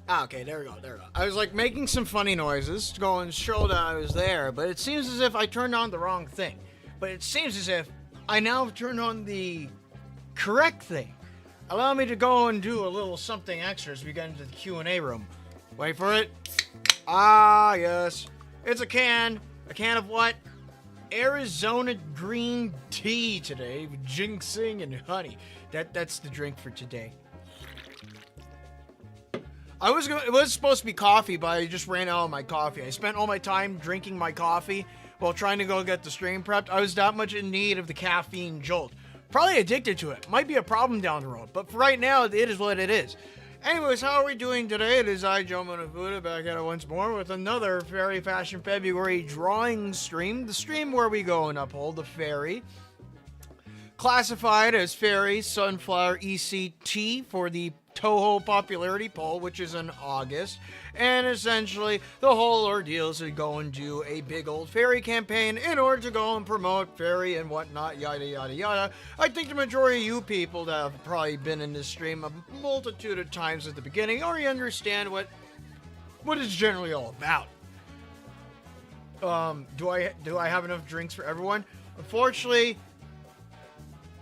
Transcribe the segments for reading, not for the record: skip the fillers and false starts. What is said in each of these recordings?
Okay, there we go, there we go. I was like making some funny noises to go and show that I was there, but it seems as if I turned on the wrong thing. But it seems as if I now turned on the correct thing. Allow me to go and do a little something extra as we get into the Q&A room. Wait for it. Ah, yes. It's a can. A can of what? Arizona green tea today with ginseng and honey. That's the drink for today. It was supposed to be coffee, but I just ran out of my coffee. I spent all my time drinking my coffee while trying to go get the stream prepped. I was that much in need of the caffeine jolt. Probably addicted to it. Might be a problem down the road, but for right now, it is what it is. Anyways, how are we doing today? It is I, Joe Monafuda, back at it once more with another Fairy Fashion February drawing stream. The stream where we go and uphold the fairy. Classified as Fairy Sunflower ECT for the Touhou popularity poll, which is in August. And essentially, the whole ordeal is to go and do a big old fairy campaign in order to go and promote fairy and whatnot, yada yada yada. I think the majority of you people that have probably been in this stream a multitude of times at the beginning already understand what it's generally all about. Do I have enough drinks for everyone? Unfortunately,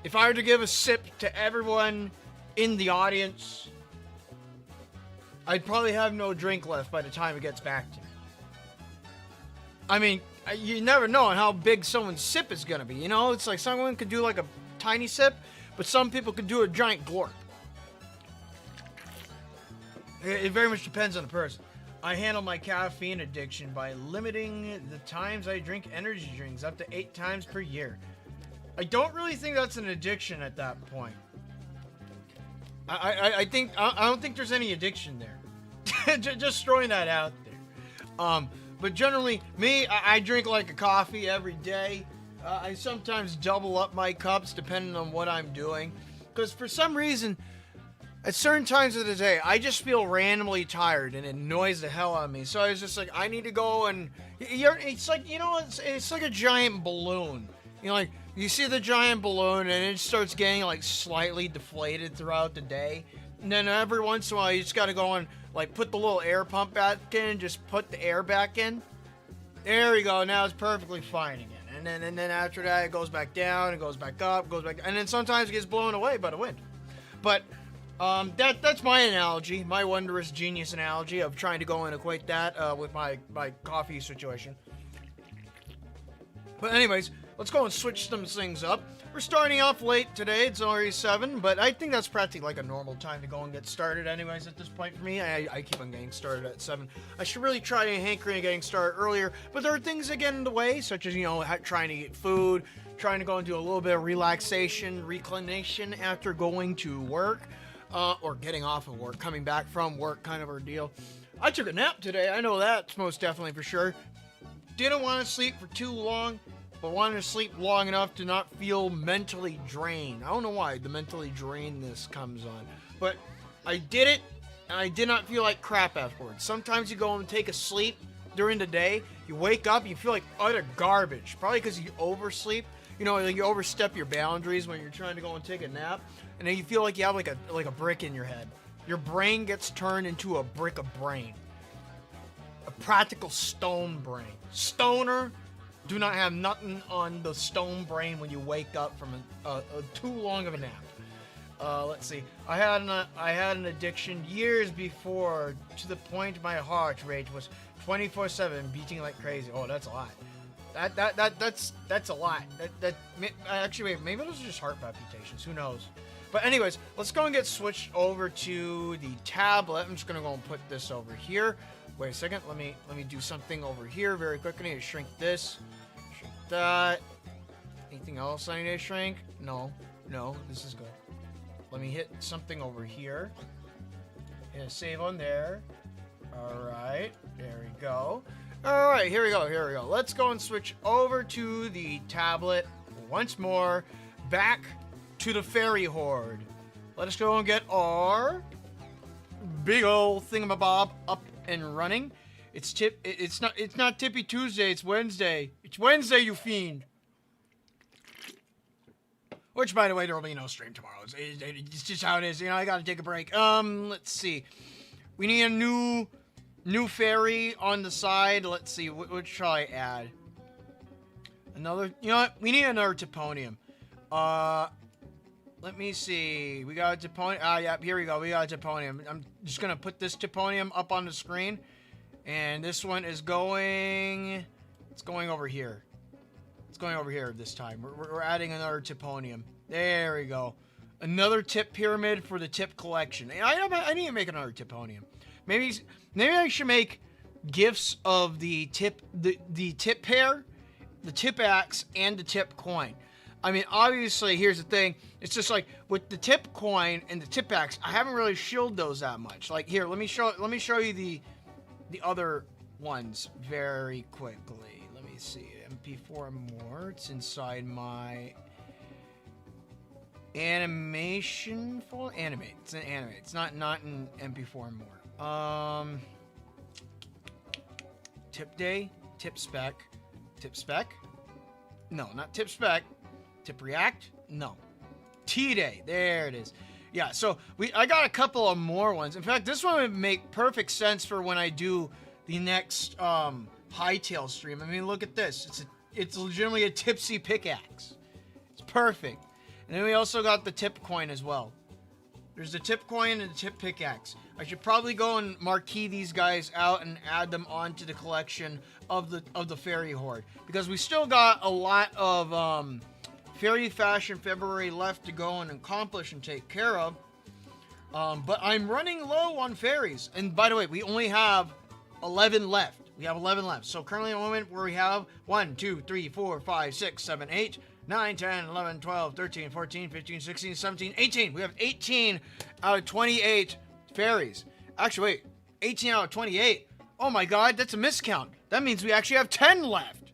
if I were to give a sip to everyone in the audience, I'd probably have no drink left by the time it gets back to me. I mean, you never know how big someone's sip is gonna be, you know? It's like someone could do like a tiny sip, but some people could do a giant glorp. It very much depends on the person. I handle my caffeine addiction by limiting the times I drink energy drinks up to 8 times per year. I don't really think that's an addiction at that point. I don't think there's any addiction there. Just throwing that out there. But generally, I drink like a coffee every day. I sometimes double up my cups depending on what I'm doing. Because for some reason, at certain times of the day, I just feel randomly tired and it annoys the hell out of me. So I was just like, I need to go and... It's like, you know, it's like a giant balloon. You know, like, you see the giant balloon and it starts getting like slightly deflated throughout the day. And then every once in a while you just gotta go and like put the little air pump back in and just put the air back in. There we go, now it's perfectly fine again. And then after that it goes back down, it goes back up, goes back, and then sometimes it gets blown away by the wind. But that's my analogy, my wondrous genius analogy of trying to go and equate that with my coffee situation. But anyways, let's go and switch some things up. We're starting off late today. It's already 7, but I think that's practically like a normal time to go and get started anyways at this point for me. I keep on getting started at 7. I should really try to hankering at getting started earlier, but there are things that get in the way, such as, you know, trying to get food, trying to go and do a little bit of relaxation, reclination after going to work, or getting off of work, coming back from work kind of ordeal. I took a nap today. I know that's most definitely for sure. Didn't want to sleep for too long, but wanted to sleep long enough to not feel mentally drained. I don't know why the mentally drainedness comes on, but I did it, and I did not feel like crap afterwards. Sometimes you go and take a sleep during the day, you wake up, you feel like utter garbage, probably because you oversleep. You know, like you overstep your boundaries when you're trying to go and take a nap, and then you feel like you have like a brick in your head. Your brain gets turned into a brick of brain. A practical stone brain. Stoner do not have nothing on the stone brain when you wake up from a too long of a nap. Let's see. I had an addiction years before, to the point my heart rate was 24/7 beating like crazy. Oh, that's a lot. That's a lot. Actually, wait, maybe those are just heart palpitations. Who knows? But anyways, let's go and get switched over to the tablet. I'm just gonna go and put this over here. Wait a second. Let me do something over here very quickly. I need to shrink this. Shrink that. Anything else I need to shrink? No. This is good. Let me hit something over here. Hit a save on there. Alright. There we go. Alright, here we go. Let's go and switch over to the tablet once more. Back to the fairy horde. Let us go and get our big old thingamabob up and running. It's not Tippy Tuesday, it's Wednesday. It's Wednesday, you fiend. Which, by the way, there will be no stream tomorrow. It's just how it is. You know, I gotta take a break. Let's see. We need a new fairy on the side. Let's see, what shall I add? Another, you know what? We need another Toponium. Let me see. We got a Toponium. Yeah, here we go. We got a Toponium. I'm just gonna put this Toponium up on the screen. And this one is going... It's going over here. It's going over here this time. We're adding another Toponium. There we go. Another tip pyramid for the tip collection. I need to make another Toponium. Maybe I should make gifts of the tip pair, the tip axe, and the tip coin. I mean, obviously, here's the thing. It's just like with the tip coin and the tip axe, I haven't really shielded those that much. Like here, let me show you the other ones very quickly. Let me see. MP4 more. It's inside my animation folder. Animate. It's an animate. It's not in MP4 more. Tip day, tip spec. No, not tip spec. Tip react. No. T day. There it is. Yeah, so I got a couple of more ones. In fact, this one would make perfect sense for when I do the next hightail stream. I mean, look at this. It's legitimately a tipsy pickaxe. It's perfect. And then we also got the tip coin as well. There's the tip coin and the tip pickaxe. I should probably go and marquee these guys out and add them onto the collection of the fairy horde, because we still got a lot of Fairy Fashion February left to go and accomplish and take care of. But I'm running low on fairies. And by the way, we only have 11 left. We have 11 left. So currently at the moment where we have 1, 2, 3, 4, 5, 6, 7, 8, 9, 10, 11, 12, 13, 14, 15, 16, 17, 18. We have 18 out of 28 fairies. Actually, wait. 18 out of 28. Oh my god, that's a miscount. That means we actually have 10 left.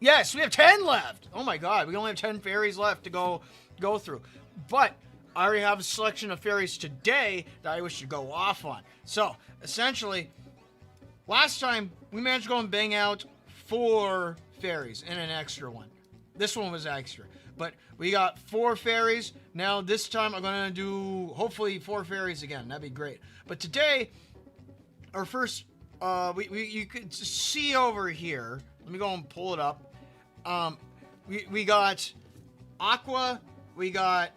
Yes, we have 10 left. Oh my god, we only have 10 fairies left to go through. But I already have a selection of fairies today that I wish to go off on. So, essentially, last time we managed to go and bang out 4 fairies and an extra one. This one was extra. But we got 4 fairies. Now, this time I'm going to do, hopefully, 4 fairies again. That'd be great. But today, our first, you could see over here. Let me go and pull it up. We got Aqua, we got,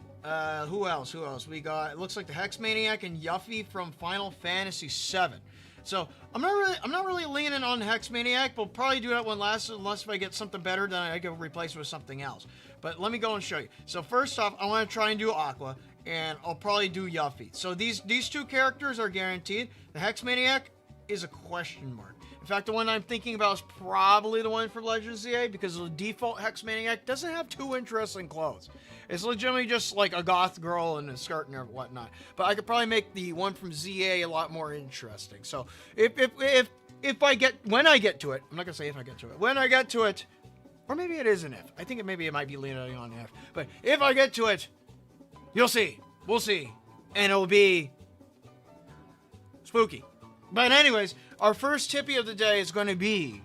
who else? We got, it looks like the Hex Maniac and Yuffie from Final Fantasy VII. So, I'm not really leaning on Hex Maniac. We'll probably do that one last, unless if I get something better, then I can replace it with something else. But let me go and show you. So, first off, I want to try and do Aqua, and I'll probably do Yuffie. So, these 2 characters are guaranteed. The Hex Maniac is a question mark. In fact, the one I'm thinking about is probably the one for Legends ZA, because the default Hex Maniac doesn't have too interesting clothes. It's legitimately just like a goth girl in a skirt and whatnot. But I could probably make the one from ZA a lot more interesting. So when I get to it, I'm not gonna say if I get to it. When I get to it, or maybe it is an if. I think it might be leaning on if. But if I get to it, you'll see. We'll see, and it'll be spooky. But anyways, our first tippy of the day is going to be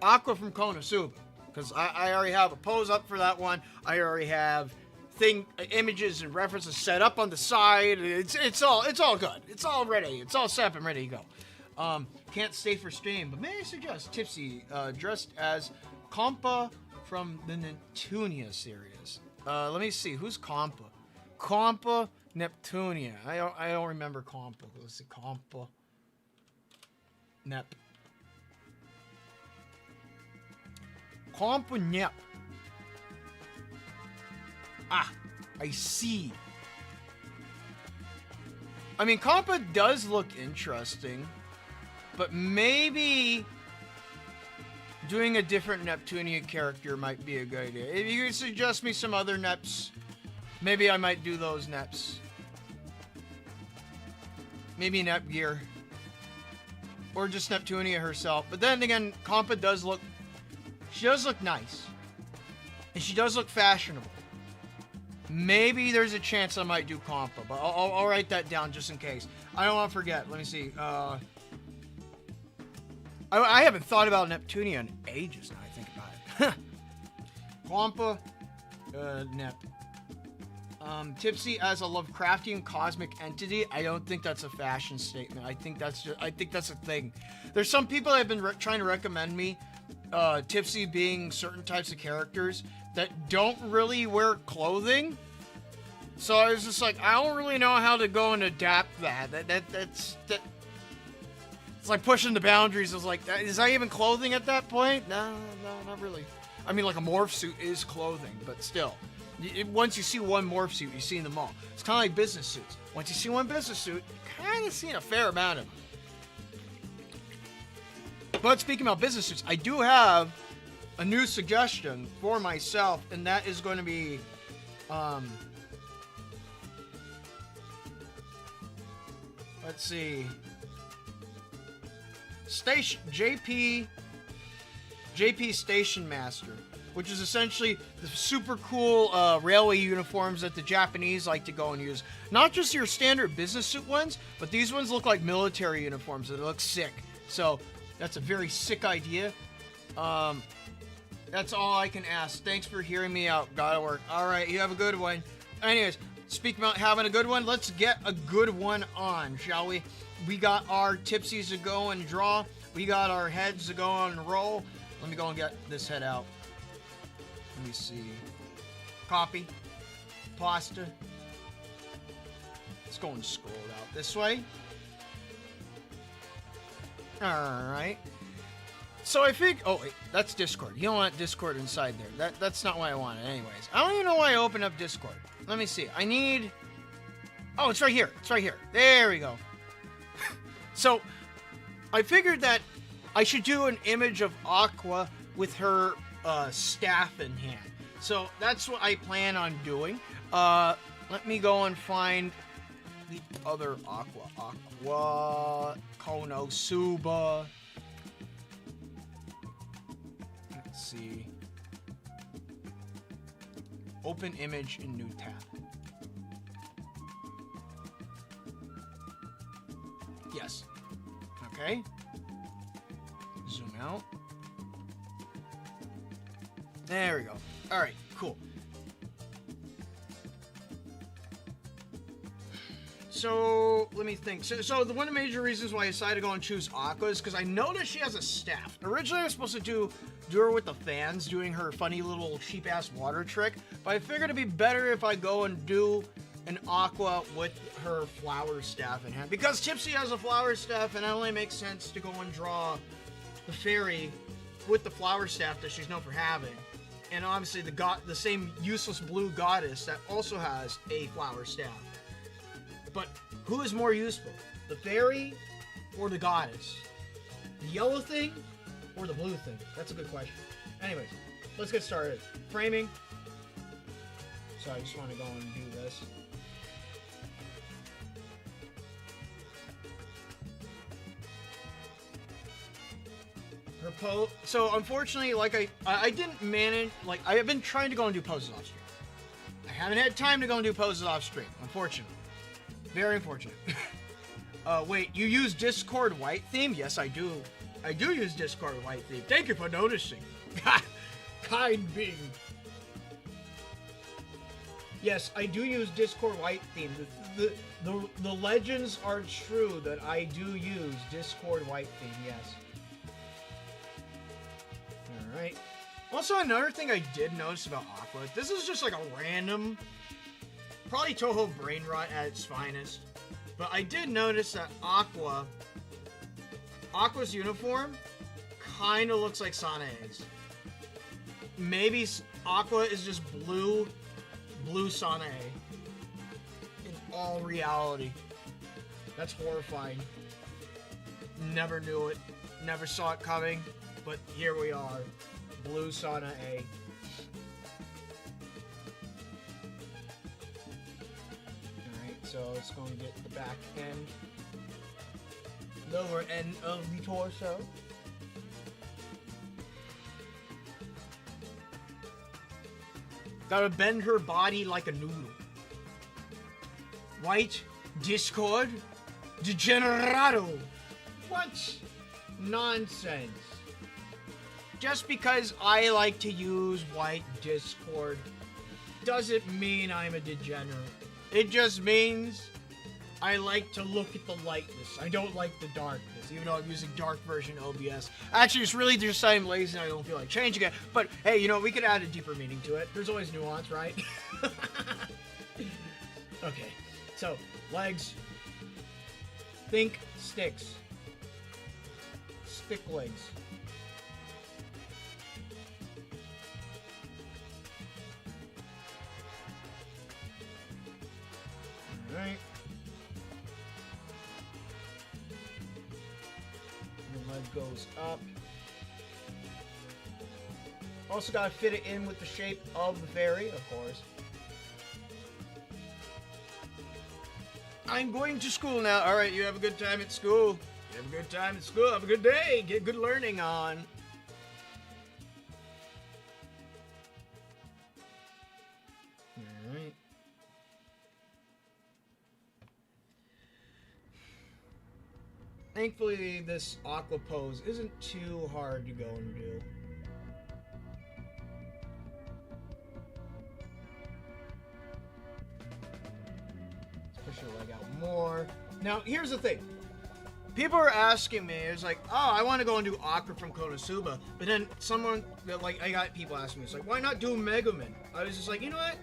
Aqua from Konosuba, because I already have a pose up for that one. I already have images and references set up on the side. It's all good. It's all ready. It's all set and ready to go. Can't stay for stream, but may I suggest Tipsy dressed as Compa from the Neptunia series. Let me see, who's Compa? Compa Neptunia. I don't remember Compa. Let's see, Compa. Nep. Compa Nep. Ah, I see. I mean, Compa does look interesting, but maybe doing a different Neptunia character might be a good idea. If you could suggest me some other Neps, maybe I might do those Neps. Maybe Nep Gear. Or just Neptunia herself. But then again, Compa does look... She does look nice. And she does look fashionable. Maybe there's a chance I might do Compa. But I'll write that down just in case. I don't want to forget. Let me see. I haven't thought about Neptunia in ages now I think about it. Compa. Nep. Tipsy as a Lovecraftian cosmic entity. I don't think that's a fashion statement. I think that's a thing. There's some people that have been trying to recommend me Tipsy being certain types of characters that don't really wear clothing. So I was just like, I don't really know how to go and adapt that. That's it's like pushing the boundaries. I was like, is that even clothing at that point? No, not really. I mean, like a morph suit is clothing, but still. Once you see one morph suit, you've seen them all. It's kind of like business suits. Once you see one business suit, you've kind of seen a fair amount of them. But speaking about business suits, I do have a new suggestion for myself, and that is going to be, let's see, JP Station Master, which is essentially the super cool railway uniforms that the Japanese like to go and use. Not just your standard business suit ones, but these ones look like military uniforms that look sick. So that's a very sick idea. That's all I can ask. Thanks for hearing me out. Gotta work. All right, you have a good one. Anyways, speaking about having a good one, let's get a good one on, shall we? We got our tipsies to go and draw. We got our heads to go on and roll. Let me go and get this head out. Let me see. Copy. Pasta. Let's go and scroll it out this way. Alright. So I think... Oh, wait. That's Discord. You don't want Discord inside there. That's not what I wanted anyways. I don't even know why I opened up Discord. Let me see. I need... Oh, it's right here. It's right here. There we go. So, I figured that I should do an image of Aqua with her staff in hand. So that's what I plan on doing. Let me go and find the other Aqua Konosuba. Let's see. Open image in new tab. Yes. Okay. Zoom out. There we go. All right, cool. So, let me think. So the one of the major reasons why I decided to go and choose Aqua is because I noticed she has a staff. Originally, I was supposed to do her with the fans, doing her funny little cheap-ass water trick, but I figured it'd be better if I go and do an Aqua with her flower staff in hand. Because Tipsy has a flower staff, and it only makes sense to go and draw the fairy with the flower staff that she's known for having. And obviously the same useless blue goddess that also has a flower staff. But who is more useful? The fairy or the goddess? The yellow thing or the blue thing? That's a good question. Anyways, let's get started. Framing. So I just want to go and do this. Her pose. So unfortunately, like I didn't manage. Like I have been trying to go and do poses off stream. I haven't had time to go and do poses off stream. Unfortunately, very unfortunate. Wait, you use Discord white theme? Yes, I do. I do use Discord white theme. Thank you for noticing. Kind being. Yes, I do use Discord white theme. The legends are true that I do use Discord white theme. Yes. Alright. Also, another thing I did notice about Aqua, this is just like a random, probably Touhou brain rot at its finest, but I did notice that Aqua's uniform kind of looks like Sanae's. Maybe Aqua is just blue Sanae in all reality. That's horrifying. Never knew it. Never saw it coming. But here we are. Blue Sanae. Alright, so it's going to get the back end. Lower end of the torso. Gotta bend her body like a noodle. White Discord Degenerado. What nonsense. Just because I like to use white Discord doesn't mean I'm a degenerate. It just means I like to look at the lightness. I don't like the darkness, even though I'm using dark version OBS. Actually, it's really just I'm lazy and I don't feel like changing it. But hey, you know, we could add a deeper meaning to it. There's always nuance, right? Okay, so legs. Think sticks. Stick legs. Alright. The leg goes up. Also gotta fit it in with the shape of the fairy, of course. I'm going to school now. Alright, you have a good time at school. You have a good time at school. Have a good day. Get good learning on. Alright. Thankfully, this aqua pose isn't too hard to go and do. Push your leg out more. Now, here's the thing. People are asking me, it's like, oh, I want to go and do Aqua from Konosuba. But then someone, like, I got people asking me, it's like, why not do Megumin? I was just like, you know what?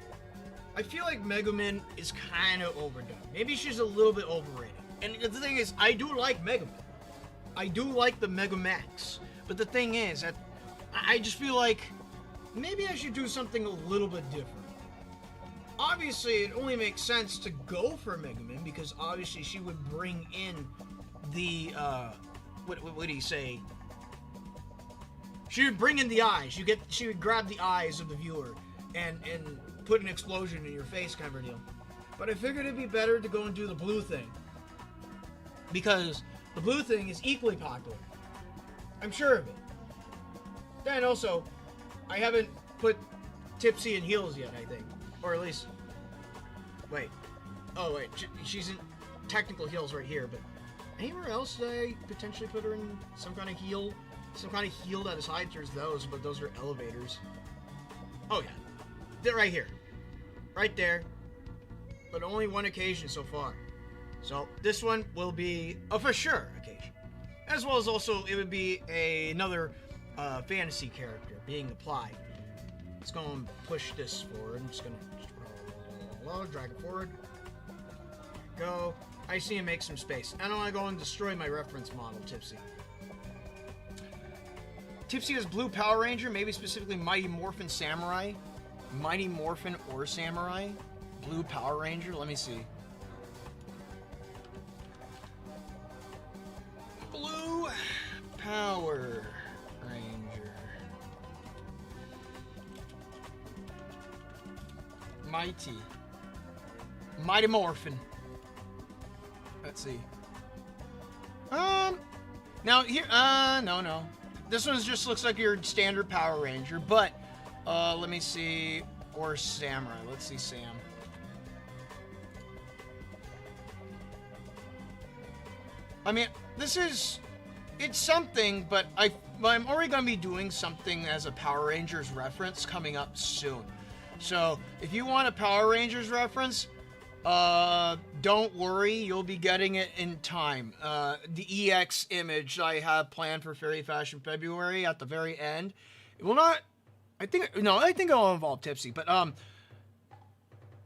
I feel like Megumin is kind of overdone. Maybe she's a little bit overrated. And the thing is, I do like Megumin. I do like the Megamax. But the thing is, that I just feel like maybe I should do something a little bit different. Obviously, it only makes sense to go for Megumin because obviously she would bring in the, what do you say? She would bring in the eyes. She would grab the eyes of the viewer and put an explosion in your face kind of deal. But I figured it'd be better to go and do the blue thing. Because the blue thing is equally popular. I'm sure of it. Then also, I haven't put Tipsy in heels yet, I think. Or at least, wait. Oh, wait. She's in technical heels right here, but anywhere else did I potentially put her in some kind of heel? Some kind of heel that is high, there's those, but those are elevators. Oh, yeah. They're right here. Right there. But only one occasion so far. So, this one will be a for sure occasion. As well as also, it would be another fantasy character being applied. Let's go and push this forward. I'm just gonna drag it forward. Go. I see him make some space. I don't want to go and destroy my reference model, Tipsy. Tipsy is Blue Power Ranger, maybe specifically Mighty Morphin Samurai. Mighty Morphin or Samurai. Blue Power Ranger. Let me see. Blue Power Ranger. Mighty Morphin. Let's see. Now here, no. This one just looks like your standard Power Ranger, but, let me see, or Samurai. Let's see Sam. I mean, it's something, but I'm already going to be doing something as a Power Rangers reference coming up soon. So, if you want a Power Rangers reference, don't worry, you'll be getting it in time. The EX image I have planned for Fairy Fashion February at the very end, it will not, I think it'll involve Tipsy, but,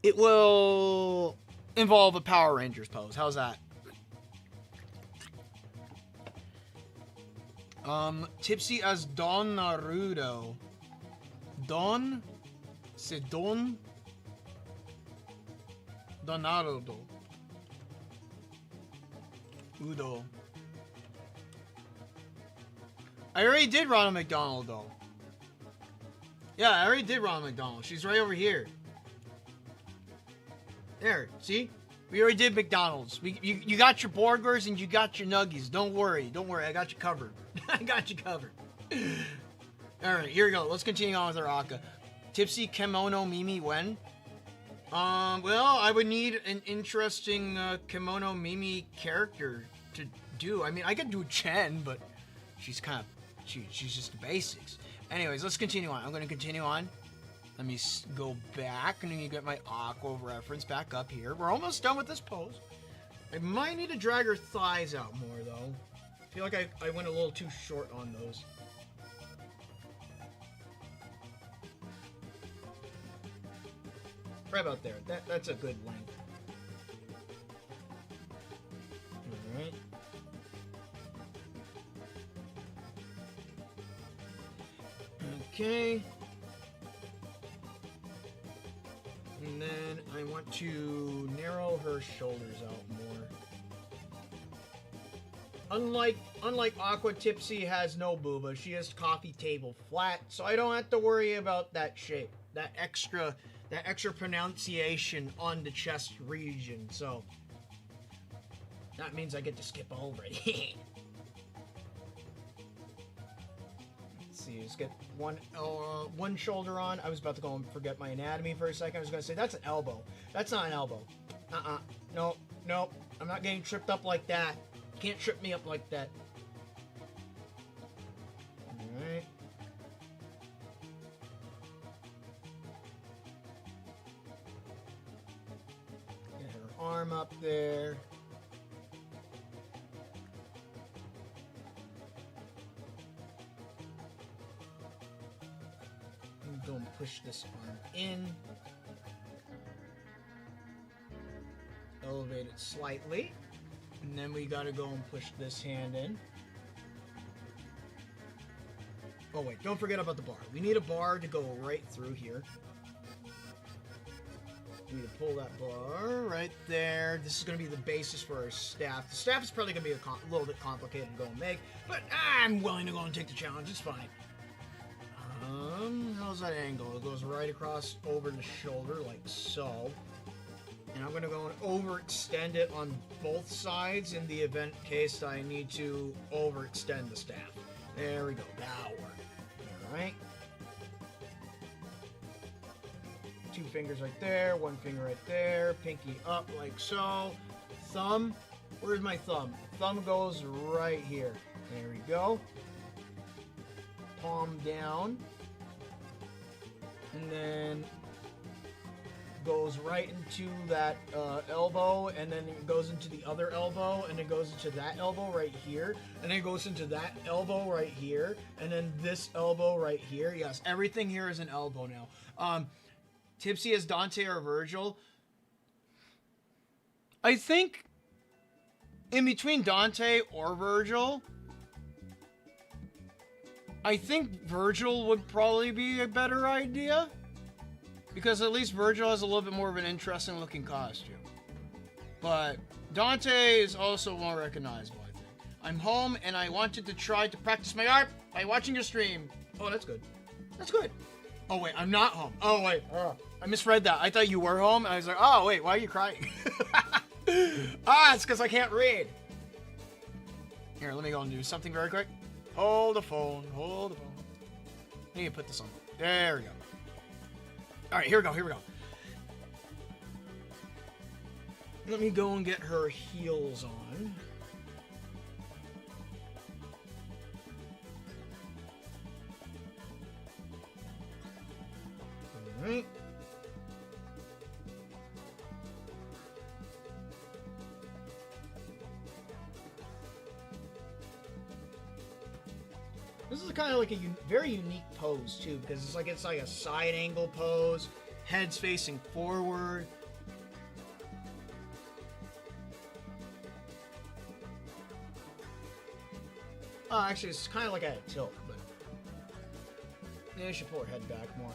it will involve a Power Rangers pose. How's that? Tipsy as Don Naruto. Don? C'est Don? Donarudo. Udo. I already did Ronald McDonald, though. Yeah, I already did Ronald McDonald. She's right over here. There, see? We already did McDonald's. You got your burgers and you got your nuggies. Don't worry, I got you covered. I got you covered. Alright, here we go. Let's continue on with our Aka. Tipsy Kimono Mimi when? Well, I would need an interesting Kimono Mimi character to do. I mean, I could do Chen, but she's kind of, she's just the basics. Anyways, let's continue on. I'm going to continue on. Let me go back, and then you get my aqua reference back up here. We're almost done with this pose. I might need to drag her thighs out more, though. I feel like I went a little too short on those. Right about there. That's a good length. Alright. Okay. And then I want to narrow her shoulders out more. Unlike Aqua, Tipsy has no booba. She has coffee table flat, so I don't have to worry about that shape, that extra pronunciation on the chest region. So that means I get to skip over it. Let's see, just get one shoulder on. I was about to go and forget my anatomy for a second. I was going to say that's an elbow. That's not an elbow. Nope. I'm not getting tripped up like that. Can't trip me up like that. Alright. Get her arm up there. And go and push this arm in. Elevate it slightly. And then we gotta go and push this hand in. Oh wait, don't forget about the bar. We need a bar to go right through here. We need to pull that bar right there. This is gonna be the basis for our staff. The staff is probably gonna be a little bit complicated to go and make, but I'm willing to go and take the challenge. It's fine. How's that angle? It goes right across over the shoulder like so. And I'm going to go and overextend it on both sides in the event case I need to overextend the staff. There we go. That'll work. Alright. 2 fingers right there. 1 finger right there. Pinky up like so. Thumb. Where's my thumb? Thumb goes right here. There we go. Palm down. And then goes right into that elbow, and then it goes into the other elbow, and it goes into that elbow right here, and then it goes into that elbow right here, and then this elbow right here. Yes, everything here is an elbow now. Tipsy as Dante or Virgil. I think in between Dante or Virgil, I think Virgil would probably be a better idea. Because at least Virgil has a little bit more of an interesting looking costume. But Dante is also more recognizable, I think. I'm home and I wanted to try to practice my art by watching your stream. Oh, that's good. That's good. Oh, wait, I'm not home. Oh, wait. I misread that. I thought you were home. And I was like, oh, wait, why are you crying? It's because I can't read. Here, let me go and do something very quick. Hold the phone. Hold the phone. I need to put this on. There we go. Alright, here we go. Let me go and get her heels on. Alright. This is kind of like a very unique pose too, because it's like a side angle pose, head's facing forward. Oh, actually, it's kind of like at a tilt, but maybe I should pull her head back more.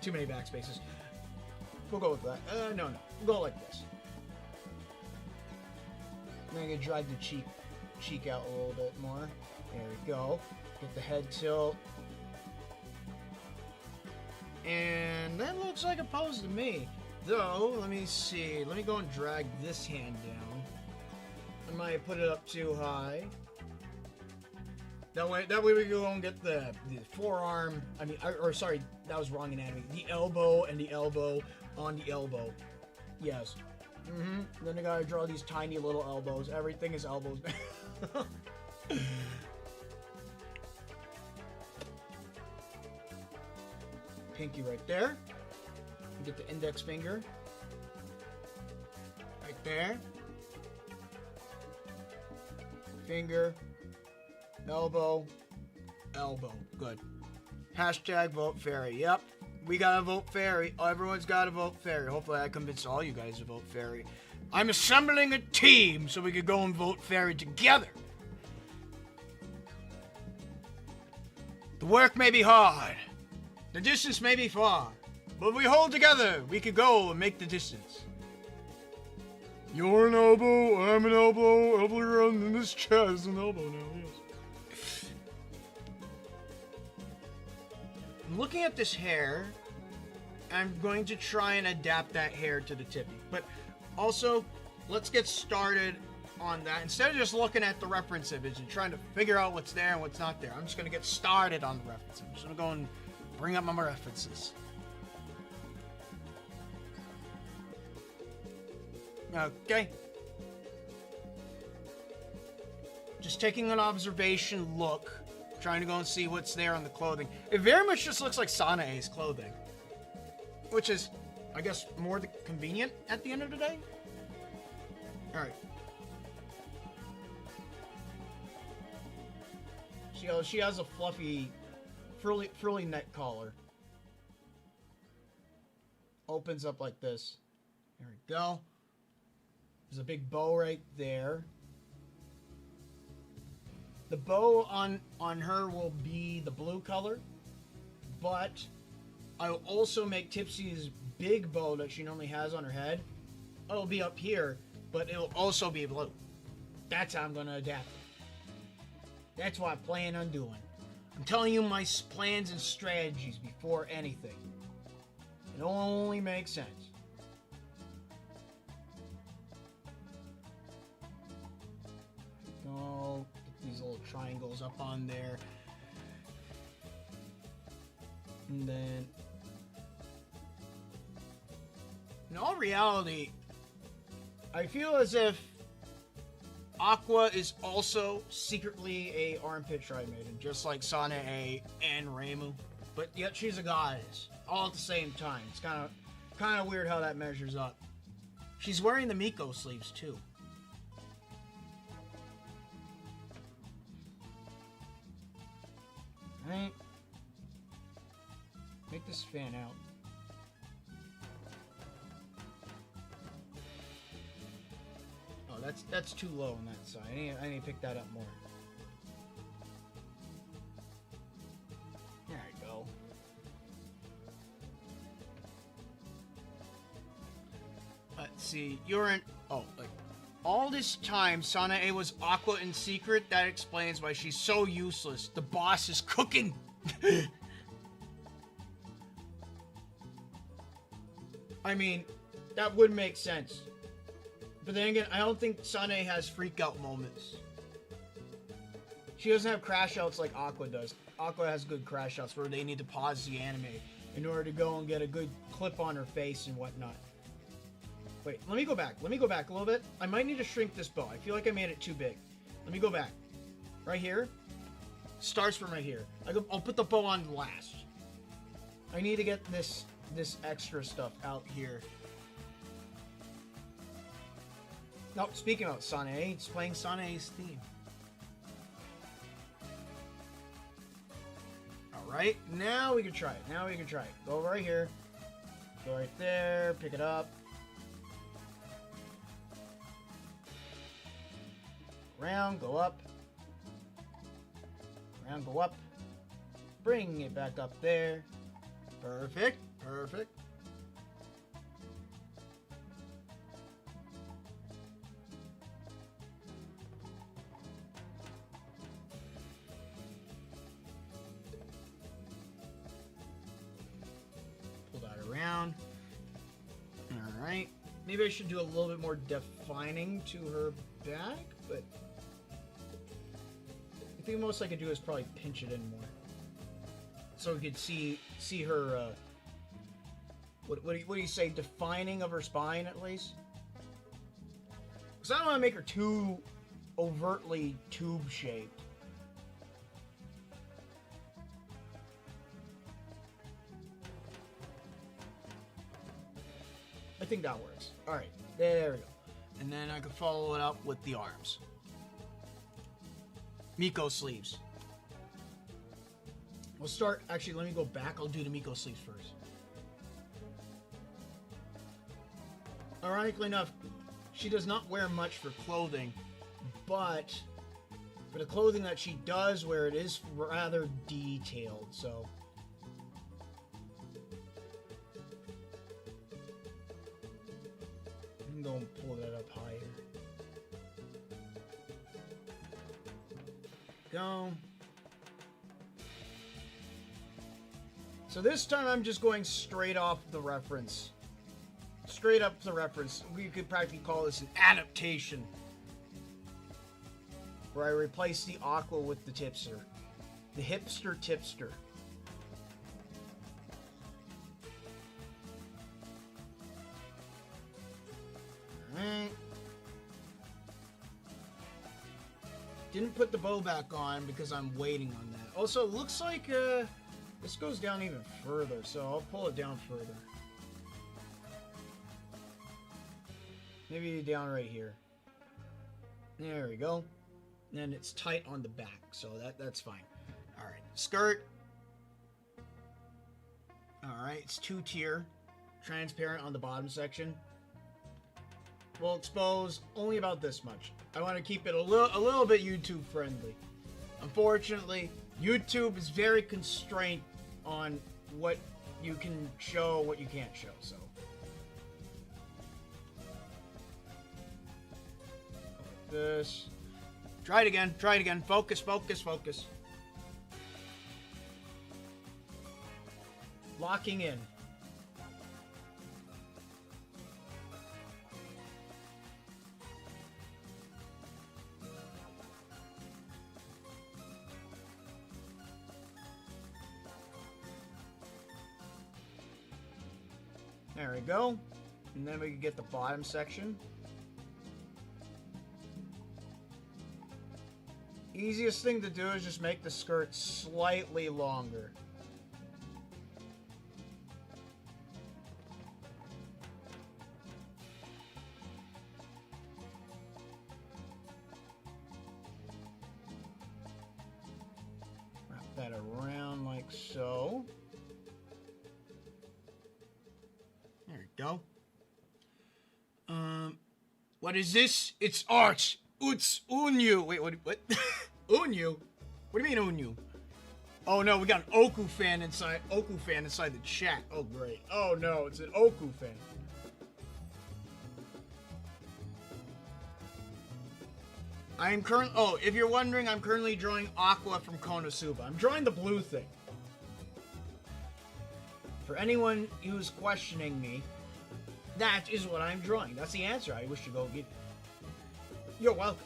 Too many backspaces. We'll go with that. No. We'll go like this. I'm gonna drag the cheek out a little bit more. There we go. Get the head tilt. And that looks like a pose to me. Though, let me see. Let me go and drag this hand down. I might put it up too high. That way we can go and get the forearm. Sorry, that was wrong anatomy. The elbow and the elbow on the elbow. Yes. Then I gotta draw these tiny little elbows. Everything is elbows. Pinky right there. Get the index finger. Right there. Finger. Elbow. Elbow. Good. Hashtag vote fairy. Yep. We gotta vote fairy. Everyone's gotta vote fairy. Hopefully I convinced all you guys to vote fairy. I'm assembling a team so we could go and vote fairy together. The work may be hard. The distance may be far. But if we hold together, we could go and make the distance. You're an elbow, I'm an elbow, elbow around in this chest, an elbow now, yes. I'm looking at this hair. I'm going to try and adapt that hair to the tippy. But also, let's get started on that. Instead of just looking at the reference image and trying to figure out what's there and what's not there, I'm just going to get started on the reference image. I'm just going to go and bring up my references. Okay. Just taking an observation look, trying to go and see what's there on the clothing. It very much just looks like Sanae's clothing, which is, I guess, more convenient at the end of the day. Alright. She has a fluffy, frilly neck collar. Opens up like this. There we go. There's a big bow right there. The bow on her will be the blue color, but I'll also make Tipsy's big bow that she normally has on her head. It'll be up here, but it'll also be blue. That's how I'm going to adapt it. That's what I plan on doing. I'm telling you my plans and strategies before anything. It only makes sense. Go get these little triangles up on there. And then, in all reality, I feel as if Aqua is also secretly a armpit tri-maiden, just like Sanae and Reimu, but yet she's a goddess, all at the same time. It's kind of weird how that measures up. She's wearing the Miko sleeves too. Right. Make this fan out. Oh, that's too low on that side. I need to pick that up more. There we go. Let's see. You're in. Oh, like all this time, Sanae was Aqua in secret. That explains why she's so useless. The boss is cooking. I mean, that would make sense. But then again, I don't think Sanae has freak out moments. She doesn't have crash outs like Aqua does. Aqua has good crash outs where they need to pause the anime in order to go and get a good clip on her face and whatnot. Wait, let me go back. Let me go back a little bit. I might need to shrink this bow. I feel like I made it too big. Let me go back. Right here. Starts from right here. I'll put the bow on last. I need to get this extra stuff out here. Now, speaking about Sanae, it's playing Sanae's theme. Alright, now we can try it. Now we can try it. Go right here. Go right there. Pick it up. Round, go up. Round, go up. Bring it back up there. Perfect. Perfect. Pull that around. Alright. Maybe I should do a little bit more defining to her back, but I think the most I could do is probably pinch it in more. So we could see her, what do you say, defining of her spine at least? Because I don't want to make her too overtly tube-shaped. I think that works. Alright, there we go. And then I can follow it up with the arms. Miko sleeves. We'll start, actually, let me go back. I'll do the Miko sleeves first. Ironically enough, she does not wear much for clothing, but for the clothing that she does wear, it is rather detailed, so. I'm going to pull that up higher. Go. So this time I'm just going straight off the reference. Straight up the reference. We could practically call this an adaptation. Where I replace the aqua with the tipster. The hipster tipster. Alright. Didn't put the bow back on because I'm waiting on that. Also, it looks like this goes down even further, so I'll pull it down further. Maybe down right here. There we go. And it's tight on the back, so that's fine. Alright, skirt. Alright, it's 2-tier. Transparent on the bottom section. Will expose only about this much. I want to keep it a little bit YouTube friendly. Unfortunately, YouTube is very constrained on what you can show, what you can't show, so. Like this. Try it again, try it again. Focus, focus, focus. Locking in. There we go. And then we can get the bottom section. Easiest thing to do is just make the skirt slightly longer. Wrap that around like so. There we go. What is this? It's art. It's Unyu. Wait, what? Unyu? What do you mean Unyu? Oh no, we got an Oku fan inside. Oku fan inside the chat. Oh great. Oh no, it's an Oku fan. I am currently. Oh, if you're wondering, I'm currently drawing Aqua from Konosuba. I'm drawing the blue thing. For anyone who's questioning me, that is what I'm drawing. That's the answer I wish to go give you. You're welcome.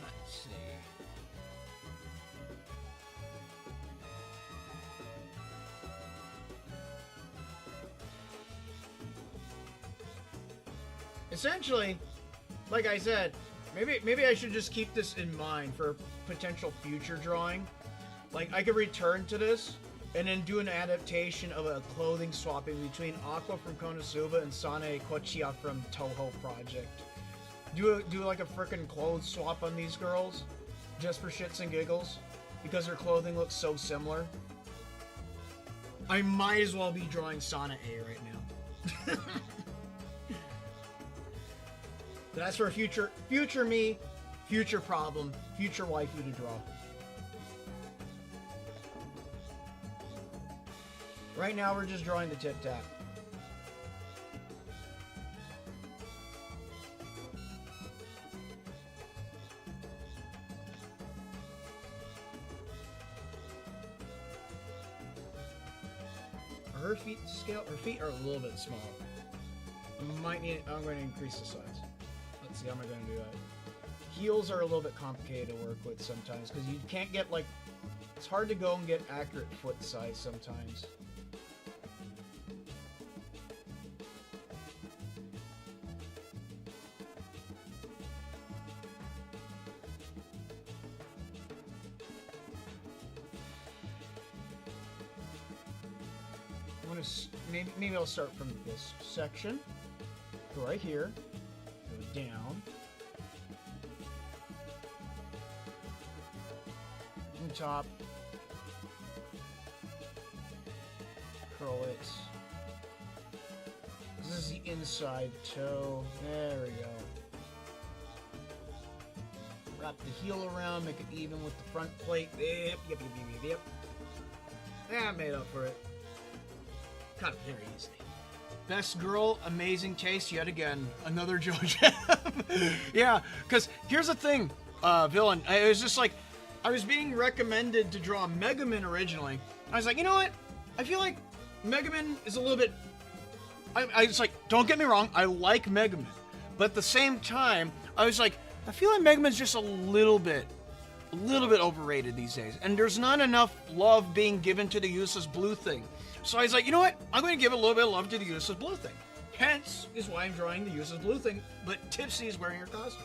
Let's see. Essentially, like I said, maybe I should just keep this in mind for potential future drawing. Like, I could return to this and then do an adaptation of a clothing swapping between Aqua from Konosuba and Sane Kochiya from Touhou Project. Do like a frickin' clothes swap on these girls, just for shits and giggles, because their clothing looks so similar. I might as well be drawing Sana A right now. That's for future me, future problem, future waifu to draw. Right now, we're just drawing the tip-tap. Her feet scale. Her feet are a little bit small. I might need. I'm going to increase the size. Let's see how am I going to do that. Heels are a little bit complicated to work with sometimes because you can't get like. It's hard to go and get accurate foot size sometimes. maybe I'll start from this section. Go right here. Go down. On top. Curl it. This is the inside toe. There we go. Wrap the heel around, make it even with the front plate. Yep. Yeah, I made up for it. Kind of very easy. Best girl, amazing taste yet again. Another JoJo. Yeah, because here's the thing, Villain. It was just like, I was being recommended to draw Mega Man originally. I was like, you know what? I feel like Mega Man is a little bit... I was like, don't get me wrong, I like Mega Man. But at the same time, I was like, I feel like Mega Man's just a little bit overrated these days. And there's not enough love being given to the useless blue thing. So I was like, you know what? I'm going to give a little bit of love to the useless blue thing. Hence is why I'm drawing the useless blue thing, but Tipsy is wearing her costume.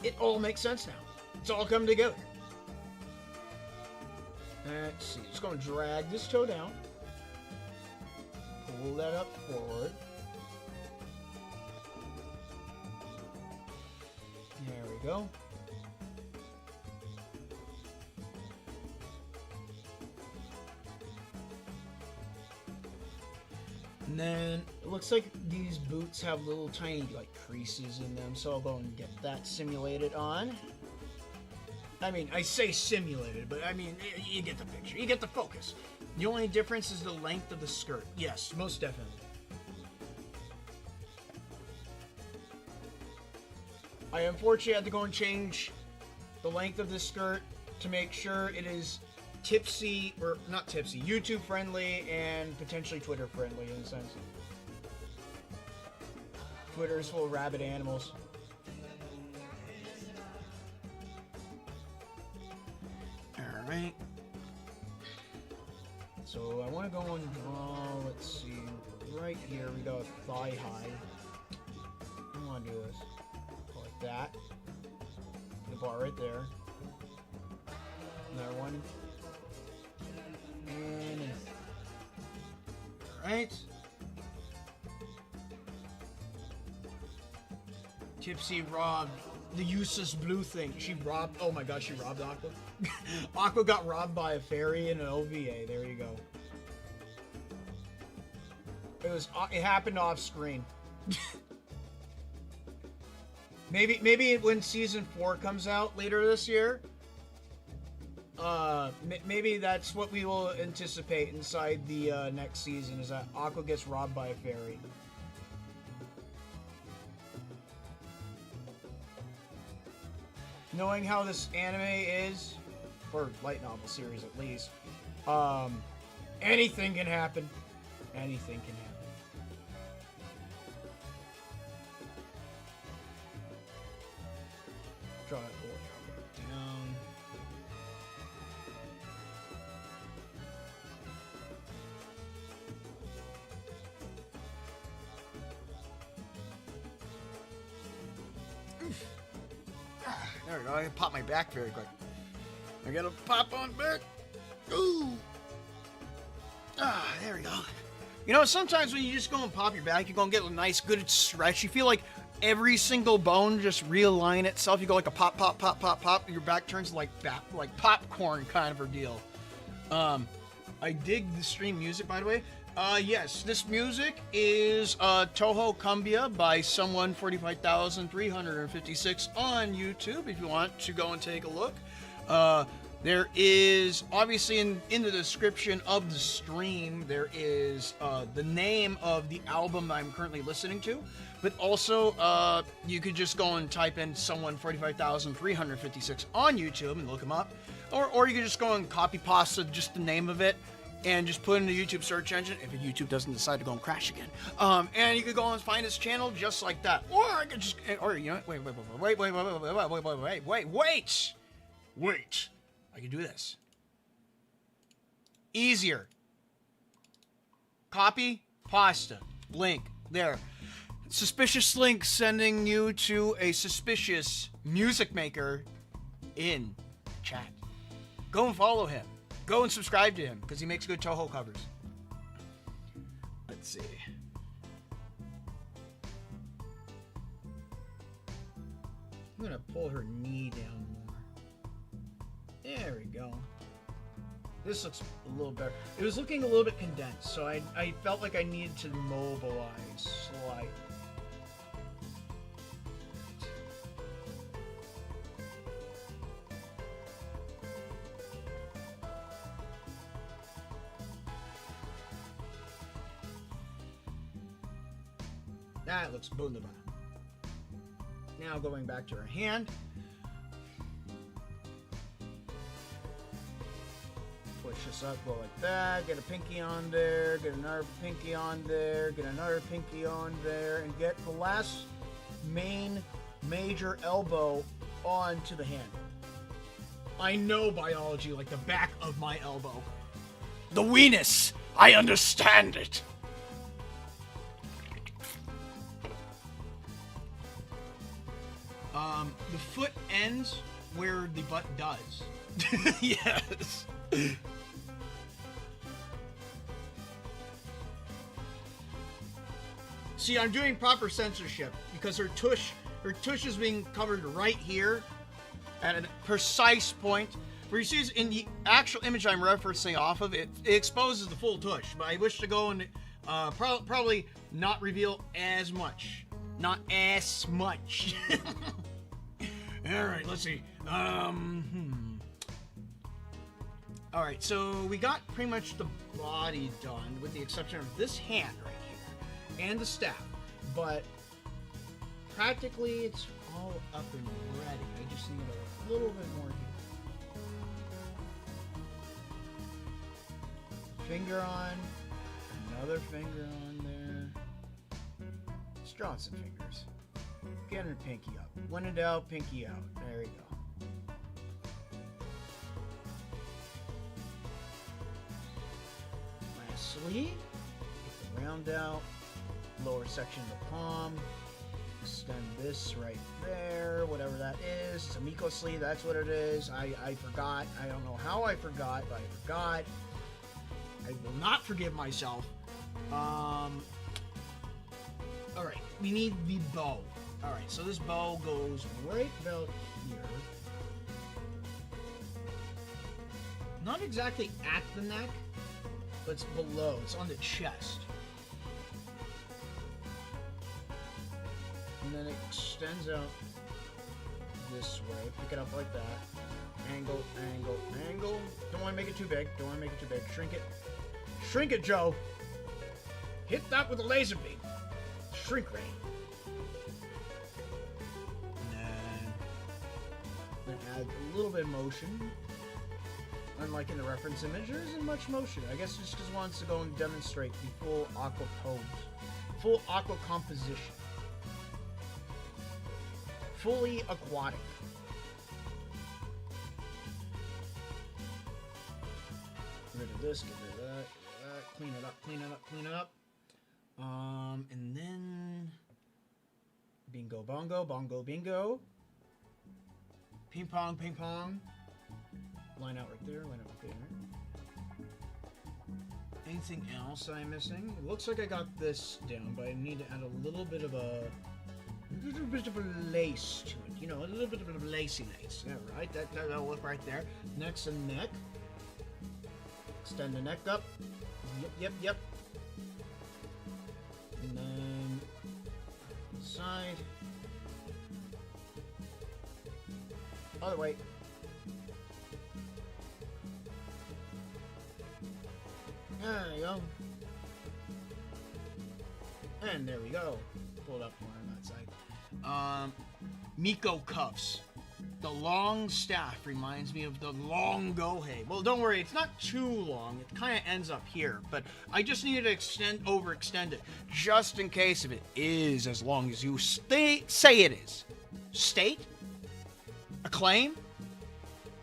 It all makes sense now. It's all coming together. Let's see. Just going to drag this toe down. Pull that up forward. There we go. And then it looks like these boots have little tiny like creases in them, so I'll go and get that simulated on. I mean, I say simulated, but I mean, you get the picture. You get the focus. The only difference is the length of the skirt. Yes, most definitely. I unfortunately had to go and change the length of the skirt to make sure it is tipsy, or not tipsy, YouTube friendly and potentially Twitter friendly in a sense. Twitter is full of rabid animals. Alright. So I want to go and draw, let's see, right here we got a thigh high. I want to do this. Like that. The bar right there. Another one. And alright. Tipsy robbed the useless blue thing. She robbed, oh my god, she robbed Aqua. Aqua got robbed by a fairy in an OVA. There you go. It happened off screen. Maybe when season 4 comes out later this year, maybe that's what we will anticipate inside the next season, is that Aqua gets robbed by a fairy. Knowing how this anime is, or light novel series at least, anything can happen. Anything can happen. Draw it all the way down. There we go. I can pop my back very quick. I gotta pop on back. Ooh. There we go. You know, sometimes when you just go and pop your back, you're gonna get a nice, good stretch. You feel like every single bone just realign itself. You go like a pop, pop, pop, pop, pop. Your back turns like popcorn kind of a deal. I dig the stream music, by the way. Yes, this music is Touhou Cumbia by someone 45,356 on YouTube if you want to go and take a look. There is, obviously in the description of the stream, there is the name of the album that I'm currently listening to, but also you could just go and type in someone 45,356 on YouTube and look them up, or you could just go and copy pasta just the name of it and just put in the YouTube search engine if YouTube doesn't decide to go and crash again. And you could go and find his channel just like that. Or I could just, or you know, wait. I can do this. Easier. Copy, pasta, link, there. Suspicious link sending you to a suspicious music maker in chat. Go and follow him. Go and subscribe to him, because he makes good Touhou covers. Let's see. I'm gonna pull her knee down more. There we go. This looks a little better. It was looking a little bit condensed, so I felt like I needed to mobilize slightly. That looks wunderbar. Now going back to her hand. Push this up, go like that, get a pinky on there, get another pinky on there, get another pinky on there, and get the last major elbow onto the hand. I know biology like the back of my elbow. The weenus! I understand it! The foot ends where the butt does. Yes. See, I'm doing proper censorship because her tush is being covered right here at a precise point. Where you see in the actual image I'm referencing off of, it exposes the full tush, but I wish to go and probably not reveal as much. Not as much. Alright, let's see. Alright, so we got pretty much the body done, with the exception of this hand right here, and the staff. But practically it's all up and ready. I just need a little bit more here. Finger on, another finger on there. Let's draw some fingers. Get her pinky up. When in doubt, pinky out. There we go. Lastly, get the round out. Lower section of the palm. Extend this right there. Whatever that is. It's a Miko sleeve. That's what it is. I forgot. I don't know how I forgot, but I forgot. I will not forgive myself. Alright, we need the bow. Alright, so this bow goes right about here. Not exactly at the neck, but it's below. It's on the chest. And then it extends out this way. Pick it up like that. Angle, angle, angle. Don't want to make it too big. Don't want to make it too big. Shrink it. Shrink it, Joe! Hit that with a laser beam. Shrink ray. And add a little bit of motion. Unlike in the reference image, there isn't much motion. I guess just because it wants to go and demonstrate the full aqua pose. Full aqua composition. Fully aquatic. Get rid of this, get rid of that, clean it up, clean it up, clean it up. And then bingo bongo, bongo bingo. Ping pong, ping pong. Line out right there, line out right there. Anything else I'm missing? It looks like I got this down, but I need to add a little bit of a lace to it. You know, a little bit of a lacy lace. Yeah, right? That'll look right there. Next, the neck. Extend the neck up. Yep, yep, yep. And then side. Other way. There you go. And there we go. Pull it up more on that side. Miko cuffs. The long staff reminds me of the long gohei. Well, don't worry, it's not too long. It kind of ends up here, but I just needed to overextend it, just in case if it is as long as you say it is. State? A claim?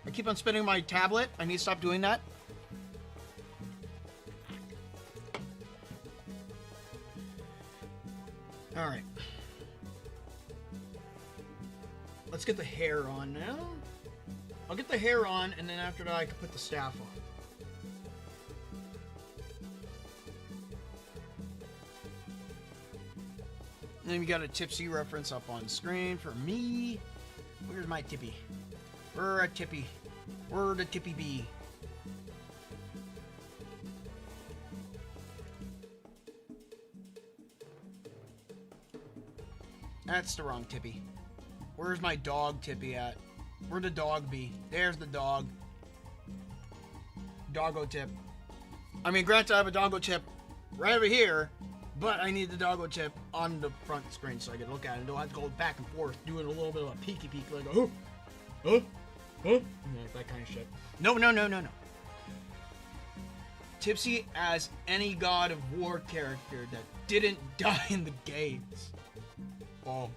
I keep on spinning my tablet. I need to stop doing that. All right. Let's get the hair on now. I'll get the hair on, and then after that I can put the staff on. And then we got a Tipsy reference up on screen for me. Where's my Tippy? Where a Tippy? Where the Tippy be? That's the wrong Tippy. Where's my dog Tippy at? Where'd the dog be? There's the dog. Doggo tip. I mean, granted, I have a doggo tip right over here, but I need the doggo tip on the front screen so I can look at it and don't have to go back and forth doing a little bit of a peeky peek, like, oh, yeah, that kind of shit. No. Tipsy as any God of War character that didn't die in the games. Oh.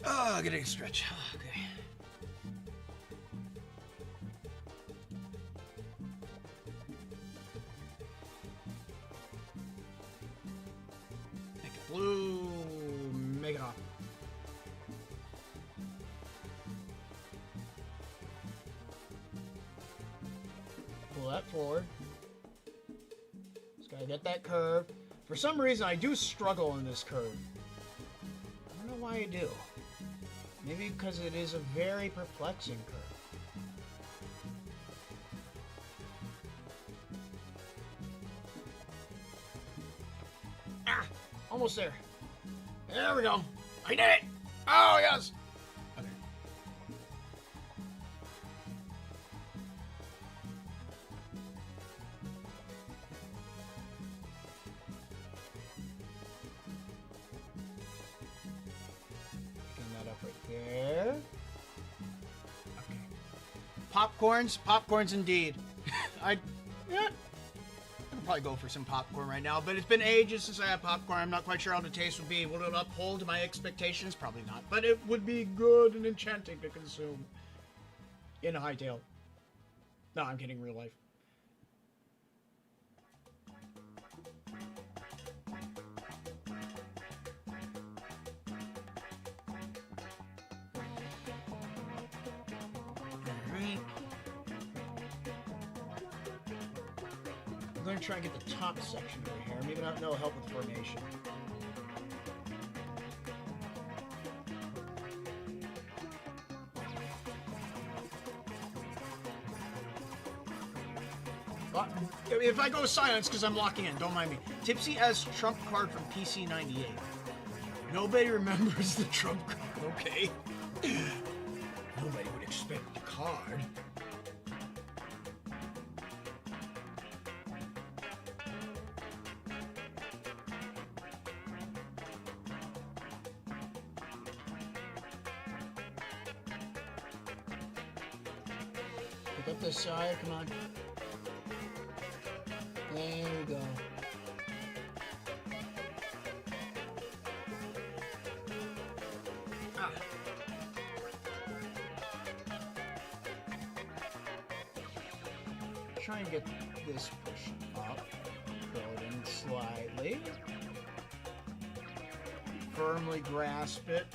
Oh, getting a stretch. Okay. Make it blue. Make it off. Pull that forward. Just gotta get that curve. For some reason, I do struggle in this curve. I don't know why I do. Maybe because it is a very perplexing curve. Ah! Almost there. There we go. I did it! Oh, yes! Okay. There. Okay. Popcorns indeed. I could probably go for some popcorn right now, but it's been ages since I had popcorn. I'm not quite sure how the taste would be. Will it uphold my expectations? Probably not, but it would be good and enchanting to consume in a hightail. No, I'm kidding. Real life. I'm going to try and get the top section of the hair. Maybe not no help with formation. But if I go silence because I'm locking in, don't mind me. Tipsy as trump card from PC 98. Nobody remembers the trump card, okay? Nobody would expect the card. Pick up this side, come on. There we go. Ah. Try and get this pushed up. Curl it in slightly. Firmly grasp it.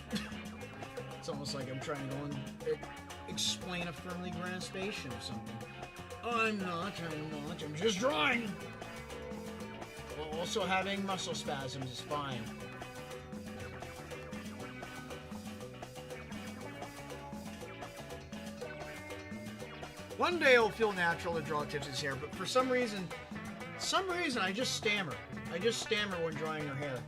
It's almost like I'm trying to go and explain a firmly graspation of something. I'm not, I'm just drawing! Well, also having muscle spasms is fine. One day it'll feel natural to draw Tipsy's hair, but for some reason I just stammer. I just stammer when drawing her hair.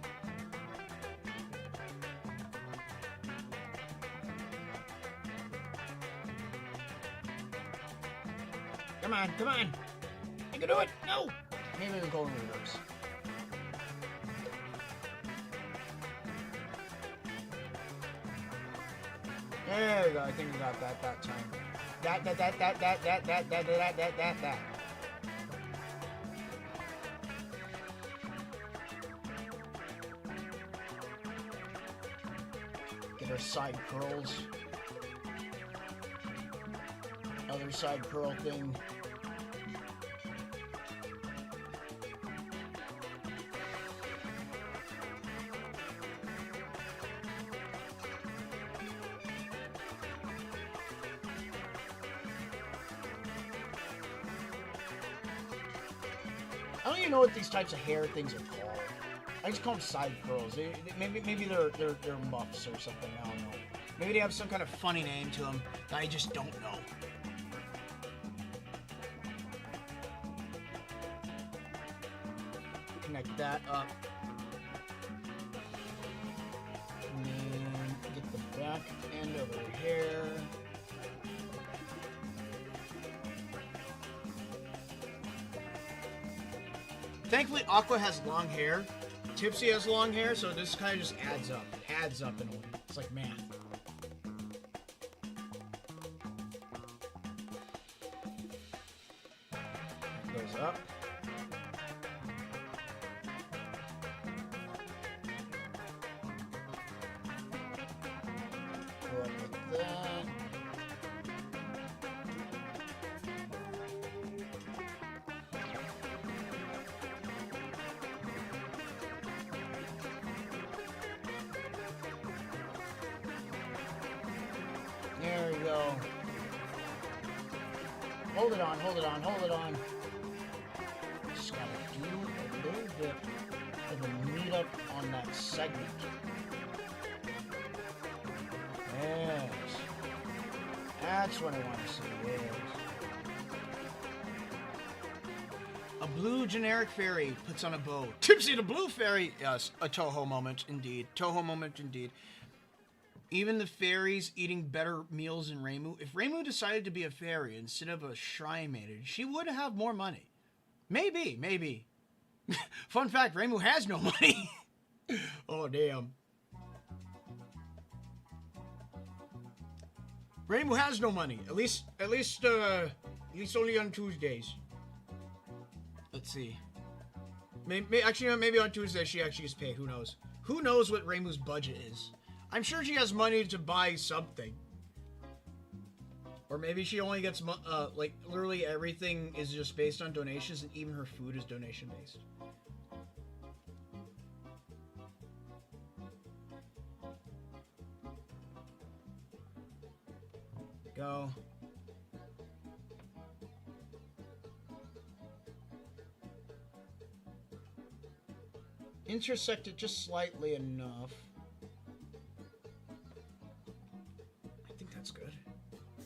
Come on! You can do it! No! Maybe we'll go in reverse. There we go, I think we got that time. That. Get our side curls. Other side curl thing. I don't even know what these types of hair things are called. I just call them side curls. Maybe they're muffs or something. I don't know. Maybe they have some kind of funny name to them that I just don't know. Connect that up. And then get the back end of her hair. Thankfully, Aqua has long hair. Tipsy has long hair, so this kind of just adds up. Adds up in a way. It's like math. It goes up. Go up like that. There we go. Hold it on, hold it on, hold it on. Just gotta do a little bit of a meet up on that segment. Yes. That's what I want to see. Yes. A blue generic fairy puts on a bow. Tipsy the blue fairy. Yes, a Touhou moment indeed. Touhou moment indeed. Even the fairies eating better meals than Reimu. If Reimu decided to be a fairy instead of a shrine maiden, she would have more money. Maybe, maybe. Fun fact, Reimu has no money. Oh, damn. Reimu has no money. At least only on Tuesdays. Let's see. Maybe on Tuesday she actually gets paid. Who knows? Who knows what Reimu's budget is? I'm sure she has money to buy something. Or maybe she only gets, like, literally everything is just based on donations, and even her food is donation-based. Go. Intersect it just slightly enough. That's good.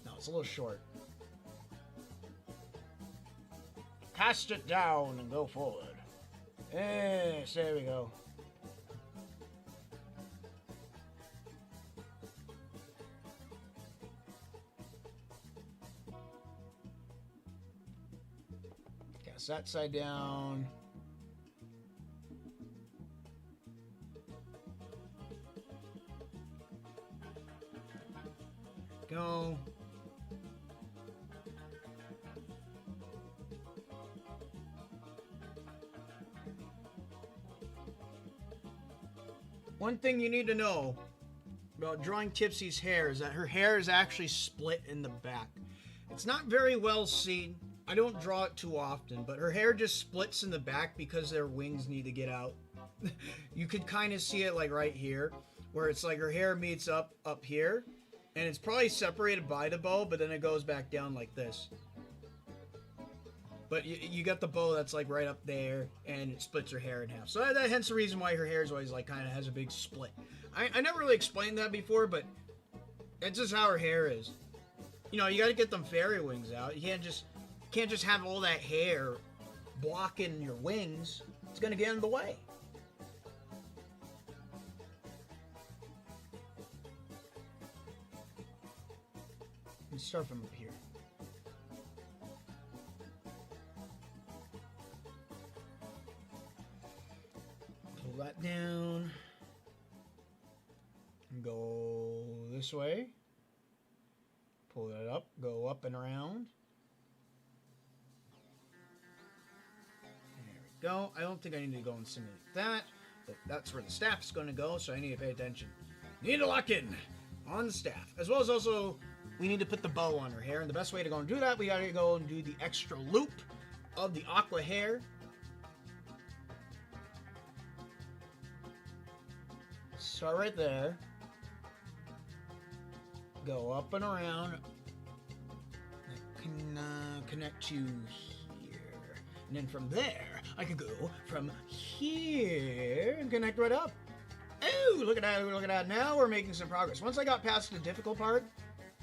No, it's a little short. Cast it down and go forward. Yes, there we go. Cast that side down. Go. One thing you need to know about drawing Tipsy's hair is that her hair is actually split in the back. It's not very well seen. I don't draw it too often, but her hair just splits in the back because their wings need to get out. You could kind of see it like right here, where it's like her hair meets up here. And it's probably separated by the bow, but then it goes back down like this. But you got the bow that's like right up there, and it splits her hair in half. So that hence the reason why her hair is always like kind of has a big split. I never really explained that before, but that's just how her hair is. You know, you got to get them fairy wings out. You can't just have all that hair blocking your wings. It's gonna get in the way. Let's start from up here. Pull that down. Go this way. Pull that up. Go up and around. There we go. I don't think I need to go and simulate that, but that's where the staff's going to go, so I need to pay attention. Need to lock in on the staff, as well as also we need to put the bow on her hair, and the best way to go and do that, we gotta go and do the extra loop of the aqua hair. Start right there. Go up and around. That can connect to here. And then from there, I could go from here and connect right up. Oh, look at that, look at that. Now we're making some progress. Once I got past the difficult part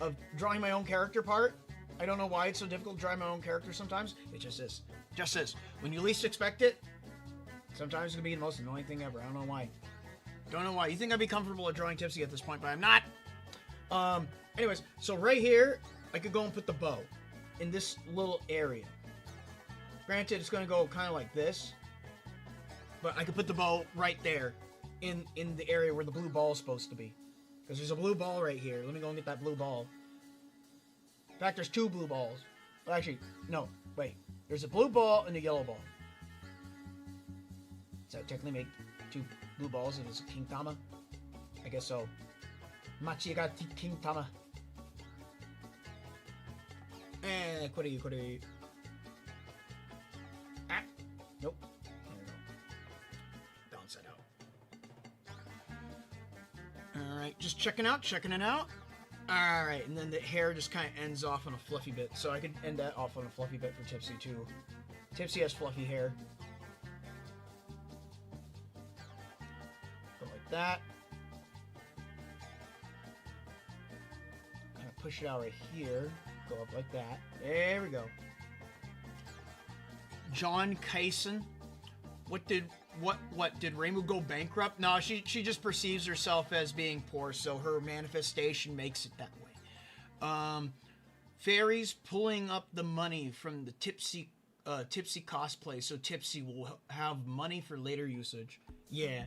of drawing my own character part, I don't know why it's so difficult to draw my own character sometimes. It just is. Just is. When you least expect it, sometimes it's going to be the most annoying thing ever. I don't know why. Don't know why. You think I'd be comfortable at drawing Tipsy at this point, but I'm not. Anyways, so right here, I could go and put the bow in this little area. Granted, it's going to go kind of like this, but I could put the bow right there in the area where the blue ball is supposed to be. Because there's a blue ball right here. Let me go and get that blue ball. In fact, there's 2 blue balls. Well, actually, no. Wait. There's a blue ball and a yellow ball. Does that technically make 2 blue balls if it's a King Tama? I guess so. Machigati King Tama. Kuri. Ah. Nope. There we go. Balance that out. Alright, just checking it out. Alright, and then the hair just kind of ends off on a fluffy bit. So I could end that off on a fluffy bit for Tipsy too. Tipsy has fluffy hair. Go like that. Kind of push it out right here. Go up like that. There we go. John Kyson. What did Rainbow go bankrupt? No, she just perceives herself as being poor, so her manifestation makes it that way. Fairies pulling up the money from the Tipsy cosplay, so Tipsy will have money for later usage. Yeah.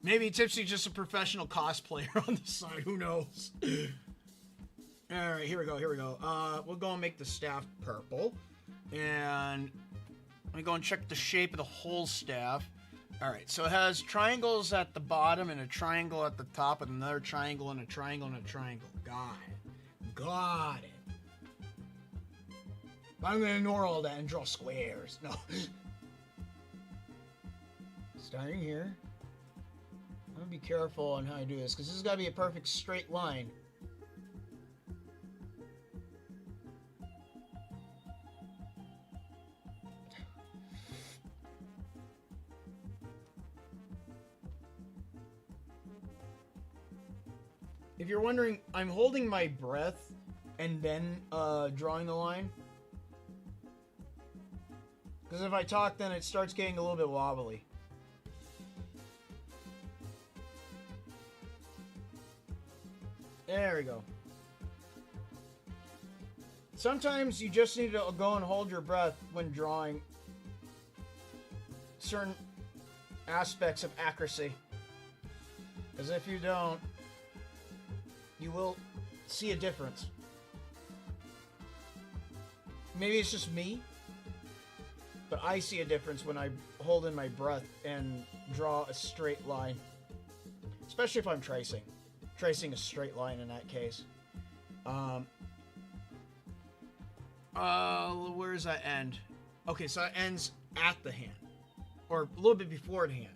Maybe Tipsy's just a professional cosplayer on the side, who knows? Alright, here we go. We'll go and make the staff purple. And let me go and check the shape of the whole staff. Alright, so it has triangles at the bottom and a triangle at the top and another triangle and a triangle and a triangle. Got it. But I'm going to ignore all that and draw squares. No. Starting here. I'm going to be careful on how I do this, because this has got to be a perfect straight line. If you're wondering, I'm holding my breath and then drawing the line. Because if I talk, then it starts getting a little bit wobbly. There we go. Sometimes you just need to go and hold your breath when drawing certain aspects of accuracy. Because if you don't, you will see a difference. Maybe it's just me, but I see a difference when I hold in my breath and draw a straight line. Especially if I'm tracing. Tracing a straight line in that case. Where does that end? Okay, so it ends at the hand. Or a little bit before the hand.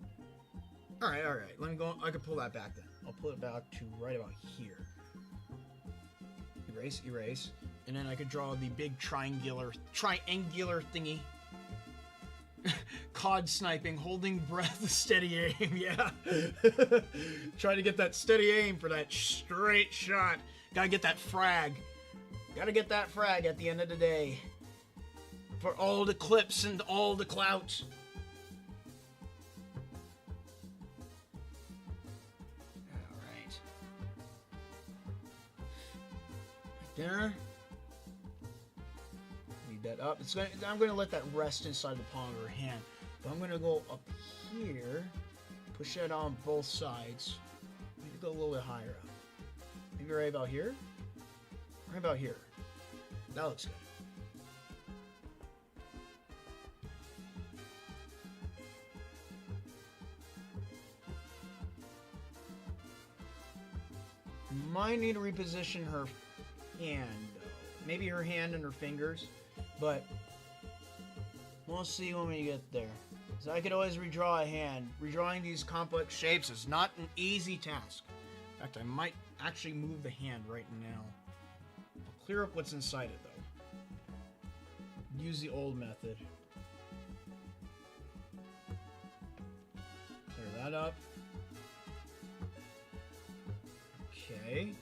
Alright. Let me go. I can pull that back then. I'll pull it back to right about here. Erase. And then I could draw the big triangular thingy. Cod sniping, holding breath, steady aim, yeah. Try to get that steady aim for that straight shot. Gotta get that frag. Gotta get that frag at the end of the day. For all the clips and all the clout. Alright. Right there. That up. I'm going to let that rest inside the palm of her hand. But I'm going to go up here, push that on both sides. Maybe go a little bit higher up. Maybe right about here? Right about here. That looks good. Might need to reposition her hand, though. Maybe her hand and her fingers. But we'll see when we get there. So I could always redraw a hand. Redrawing these complex shapes is not an easy task. In fact, I might actually move the hand right now. I'll clear up what's inside it, though. Use the old method. that up. Okay.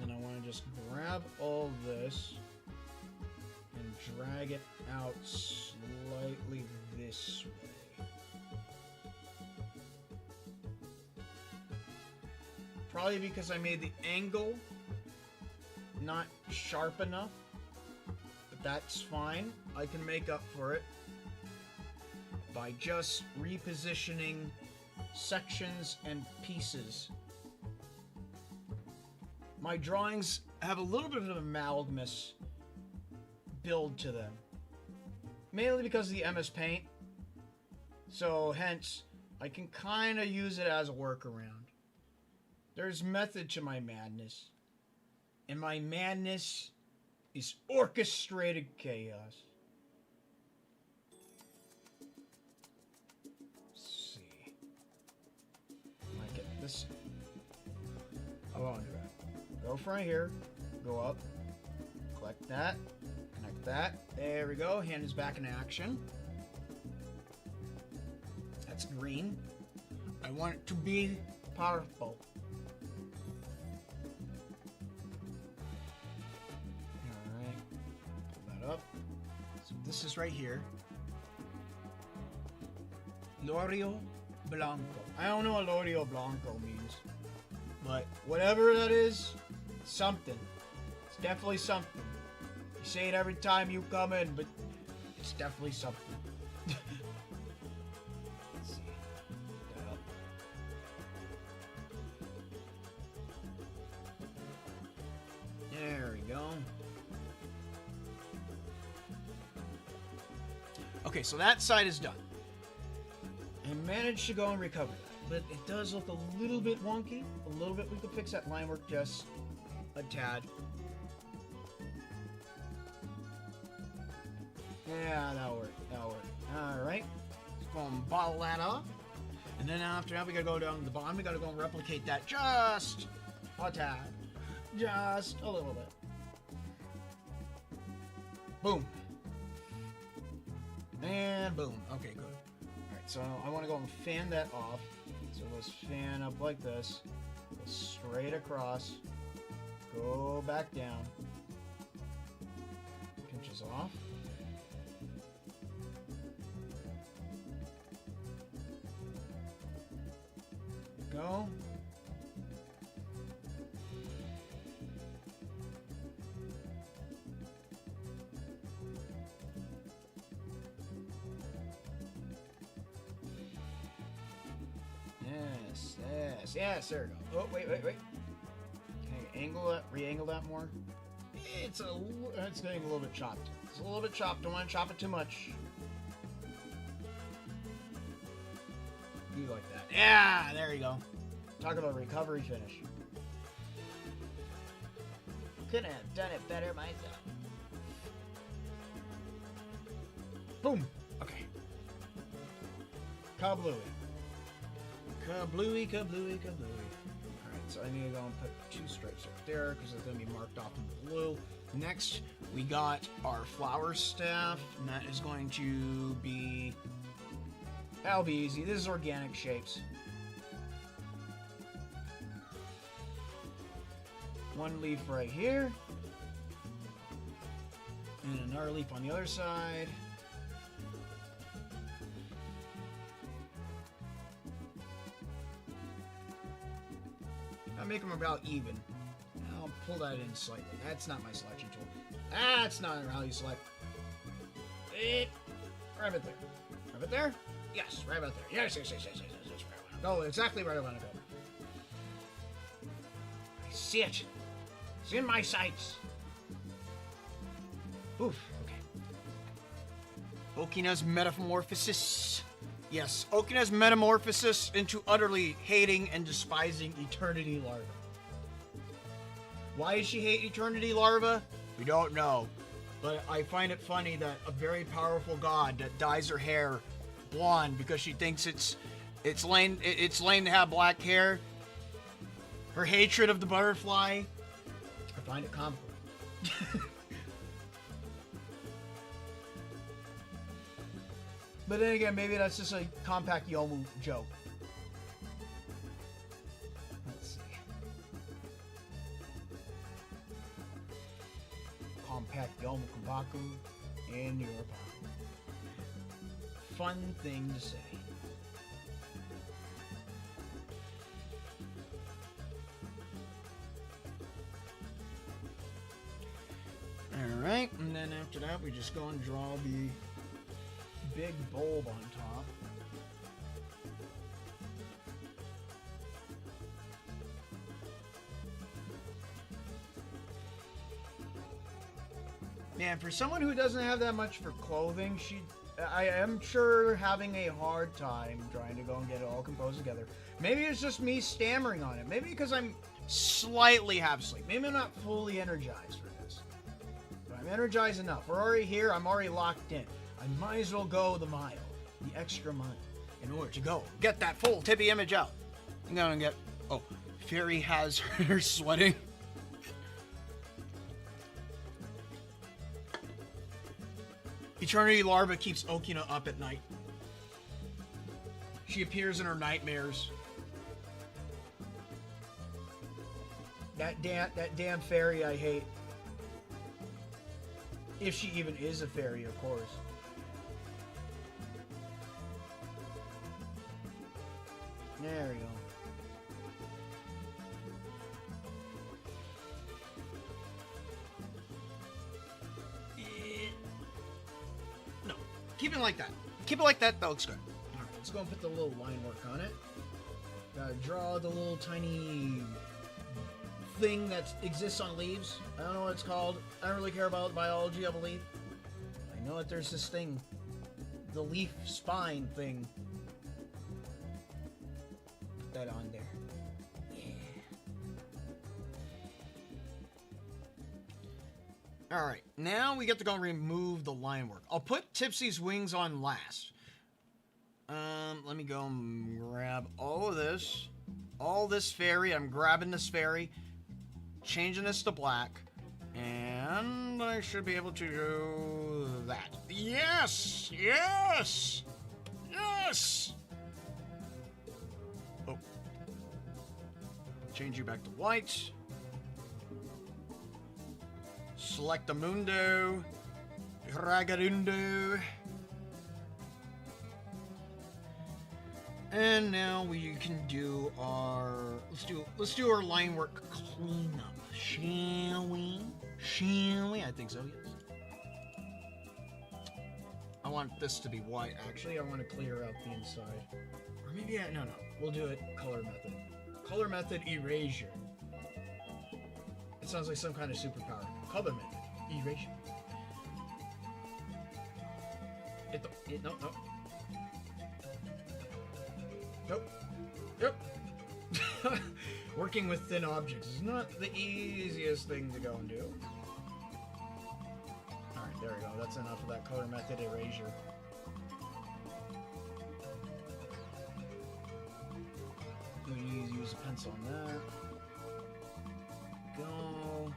Then I want to just grab all this and drag it out slightly this way. Probably because I made the angle not sharp enough, but that's fine. I can make up for it by just repositioning sections and pieces. My drawings have a little bit of an amalgamous build to them, mainly because of the MS Paint, so hence I can kind of use it as a workaround. There's method to my madness, and my madness is orchestrated chaos. Let's see. I might get this. I won't do that. Go from right here, go up, collect that, connect that. There we go. Hand is back in action. That's green. I want it to be powerful. Up. So this is right here. Lorio Blanco. I don't know what Lorio Blanco means, but whatever that is, something. It's definitely something. You say it every time you come in, but it's definitely something. Let's see. Put that up. There we go. Okay, so that side is done. I managed to go and recover that, but it does look a little bit wonky. A little bit. We could fix that line work just a tad. Yeah, that'll work. That'll work. Alright. Let's go and bottle that off. And then after that, we gotta go down to the bottom. We gotta go and replicate that just a tad. Just a little bit. Boom. And boom. Okay, good. Alright, so I want to go and fan that off. So let's fan up like this. Go straight across. Go back down. Pinches off. Go. Yes, there we go. Oh, wait. Can I angle that, re-angle that more? It's getting a little bit chopped. It's a little bit chopped. Don't want to chop it too much. Do like that. Yeah, there you go. Talk about recovery finish. Couldn't have done it better myself. Boom. Okay. Kablooey. Kablooey. Alright, so I need to go and put 2 stripes right there because it's going to be marked off in blue. Next, we got our flower staff, and that is going to be... That'll be easy. This is organic shapes. 1 leaf right here. And another leaf on the other side. I'll make them about even. I'll pull that in slightly. That's not my selection tool. That's not how you select. Right about there. Right about there? Yes, right about there. Yes. That's where I want to go. Exactly where I want to go. I see it. It's in my sights. Oof. Okay. Okina's metamorphosis. Yes, Okina's metamorphosis into utterly hating and despising Eternity Larva. Why does she hate Eternity Larva? We don't know. But I find it funny that a very powerful god that dyes her hair blonde because she thinks it's lame to have black hair. Her hatred of the butterfly. I find it comical. But then again, maybe that's just a compact Yomu joke. Yomokumbaku in your pocket. Fun thing to say. Alright, and then after that we just go and draw the big bulb on top. Man, for someone who doesn't have that much for clothing, I am sure having a hard time trying to go and get it all composed together. Maybe it's just me stammering on it. Maybe because I'm slightly half asleep. Maybe I'm not fully energized for this. But I'm energized enough. We're already here. I'm already locked in. I might as well go the mile. The extra mile. In order to go get that full tippy image out. I'm gonna get... Oh, Fairy has her sweating. Eternity Larva keeps Okina up at night. She appears in her nightmares. That damn fairy I hate. If she even is a fairy, of course. There we go. No. Keep it like that. Keep it like that. That looks good. Alright, let's go and put the little line work on it. Gotta draw the little tiny thing that exists on leaves. I don't know what it's called. I don't really care about biology of a leaf. I know that there's this thing. The leaf spine thing. Put that on there. Yeah. Alright, now we get to go and remove the line work. I'll put Tipsy's wings on last. Let me go and grab all of this. All this fairy. I'm grabbing this fairy. Changing this to black. And I should be able to do that. Yes! Yes! Yes! Oh. Change you back to white. Select the Mundo. Ragadundo. And now we can do our let's do our line work cleanup, shall we? Shall we? I think so, yes. I want this to be white, actually. I want to clear out the inside. Or maybe no. We'll do it color method. Color method erasure. It sounds like some kind of superpower. Color method erasure. No. Nope. Working with thin objects is not the easiest thing to go and do. Alright, there we go. That's enough of that color method erasure. Please use a pencil on that. Go.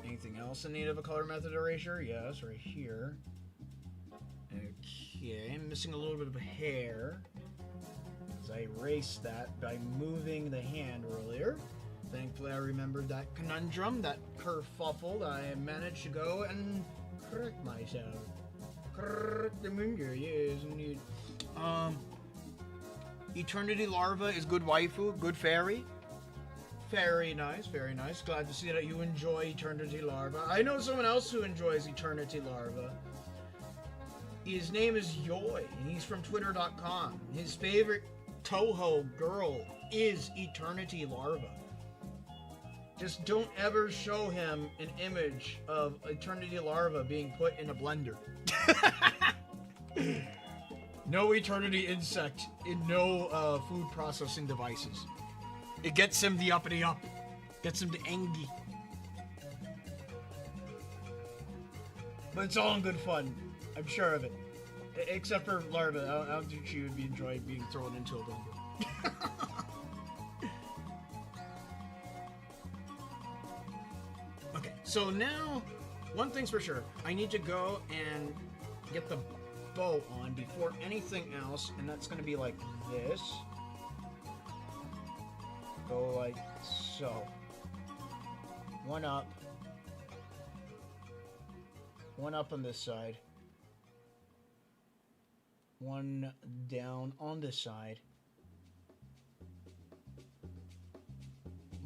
Anything else in need of a color method erasure? Yes, right here. Okay, I'm missing a little bit of hair. I erased that by moving the hand earlier. Thankfully, I remembered that conundrum, that kerfuffle. I managed to go and correct myself. Correct the Mundo, yes, indeed. Eternity Larva is good waifu, good fairy. Very nice, very nice. Glad to see that you enjoy Eternity Larva. I know someone else who enjoys Eternity Larva. His name is Yoy, and he's from Twitter.com. His favorite Touhou girl is Eternity Larva. Just don't ever show him an image of Eternity Larva being put in a blender. No Eternity insect in no food processing devices. It gets him the uppity up. Gets him the angry. But it's all in good fun. I'm sure of it. Except for Larva, I don't think she would be enjoying being thrown into a blender. Okay, so now, one thing's for sure. I need to go and get the bow on before anything else, and that's going to be like this. Go like so. One up. One up on this side. One down on this side.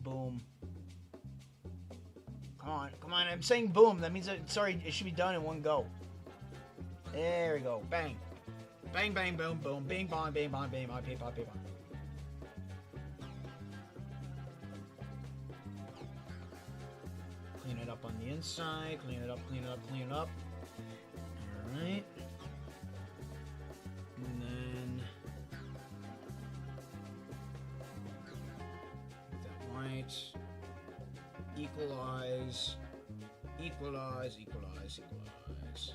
Boom. Come on, come on. I'm saying boom. That means that, sorry, it should be done in one go. There we go. Bang. Bang, bang, boom, boom. Bing, bong, bing, bong, bing, bong, bing, bong, bing, bong. Clean it up on the inside. Clean it up, clean it up, clean it up. Alright. And then... that white. Equalize. Equalize, equalize, equalize.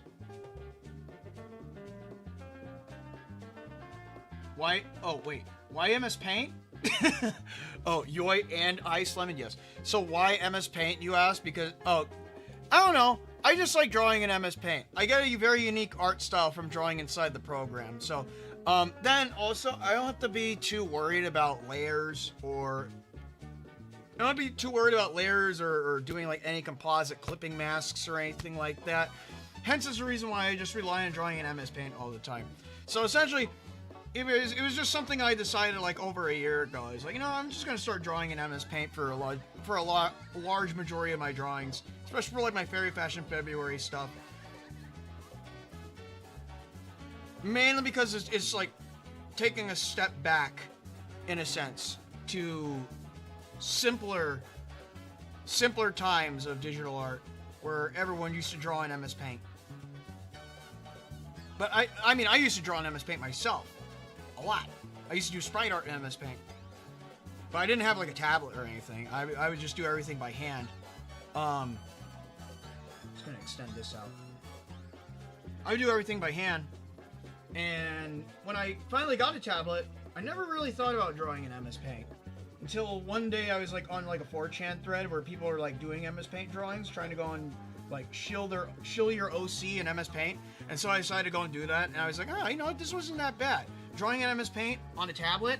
Why? Oh, wait. Why MS Paint? Oh, Yoi and Ice Lemon, yes. So why MS Paint, you ask? Because, oh, I don't know. I just like drawing in MS Paint. I get a very unique art style from drawing inside the program. So, then also, I don't have to be too worried about layers or... I don't have to be too worried about layers or doing like any composite clipping masks or anything like that. Hence is the reason why I just rely on drawing in MS Paint all the time. So essentially, it was just something I decided like over a year ago. I was like, you know, I'm just gonna start drawing in MS Paint for a large majority of my drawings, especially for like my Fairy Fashion February stuff. Mainly because it's like taking a step back, in a sense, to simpler times of digital art where everyone used to draw in MS Paint. But I mean, I used to draw in MS Paint myself. A lot. I used to do sprite art in MS Paint. But I didn't have like a tablet or anything. I would just do everything by hand. I'm just gonna extend this out. I would do everything by hand. And when I finally got a tablet, I never really thought about drawing in MS Paint. Until one day I was like on like a 4chan thread where people are like doing MS Paint drawings, trying to go and like shill your OC in MS Paint. And so I decided to go and do that. And I was like, oh, you know what? This wasn't that bad. Drawing in MS Paint on a tablet,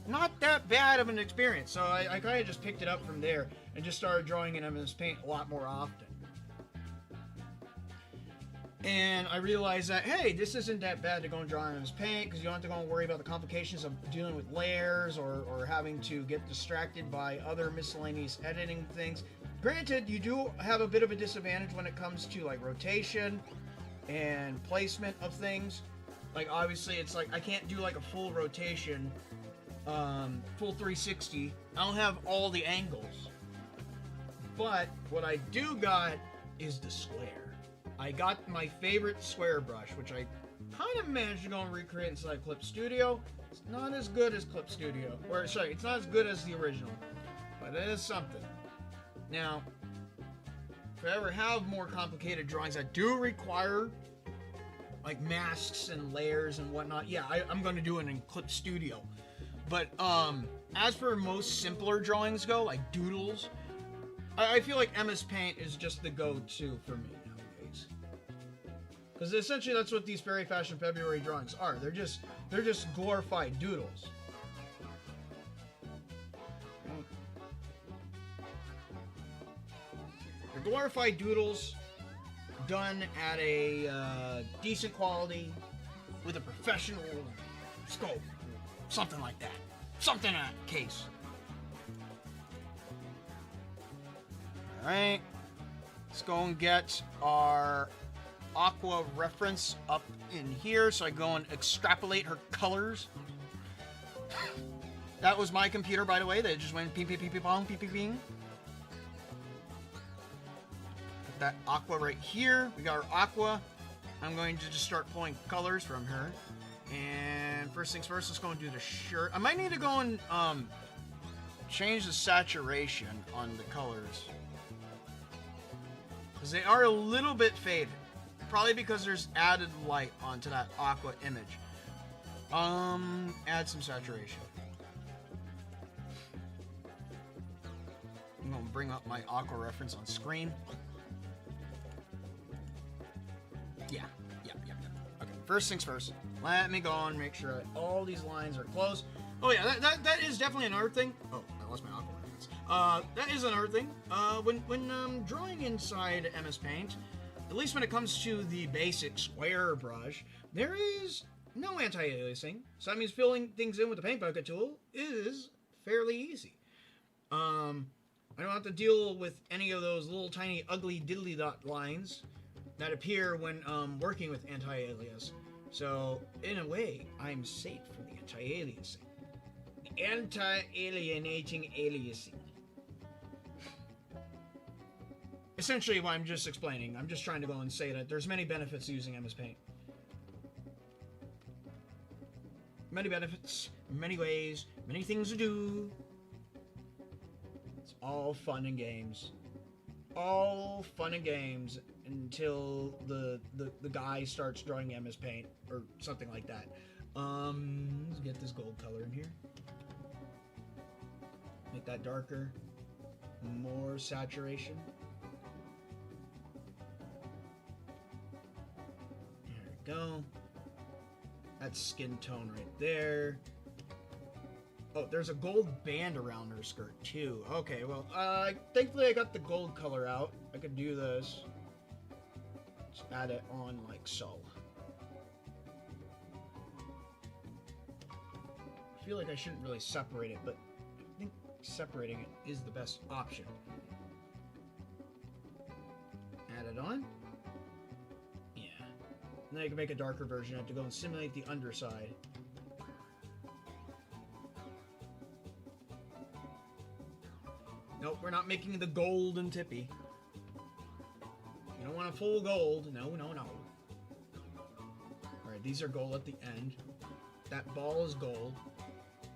not that bad of an experience. So I kind of just picked it up from there and just started drawing in MS Paint a lot more often. And I realized that, hey, this isn't that bad to go and draw in MS Paint because you don't have to go and worry about the complications of dealing with layers or having to get distracted by other miscellaneous editing things. Granted, you do have a bit of a disadvantage when it comes to like rotation and placement of things. Like obviously it's like I can't do like a full rotation, full 360. I don't have all the angles. But what I do got is the square. I got my favorite square brush, which I kind of managed to go and recreate inside Clip Studio. It's not as good as Clip Studio. Or, sorry, it's not as good as the original. But it is something. Now, if I ever have more complicated drawings that do require, like, masks and layers and whatnot, yeah, I'm going to do it in Clip Studio. But, as for most simpler drawings go, like doodles, I feel like MS Paint is just the go-to for me. Because essentially that's what these Fairy Fashion February drawings are. They're just glorified doodles. They're glorified doodles done at a decent quality with a professional scope. Something like that. Something in that case. Alright. Let's go and get our Aqua reference up in here, so I go and extrapolate her colors. That was my computer, by the way. That just went ping, ping, ping, ping, pong, ping, ping, ping. Put that Aqua right here. We got our Aqua. I'm going to just start pulling colors from her. And first things first, let's go and do the shirt. I might need to go and change the saturation on the colors, because they are a little bit faded. Probably because there's added light onto that Aqua image. Add some saturation. I'm gonna bring up my Aqua reference on screen. Yeah. Okay, first things first. Let me go and make sure that all these lines are close. Oh yeah, that is definitely another thing. Oh, I lost my Aqua reference. That is another thing. When drawing inside MS Paint, at least when it comes to the basic square brush, there is no anti-aliasing. So that means filling things in with the paint bucket tool is fairly easy. I don't have to deal with any of those little tiny ugly diddly dot lines that appear when working with anti-alias. So, in a way, I'm safe from the anti-aliasing. The anti-alienating aliasing. Essentially, what I'm just explaining, I'm just trying to go and say that there's many benefits to using MS Paint. Many benefits, many ways, many things to do. It's all fun and games. All fun and games until the guy starts drawing MS Paint or something like that. Let's get this gold color in here. Make that darker. More saturation. There we go. That's skin tone right there. Oh, there's a gold band around her skirt too. Okay, well, thankfully I got the gold color out. I could do this. Just add it on like so. I feel like I shouldn't really separate it, but I think separating it is the best option. Add it on. Yeah. Now you can make a darker version. I have to go and simulate the underside. Nope, we're not making the gold and tippy. You don't want a full gold. No, no, no. Alright, these are gold at the end. That ball is gold.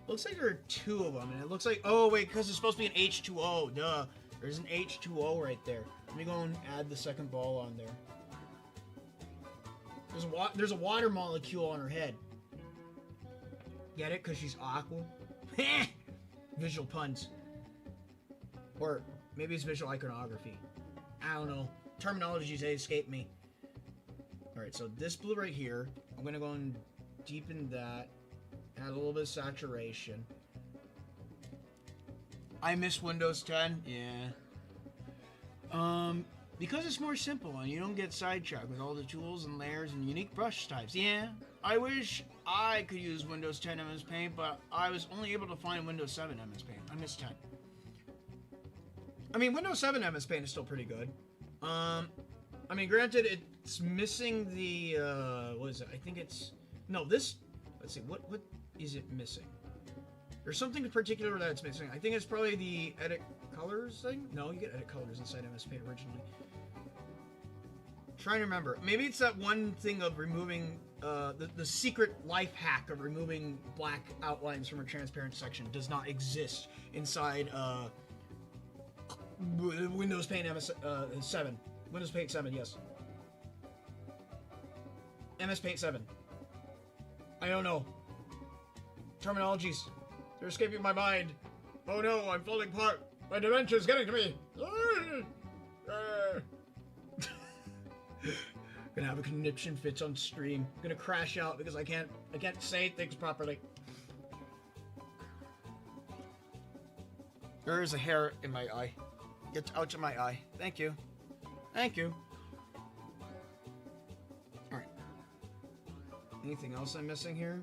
Looks like there are two of them, and it looks like... Oh, wait, because it's supposed to be an H2O. Duh. There's an H2O right there. Let me go and add the second ball on there. There's a water molecule on her head. Get it? Because she's aqua? Visual puns. Or maybe it's visual iconography. I don't know. Terminologies escape me. Alright, so this blue right here, I'm going to go and deepen that. Add a little bit of saturation. I miss Windows 10. Yeah. Because it's more simple and you don't get sidetracked with all the tools and layers and unique brush types. Yeah. I wish I could use Windows 10 MS Paint, but I was only able to find Windows 7 MS Paint. I miss 10. I mean, Windows 7 MS Paint is still pretty good. I mean, granted, it's missing the, what is it? I think it's, no, this, let's see, what is it missing? There's something in particular that it's missing. I think it's probably the edit colors thing? No, you get edit colors inside MS Paint originally. Trying to remember. Maybe it's that one thing of removing, the secret life hack of removing black outlines from a transparent section does not exist inside, Windows Paint 7. Windows Paint 7, yes. MS Paint 7. I don't know. Terminologies. They're escaping my mind. Oh no, I'm falling apart. My dementia's getting to me. Gonna have a conniption fits on stream. Gonna crash out because I can't say things properly. There is a hair in my eye. Get out of my eye. Thank you. Thank you. Alright. Anything else I'm missing here?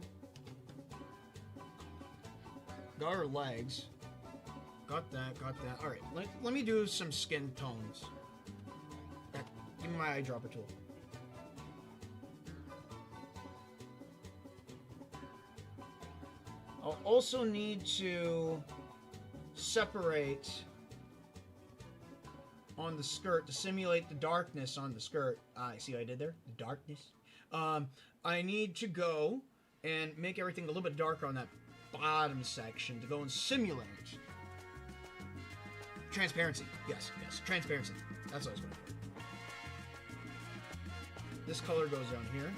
Got her legs. Got that, got that. Alright, let me do some skin tones. Give me my eyedropper tool. I'll also need to separate on the skirt to simulate the darkness on the skirt. I see what I did there? The darkness. I need to go and make everything a little bit darker on that bottom section to go and simulate transparency. Yes, transparency. That's what I was going for. This color goes down here.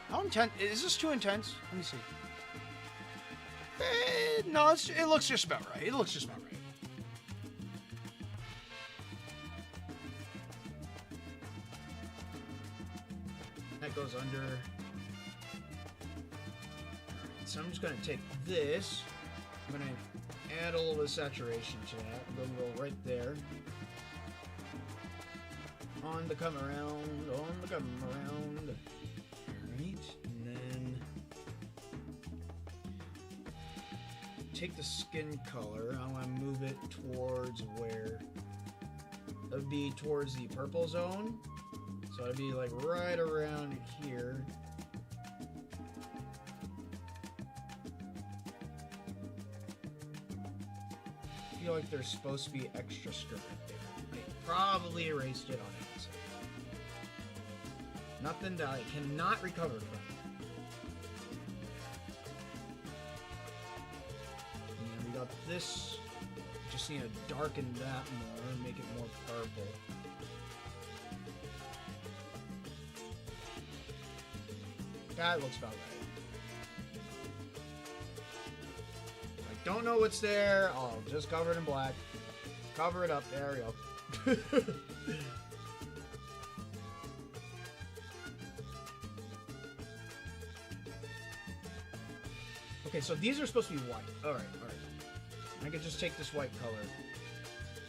How intense? Is this too intense? Let me see. No, it looks just about right. It looks just about right. That goes under. Alright, so I'm just going to take this. I'm going to add a little bit of saturation to that. I'm going to go right there. On the come around, on the come around. Alright, and then take the skin color. I want to move it towards where? That would be towards the purple zone. So it'd be like right around here. I feel like there's supposed to be extra skirt there. I probably erased it on accident. Nothing that I cannot recover from. And we got this. Just need to darken that more and make it more purple. That looks about right. I don't know what's there. I'll just cover it in black. Cover it up. There we go. Okay, so these are supposed to be white. Alright, alright. I could just take this white color.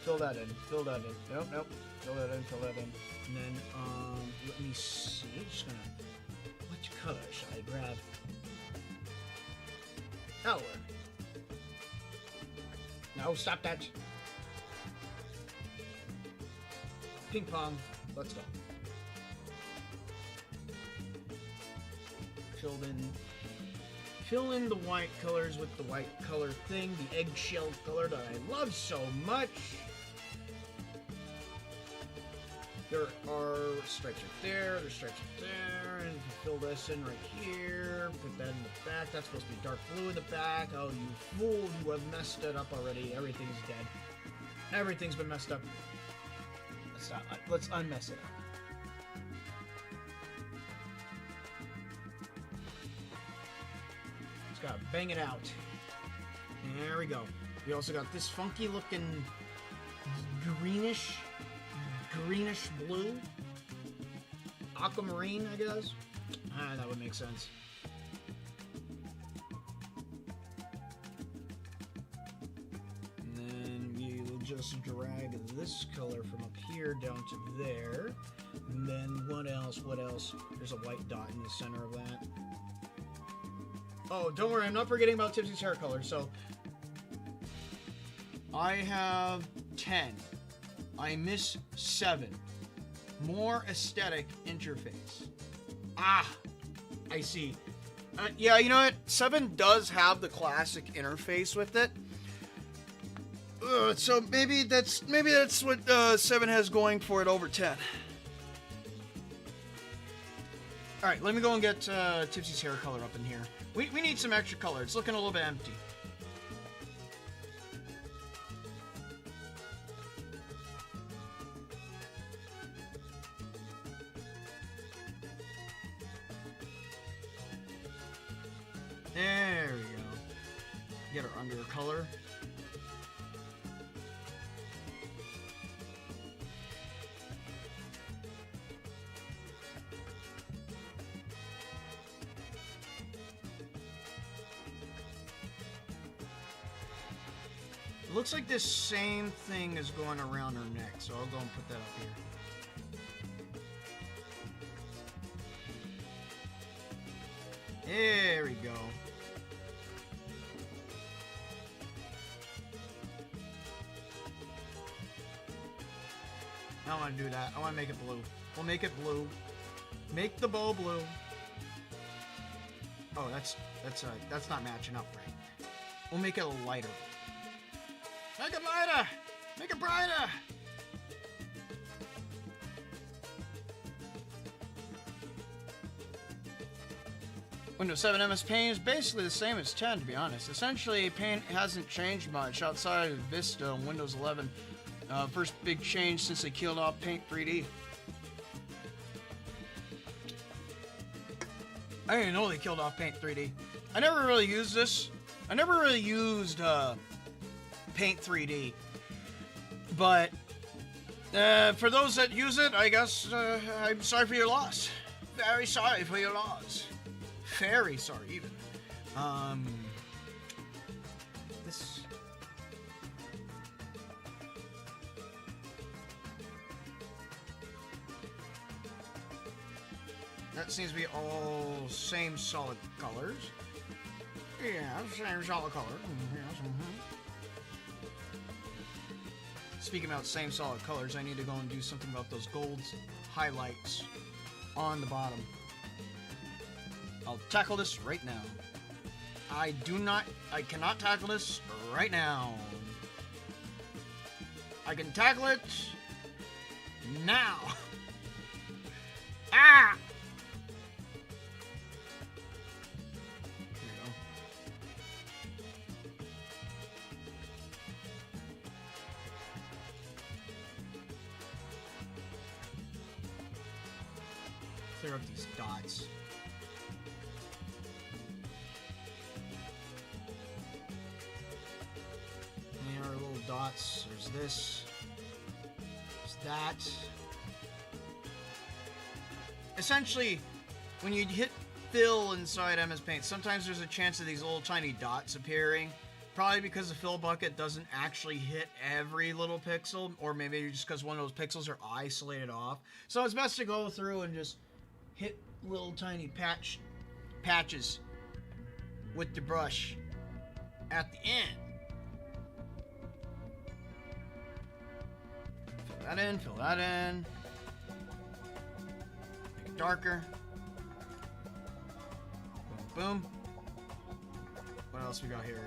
Fill that in. Fill that in. Nope, nope. Fill that in. Fill that in. And then, let me see. Just gonna... Which color should I grab? That'll work. No, stop that. Ping pong. Let's go. Fill in the white colors with the white color thing, the eggshell color that I love so much. There are stripes right there, there's stripes right there, and you fill this in right here, put that in the back. That's supposed to be dark blue in the back. Oh, you fool, you have messed it up already. Everything's dead. Everything's been messed up. Let's unmess it up. Just gotta bang it out. There we go. We also got this funky looking greenish blue. Aquamarine, I guess. Ah, that would make sense. And then we'll just drag this color from up here down to there. And then what else? What else? There's a white dot in the center of that. Oh, don't worry, I'm not forgetting about Tipsy's hair color. So I have 10. I miss 7. More aesthetic interface. Ah, I see. Yeah, you know what? 7 does have the classic interface with it. So maybe that's what 7 has going for it over 10. All right, let me go and get Tipsy's hair color up in here. We need some extra color. It's looking a little bit empty. There we go. Get her under color. It looks like this same thing is going around her neck, so I'll go and put that up here. There we go. I don't want to do that. I want to make it blue. We'll make it blue. Make the bow blue. Oh, that's not matching up right. We'll make it a lighter. Make it lighter! Make it brighter! Windows 7 MS Paint is basically the same as 10, to be honest. Essentially, Paint hasn't changed much outside of Vista and Windows 11. First big change since they killed off Paint 3D. I didn't know they killed off Paint 3D. I never really used this. I never really used Paint 3D. But for those that use it, I guess I'm sorry for your loss. Very sorry for your loss. Very sorry, even. This. That seems to be all same solid colors. Yeah, same solid colors. Yes, Speaking about same solid colors, I need to go and do something about those gold highlights on the bottom. I'll tackle this right now. I cannot tackle this right now. I can tackle it now. Ah! Here we go. Clear up these dots. And there are little dots. There's this. There's that. Essentially, when you hit fill inside MS Paint, sometimes there's a chance of these little tiny dots appearing. Probably because the fill bucket doesn't actually hit every little pixel, or maybe just because one of those pixels are isolated off. So it's best to go through and just hit little tiny patches with the brush at the end. Fill that in, fill that in. Make it darker. Boom, boom. What else we got here?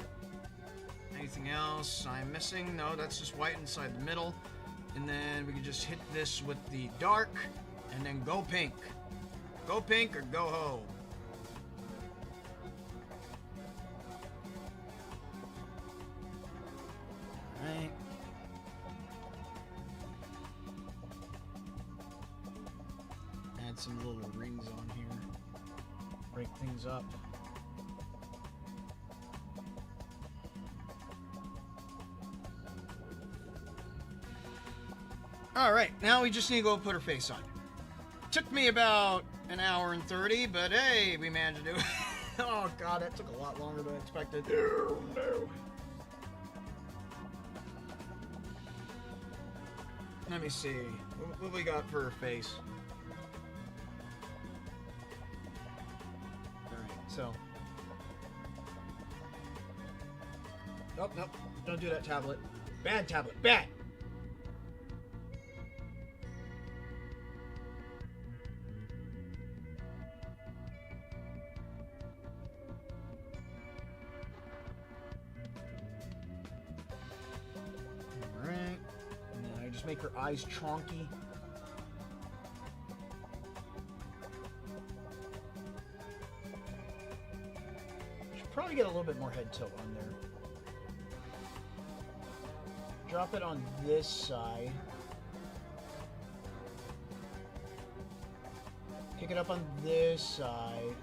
Anything else I'm missing? No, that's just white inside the middle. And then we can just hit this with the dark and then go pink. Go pink or go home. Alright. Add some little rings on here. Break things up. Alright, now we just need to go put her face on. Took me about an hour and 30, but hey, we managed to do it. Oh god, that took a lot longer than I expected. No, no. Let me see. What we got for her face? Alright, so. Nope, nope. Don't do that tablet. Bad tablet. Bad! Make her eyes chonky. Should probably get a little bit more head tilt on there. Drop it on this side. Pick it up on this side.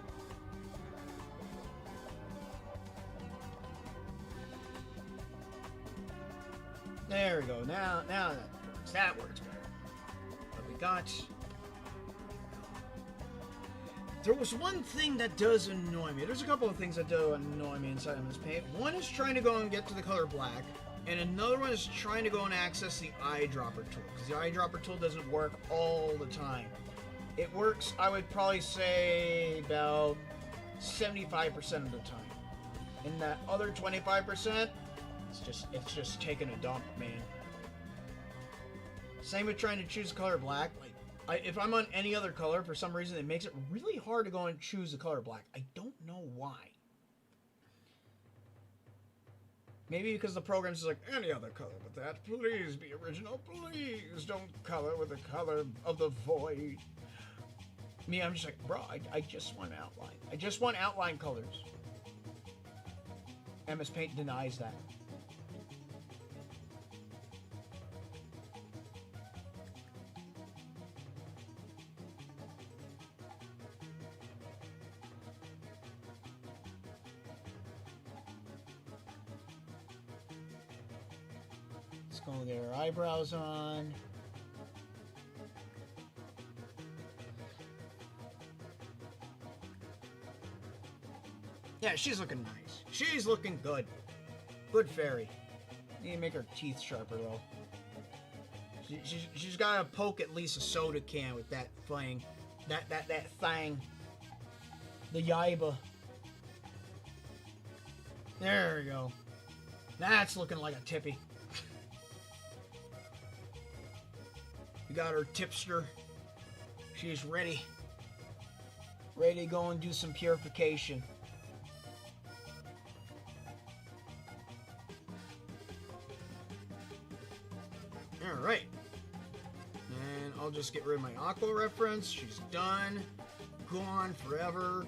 There we go. Now that works better. What we got? There was one thing that does annoy me. There's a couple of things that do annoy me inside of this paint. One is trying to go and get to the color black, and another one is trying to go and access the eyedropper tool, because the eyedropper tool doesn't work all the time. It works, I would probably say, about 75% of the time. And that other 25%, it's just taking a dump, man. Same with trying to choose color black. Like, if I'm on any other color, for some reason, it makes it really hard to go and choose the color black. I don't know why. Maybe because the program's just like, any other color but that. Please be original. Please don't color with the color of the void. Me, I'm just like, bro, I just want outline. I just want outline colors. MS Paint denies that. Let's go get our eyebrows on. Yeah, she's looking nice. She's looking good. Good fairy. Need to make her teeth sharper, though. She's got to poke at least a soda can with that thing. That thing. The yiba. There we go. That's looking like a tippy. We got our tipster. She's ready. Ready to go and do some purification. Alright. And I'll just get rid of my aqua reference. She's done. Gone forever.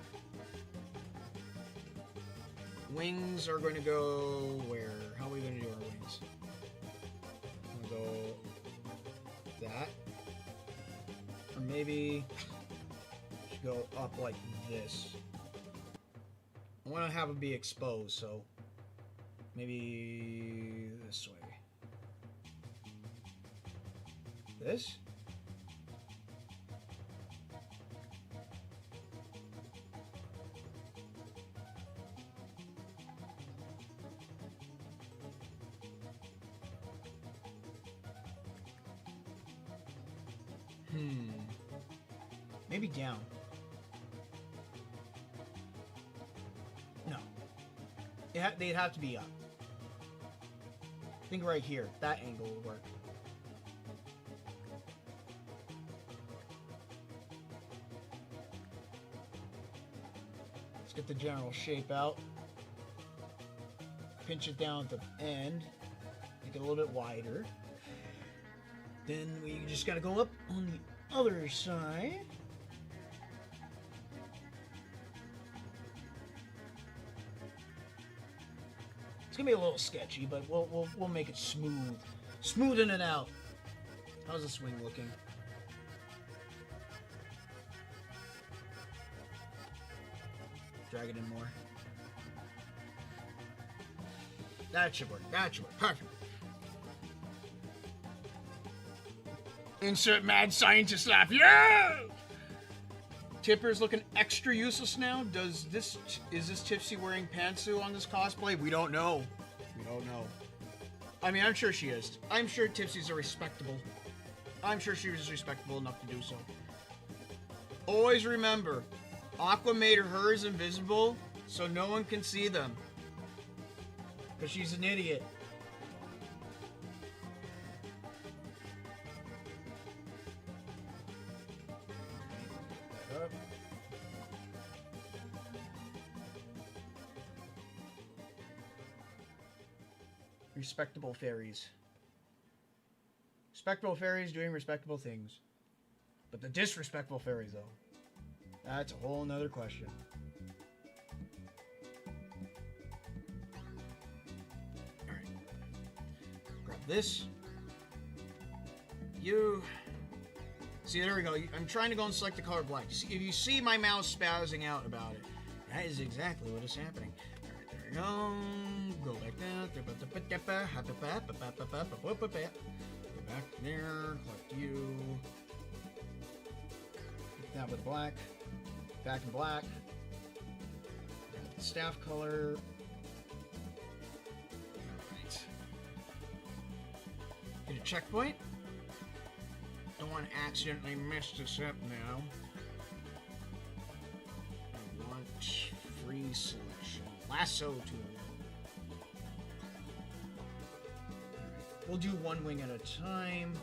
Wings are going to go where? How are we going to do our wings? I'm going to go that. Or maybe should go up like this. I want to have it be exposed, so maybe this way. This? Maybe down. No. They'd have to be up. I think right here. That angle will work. Let's get the general shape out. Pinch it down at the end. Make it a little bit wider. Then we just gotta go up on the other side. It's gonna be a little sketchy, but we'll make it smooth. Smoothing it out. How's the swing looking? Drag it in more. That should work. That should work. Perfect. Insert mad scientist laugh. Yeah! Tipper's looking extra useless now. Is this Tipsy wearing pantsuit on this cosplay? We don't know. We don't know. I mean, I'm sure she is. I'm sure Tipsy's a respectable. I'm sure she was respectable enough to do so. Always remember, Aqua made hers invisible so no one can see them. Because she's an idiot. Respectable fairies. Respectable fairies doing respectable things. But the disrespectful fairies, though, that's a whole nother question. Alright. Grab this. You. See, there we go. I'm trying to go and select the color black. If you see my mouse spazzing out about it, that is exactly what is happening. Alright, there we go. Go back down. Go back there. Collect you. That with black. Back in black. Staff color. Alright. Get a checkpoint. Don't want to accidentally mess this up now. I want free selection. Lasso tool. We'll do one wing at a time.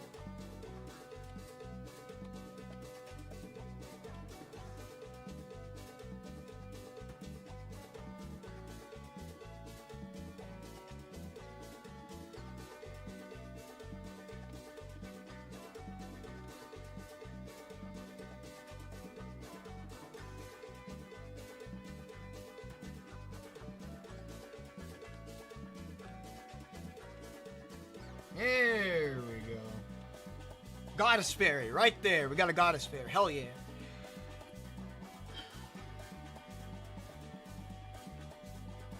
There we go. Goddess fairy, right there. We got a goddess fairy. Hell yeah.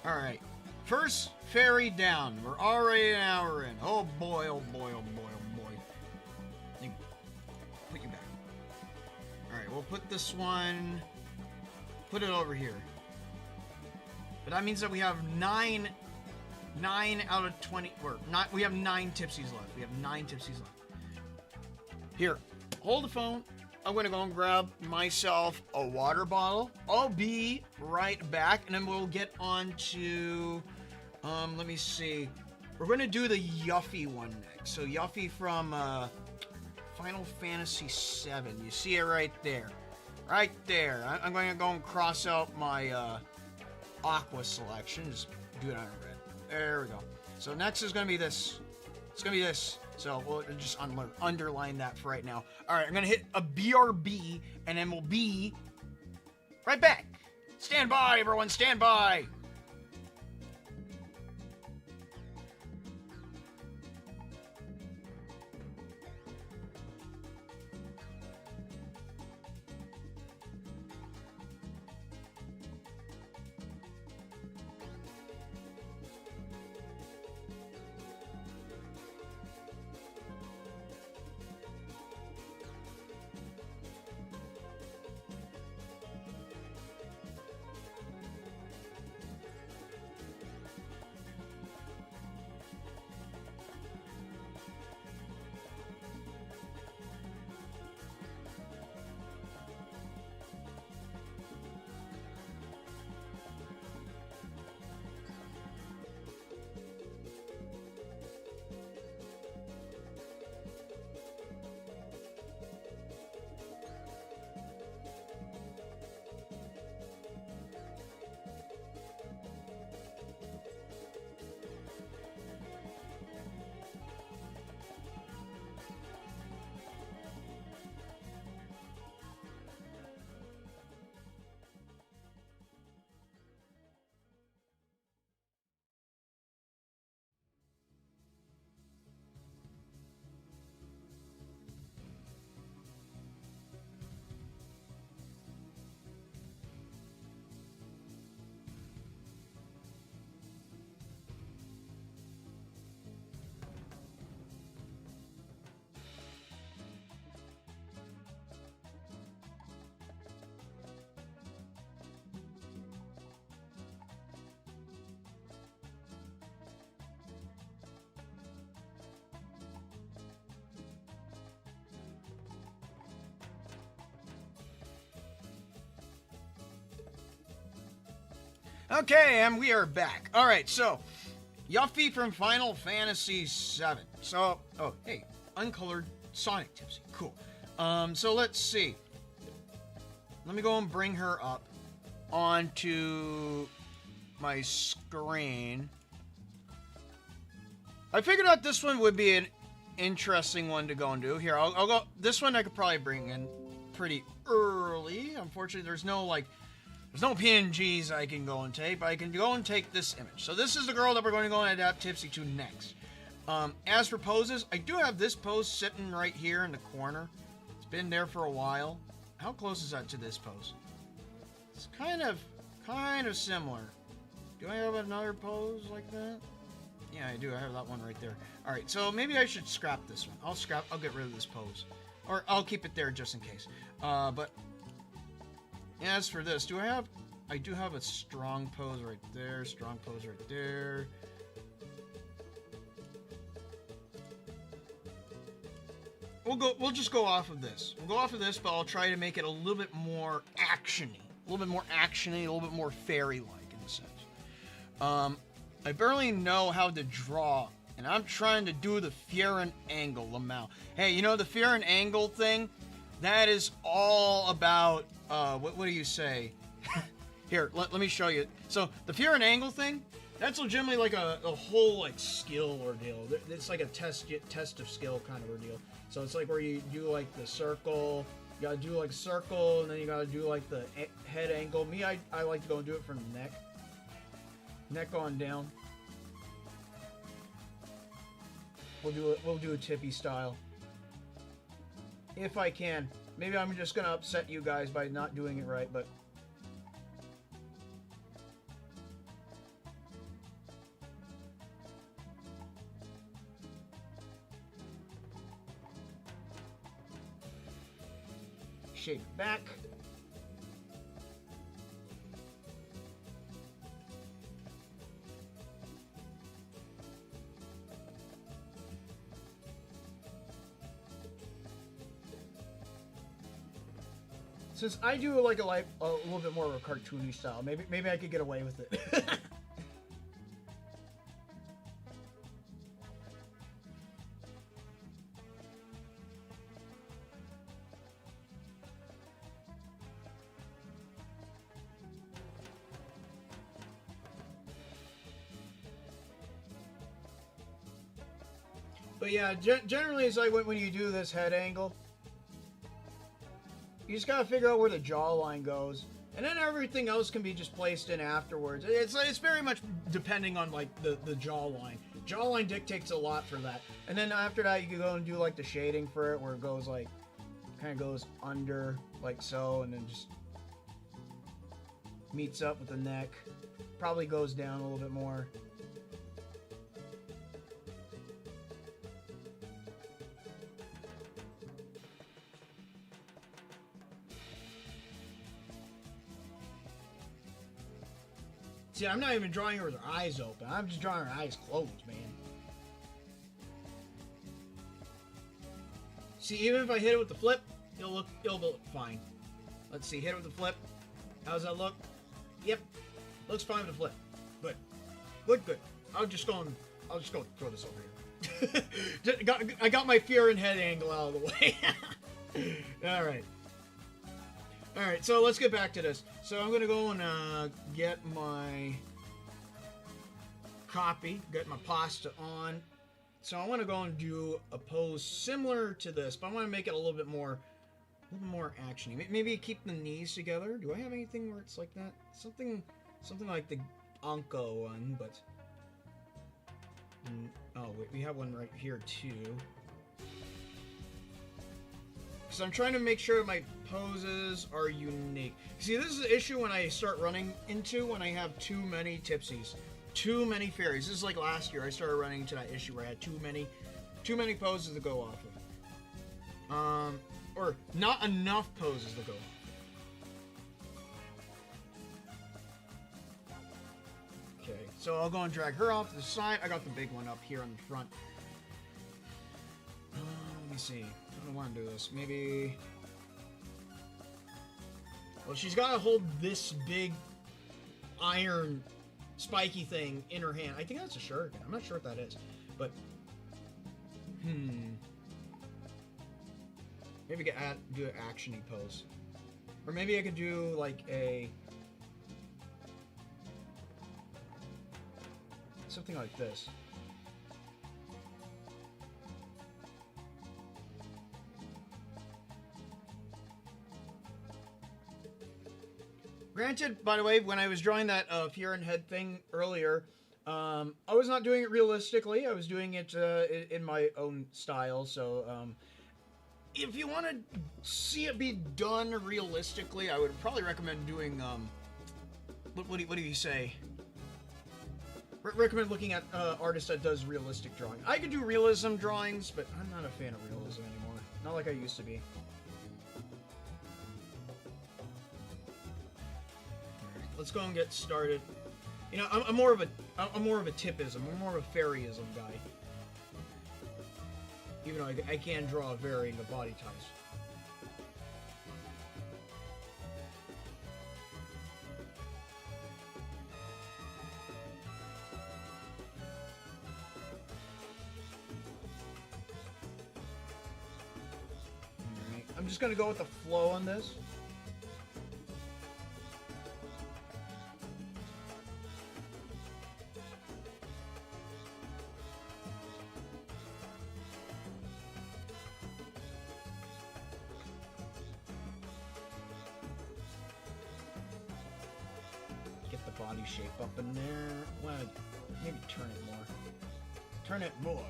Alright. First fairy down. We're already an hour in. Oh boy, oh boy, oh boy, oh boy. Put you back. Alright, we'll put this one. Put it over here. But that means that we have 9 out of 20, or not, we have 9 tipsies left. We have 9 tipsies left. Here, hold the phone. I'm gonna go and grab myself a water bottle. I'll be right back, and then we'll get on to, let me see. We're gonna do the Yuffie one next. So Yuffie from Final Fantasy VII. You see it right there. Right there. I'm going to go and cross out my Aqua selection. Just do it on red. There we go. So next is going to be this. It's going to be this. So we'll just underline that for right now. All right, I'm going to hit a BRB, and then we'll be right back. Stand by, everyone. Stand by. Okay, and we are back. All right, so Yuffie from Final Fantasy VII. So, oh, hey, uncolored Sonic Tipsy. Cool. So let's see. Let me go and bring her up onto my screen. I figured out this one would be an interesting one to go and do. Here, I'll go. This one I could probably bring in pretty early. Unfortunately, there's no PNGs I can go and take, but I can go and take this image. So this is the girl that we're going to go and adapt Tipsy to next. As for poses, I do have this pose sitting right here in the corner. It's been there for a while. How close is that to this pose? It's kind of similar. Do I have another pose like that? Yeah, I do. I have that one right there. All right, so maybe I should scrap this one. I'll get rid of this pose, or I'll keep it there just in case. But as for this, I do have a strong pose right there, strong pose right there. We'll just go off of this. We'll go off of this, but I'll try to make it a little bit more actiony. A little bit more fairy-like in a sense. I barely know how to draw, and I'm trying to do the fear and angle, Lamau. Hey, you know the fear and angle thing? That is all about, what do you say? Here, let me show you. So, the fear and angle thing, that's legitimately like a whole, like, skill ordeal. It's like a test of skill kind of ordeal. So, it's like where you do, like, the circle, you gotta do, like, circle, and then you gotta do, like, the head angle. Me, I like to go and do it from the neck. Neck on down. We'll do a tippy style. If I can. Maybe I'm just gonna upset you guys by not doing it right, but shake back. Since I do like a little bit more of a cartoony style, maybe I could get away with it. But yeah, generally it's like when you do this head angle, you just gotta figure out where the jawline goes, and then everything else can be just placed in afterwards. It's very much depending on like the jawline. Jawline dictates a lot for that, and then after that you can go and do like the shading for it, where it goes like, kind of goes under like so, and then just meets up with the neck. Probably goes down a little bit more. See, I'm not even drawing her with her eyes open. I'm just drawing her eyes closed, man. See, even if I hit it with the flip, it'll look fine. Let's see, hit it with the flip. How's that look? Yep, looks fine with the flip. Good, good. I'll just go throw this over here. I got my fear and head angle out of the way. All right. Alright, so let's get back to this. So I'm going to go and get my copy, get my pasta on. So I want to go and do a pose similar to this, but I want to make it a little bit more action-y. Maybe keep the knees together. Do I have anything where it's like that? Something like the Anko one, but... oh, wait, we have one right here, too. So I'm trying to make sure my poses are unique. See, this is the issue when I start running into when I have too many tipsies. Too many fairies. This is like last year. I started running into that issue where I had too many poses to go off of. Or not enough poses to go off. Okay, so I'll go and drag her off to the side. I got the big one up here on the front. Let me see. I don't want to do this. Maybe... Well, she's got to hold this big iron spiky thing in her hand. I think that's a shuriken. I'm not sure what that is. But... Maybe do an action-y pose. Or maybe I could do, like, a... something like this. Granted, by the way, when I was drawing that fear and head thing earlier, I was not doing it realistically. I was doing it in my own style. So, if you want to see it be done realistically, I would probably recommend doing. What do you say? Recommend looking at artist that does realistic drawing. I could do realism drawings, but I'm not a fan of realism anymore. Not like I used to be. Let's go and get started. You know, I'm more of a tipism. I'm more of a fairyism guy. Even though I can draw varying of body types. Alright, I'm just gonna go with the flow on this. Body shape up in there. Well, maybe turn it more. Turn it more.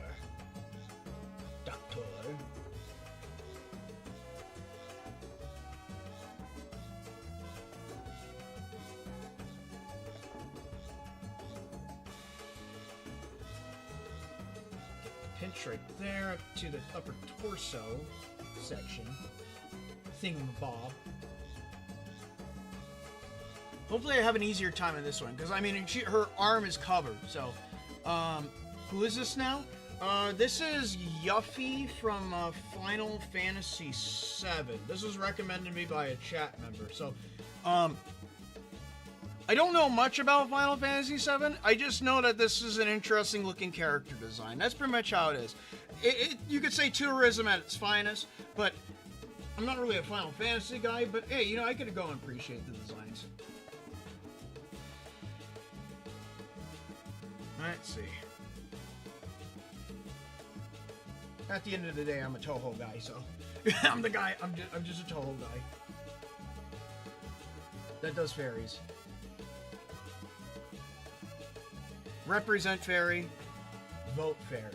Doctor. Get the pinch right there up to the upper torso section. Thingamabob. Hopefully I have an easier time in this one, because, I mean, her arm is covered, so, who is this now? This is Yuffie from Final Fantasy VII. This was recommended to me by a chat member. So, I don't know much about Final Fantasy VII. I just know that this is an interesting looking character design. That's pretty much how it is. You could say tourism at its finest, but I'm not really a Final Fantasy guy, but hey, you know, I could go and appreciate the designs. Let's see. At the end of the day, I'm a Touhou guy, so I'm the guy. I'm just a Touhou guy that does fairies. Represent fairy, vote fairy.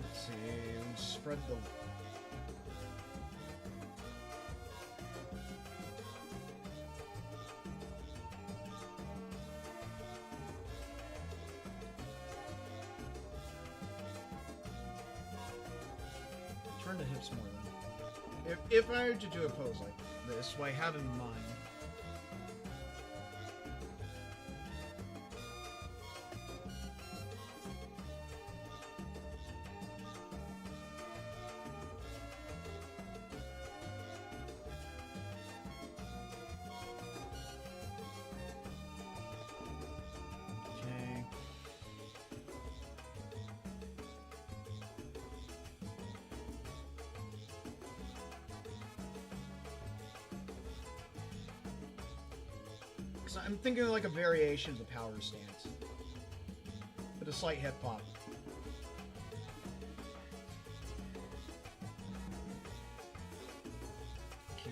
Let's see, spread the... Turn the hips more then. If I were to do a pose like this, what I have in mind. Okay. So I'm thinking like a variation of the power stance, with a slight hip hop. Okay.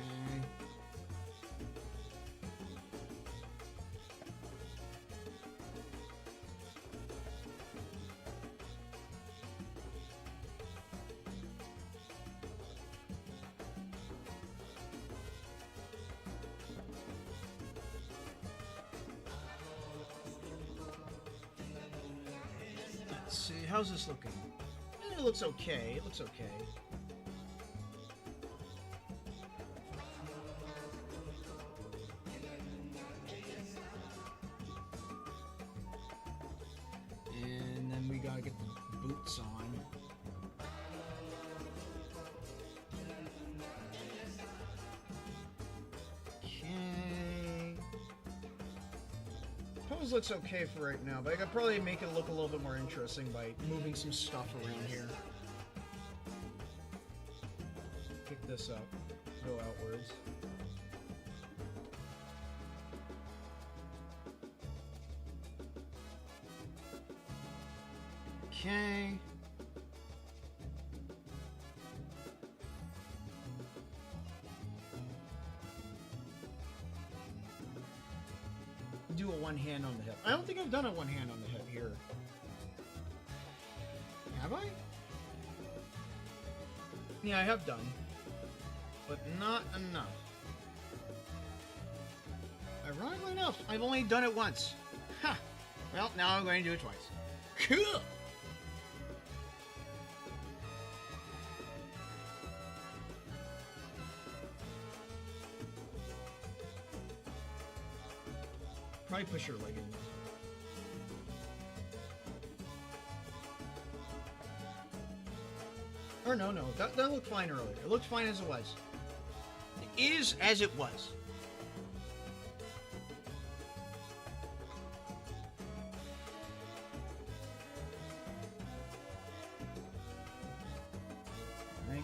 Let's see, how's this looking? It looks okay. It looks okay. And then we gotta get the boots on. Okay. Pose looks okay for right now, but I could probably make it look a little bit more interesting by moving some stuff around here. Pick this up, go outwards. Okay. Do a one hand on the hip. I don't think I've done a one hand on the hip here. Have I? Yeah, I have done. But not enough. Ironically enough, I've only done it once. Ha! Well, now I'm going to do it twice. Cool! Probably push your leg in. Or no, that looked fine earlier. It looked fine as it was. It is as it was. Right.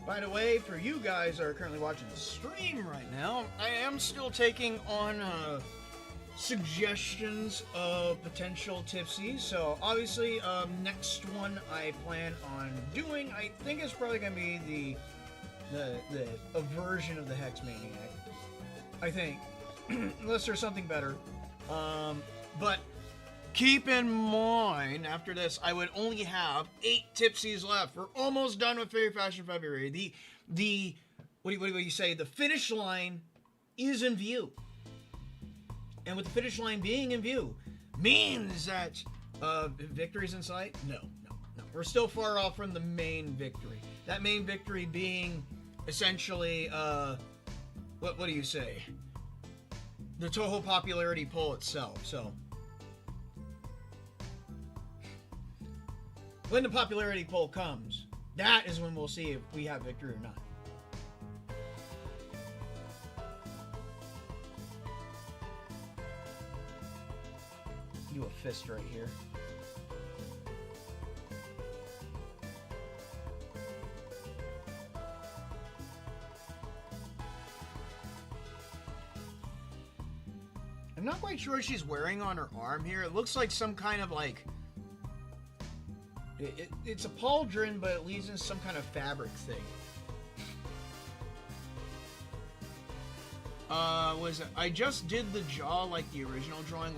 By the way, for you guys that are currently watching the stream right now, I am still taking on suggestions of potential tipsies. So obviously, next one I plan on doing, I think it's probably gonna be a version of the Hex Maniac. I think. Unless there's something better. But keep in mind, after this, I would only have 8 tipsies left. We're almost done with Fairy Fashion February. What do you say? The finish line is in view. And with the finish line being in view, means that victory's in sight? No. We're still far off from the main victory. That main victory being essentially, what do you say? The Touhou popularity poll itself. So, when the popularity poll comes, that is when we'll see if we have victory or not. Do a fist right here. I'm not quite sure what she's wearing on her arm here. It looks like some kind of like... It's a pauldron, but it leads in some kind of fabric thing. Was it? I just did the jaw like the original drawing.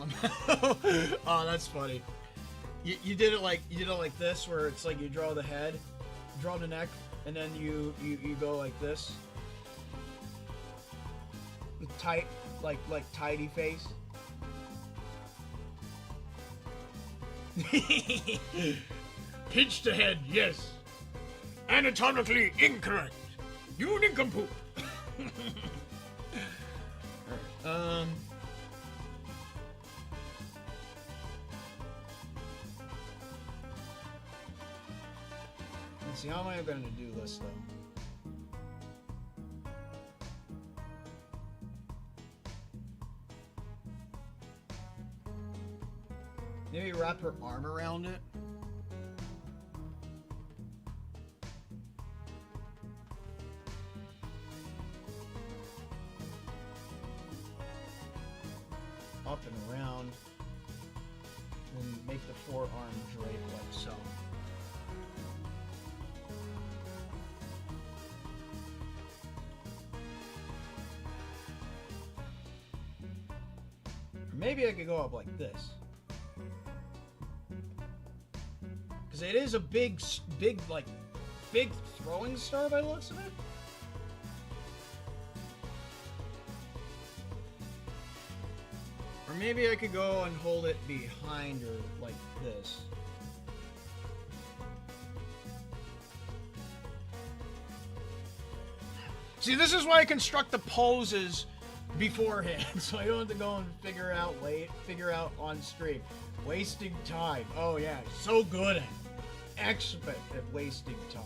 Oh, that's funny. You did it like this, where it's like you draw the head, draw the neck, and then you go like this. Tight, like tidy face. Pitch the head, yes. Anatomically incorrect. You nincompoop. Alright, let's see, how am I going to do this, though? Maybe wrap her arm around it. Up and around. And make the forearm drape like so. Or maybe I could go up like this. Because it is a big throwing star by the looks of it. Or maybe I could go and hold it behind her like this. See, this is why I construct the poses beforehand, so I don't have to go and figure out on stream. Wasting time. Oh yeah, so good at it. Expert at wasting time.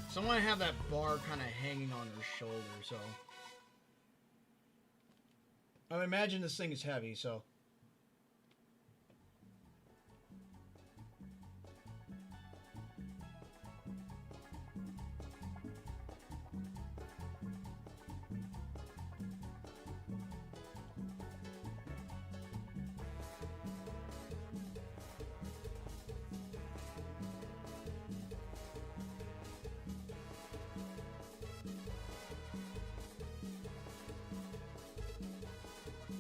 So I want to have that bar kind of hanging on her shoulder, so... I imagine this thing is heavy, so...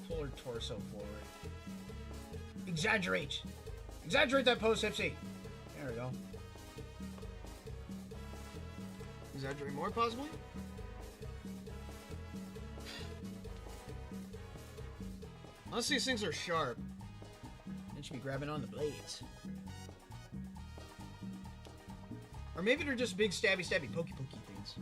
Pull her torso forward. Exaggerate! Exaggerate that pose, Hipsy! There we go. Exaggerate more, possibly? Unless these things are sharp. They should be grabbing on the blades. Or maybe they're just big stabby, pokey things.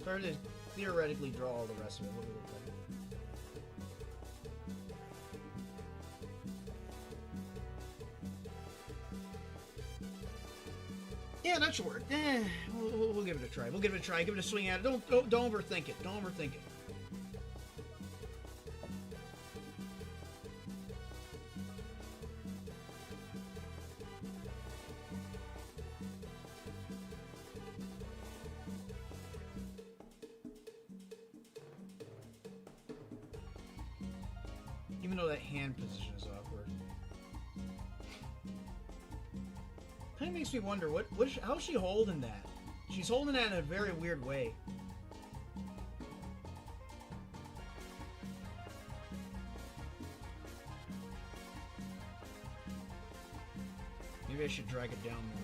It's hard to theoretically draw all the rest of it. What does it look like? Yeah, that should work. We'll give it a try. We'll give it a try. Give it a swing at it. Don't overthink it. Don't overthink it. Even though that hand position is awkward. Kind of makes me wonder, how's she holding that? She's holding that in a very weird way. Maybe I should drag it down more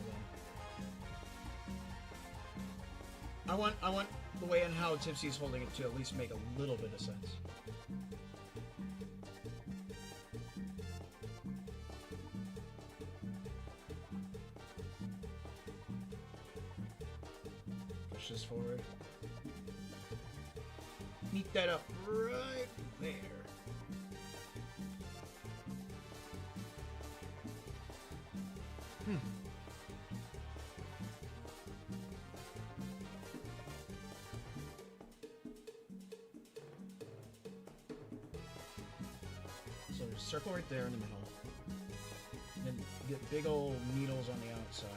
then. I want the way and how Tipsy's holding it to at least make a little bit of sense. Push this forward. Meet that up right there. So just circle right there in the middle. And then get big old needles on the outside.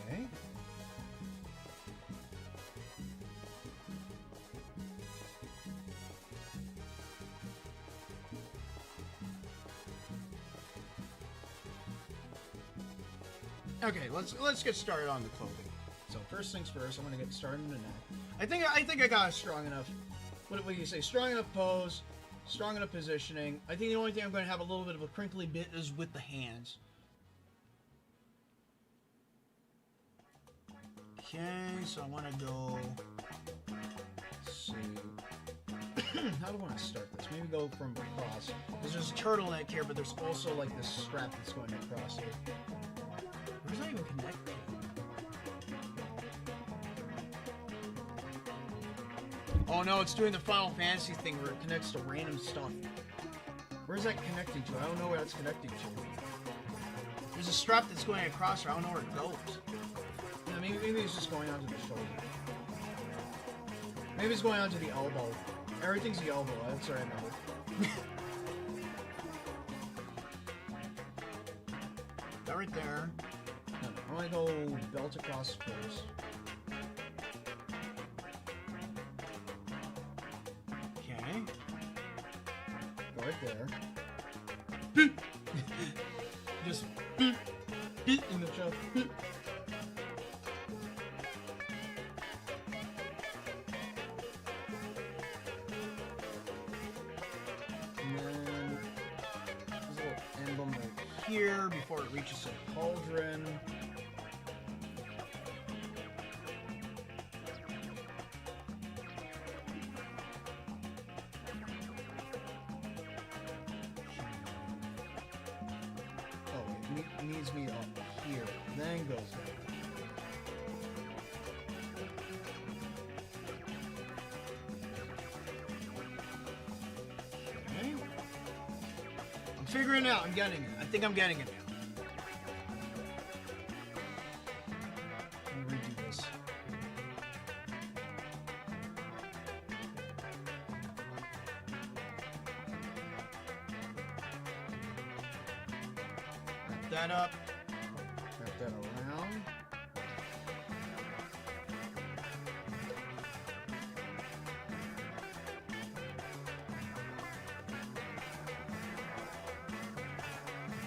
Okay. Okay, let's get started on the clothing. So first things first, I'm gonna get started in the neck. I think I got a strong enough. What do you say? Strong enough pose, strong enough positioning. I think the only thing I'm going to have a little bit of a crinkly bit is with the hands. Okay, so I want to go. Let's see. How do I want to start this? Maybe go from across. Because there's a turtleneck here, but there's also like this strap that's going across it. Where's that even connected? Oh no, it's doing the Final Fantasy thing where it connects to random stuff. Where's that connecting to? I don't know where that's connecting to. There's a strap that's going across, or I don't know where it goes. Yeah, maybe it's just going onto the shoulder. Maybe it's going onto the elbow. Everything's the elbow, that's what I remember. That right there. I want to go belt across first. Okay. Go right there. Just in the chest. And then there's a little emblem right here before it reaches the cauldron. Needs me up here, then goes there. Okay. I'm figuring it out. I'm getting it. I think I'm getting it now. Let me redo this. That up, wrap that around.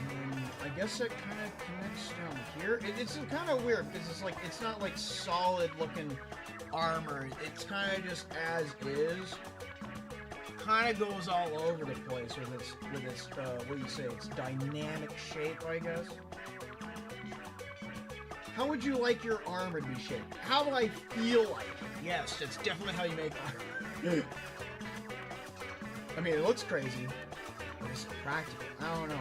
And I guess it kind of connects down here. It's kind of weird because it's not like solid looking armor. It's kind of just as is. Kind of goes all over the place with this what do you say? It's dynamic shape, I guess. How would you like your armor to be shaped? How do I feel like it? Yes, that's definitely how you make armor. I mean, it looks crazy, but it's practical. I don't know.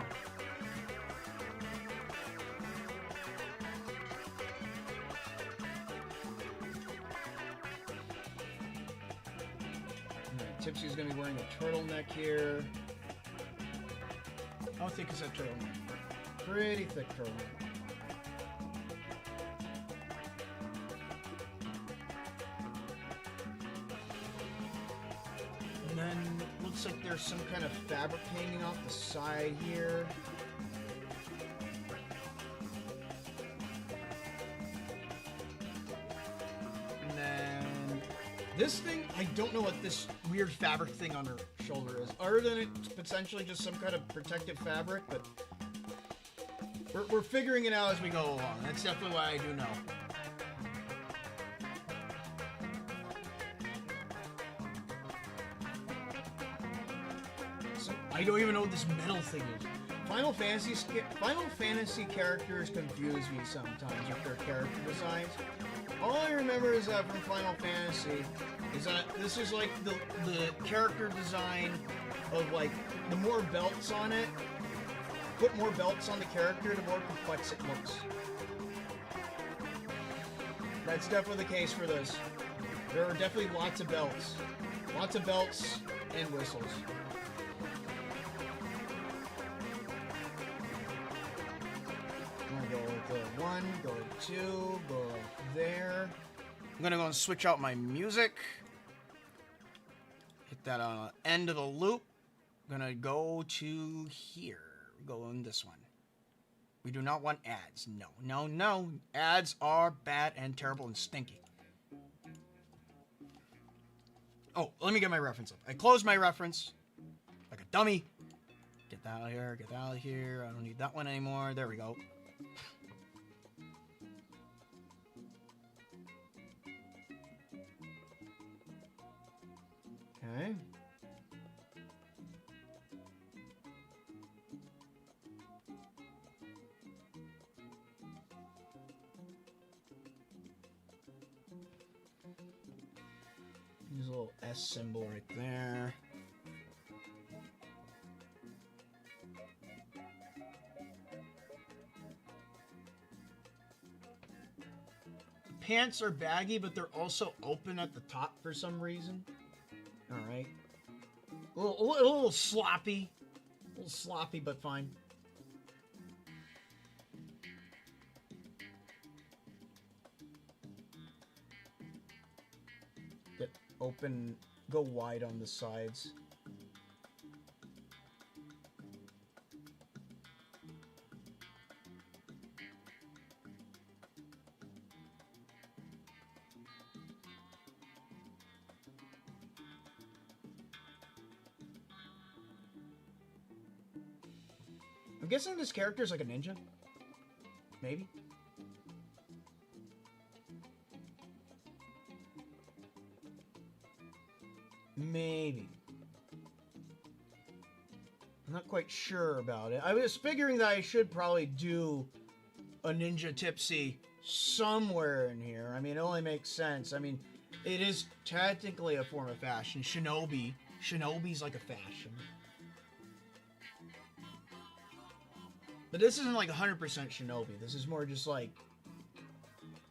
Alright, Tipsy's gonna be wearing a turtleneck here. How thick is that turtleneck? Pretty thick turtleneck. And then looks like there's some kind of fabric hanging off the side here. And then this thing, I don't know what this weird fabric thing on her shoulder is, other than it's potentially just some kind of protective fabric, but we're figuring it out as we go along. That's definitely what I do know. I don't even know what this metal thing is. Final Fantasy characters confuse me sometimes with their character designs. All I remember is that from Final Fantasy is that this is like the character design of like the more belts on it. Put more belts on the character, the more complex it looks. That's definitely the case for this. There are definitely lots of belts. Lots of belts and whistles. I'm gonna go with the 1, go with 2, go there. I'm gonna go and switch out my music. Hit that on the end of the loop. I'm gonna go to here. Go in this one. We do not want ads. No, no, no. Ads are bad and terrible and stinky. Oh, let me get my reference up. I closed my reference like a dummy. Get that out of here. Get that out of here. I don't need that one anymore. There we go. Okay. Use a little S symbol right there. Pants are baggy, but they're also open at the top for some reason. Alright. A little sloppy. A little sloppy, but fine. Get open, go wide on the sides. I'm guessing this character is like a ninja. Maybe. Maybe. I'm not quite sure about it. I was figuring that I should probably do a Ninja Tipsy somewhere in here. I mean, it only makes sense. I mean, it is technically a form of fashion. Shinobi's like a fashion. But this isn't like 100% Shinobi. This is more just like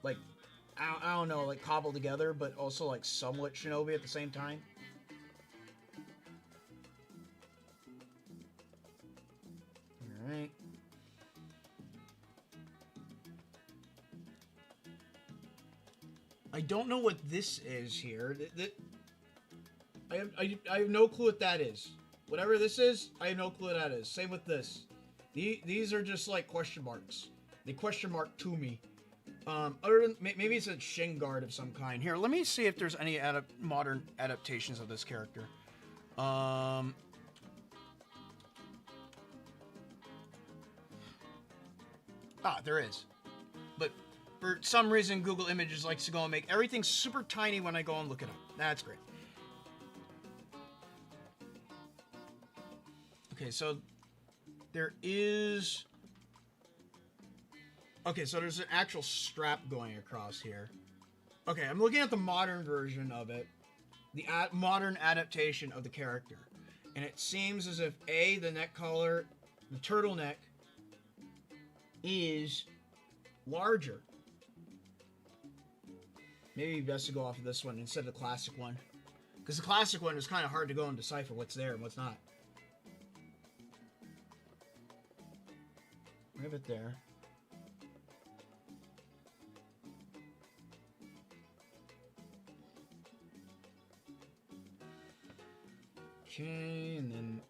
I don't know, like cobbled together, but also like somewhat Shinobi at the same time. All right. I don't know what this is here. I have no clue what that is. Whatever this is, I have no clue what that is. Same with this. These are just like question marks. They question mark to me. Other than maybe it's a shin guard of some kind. Here, let me see if there's any modern adaptations of this character. Ah, there is. But for some reason, Google Images likes to go and make everything super tiny when I go and look it up. That's great. Okay, so there is Okay, so there's an actual strap going across here. Okay, I'm looking at the modern version of it. The modern adaptation of the character. And it seems as if, A, the neck collar, the turtleneck, is larger. Maybe best to go off of this one instead of the classic one. Because the classic one is kind of hard to go and decipher what's there and what's not. We have it there. Okay, and then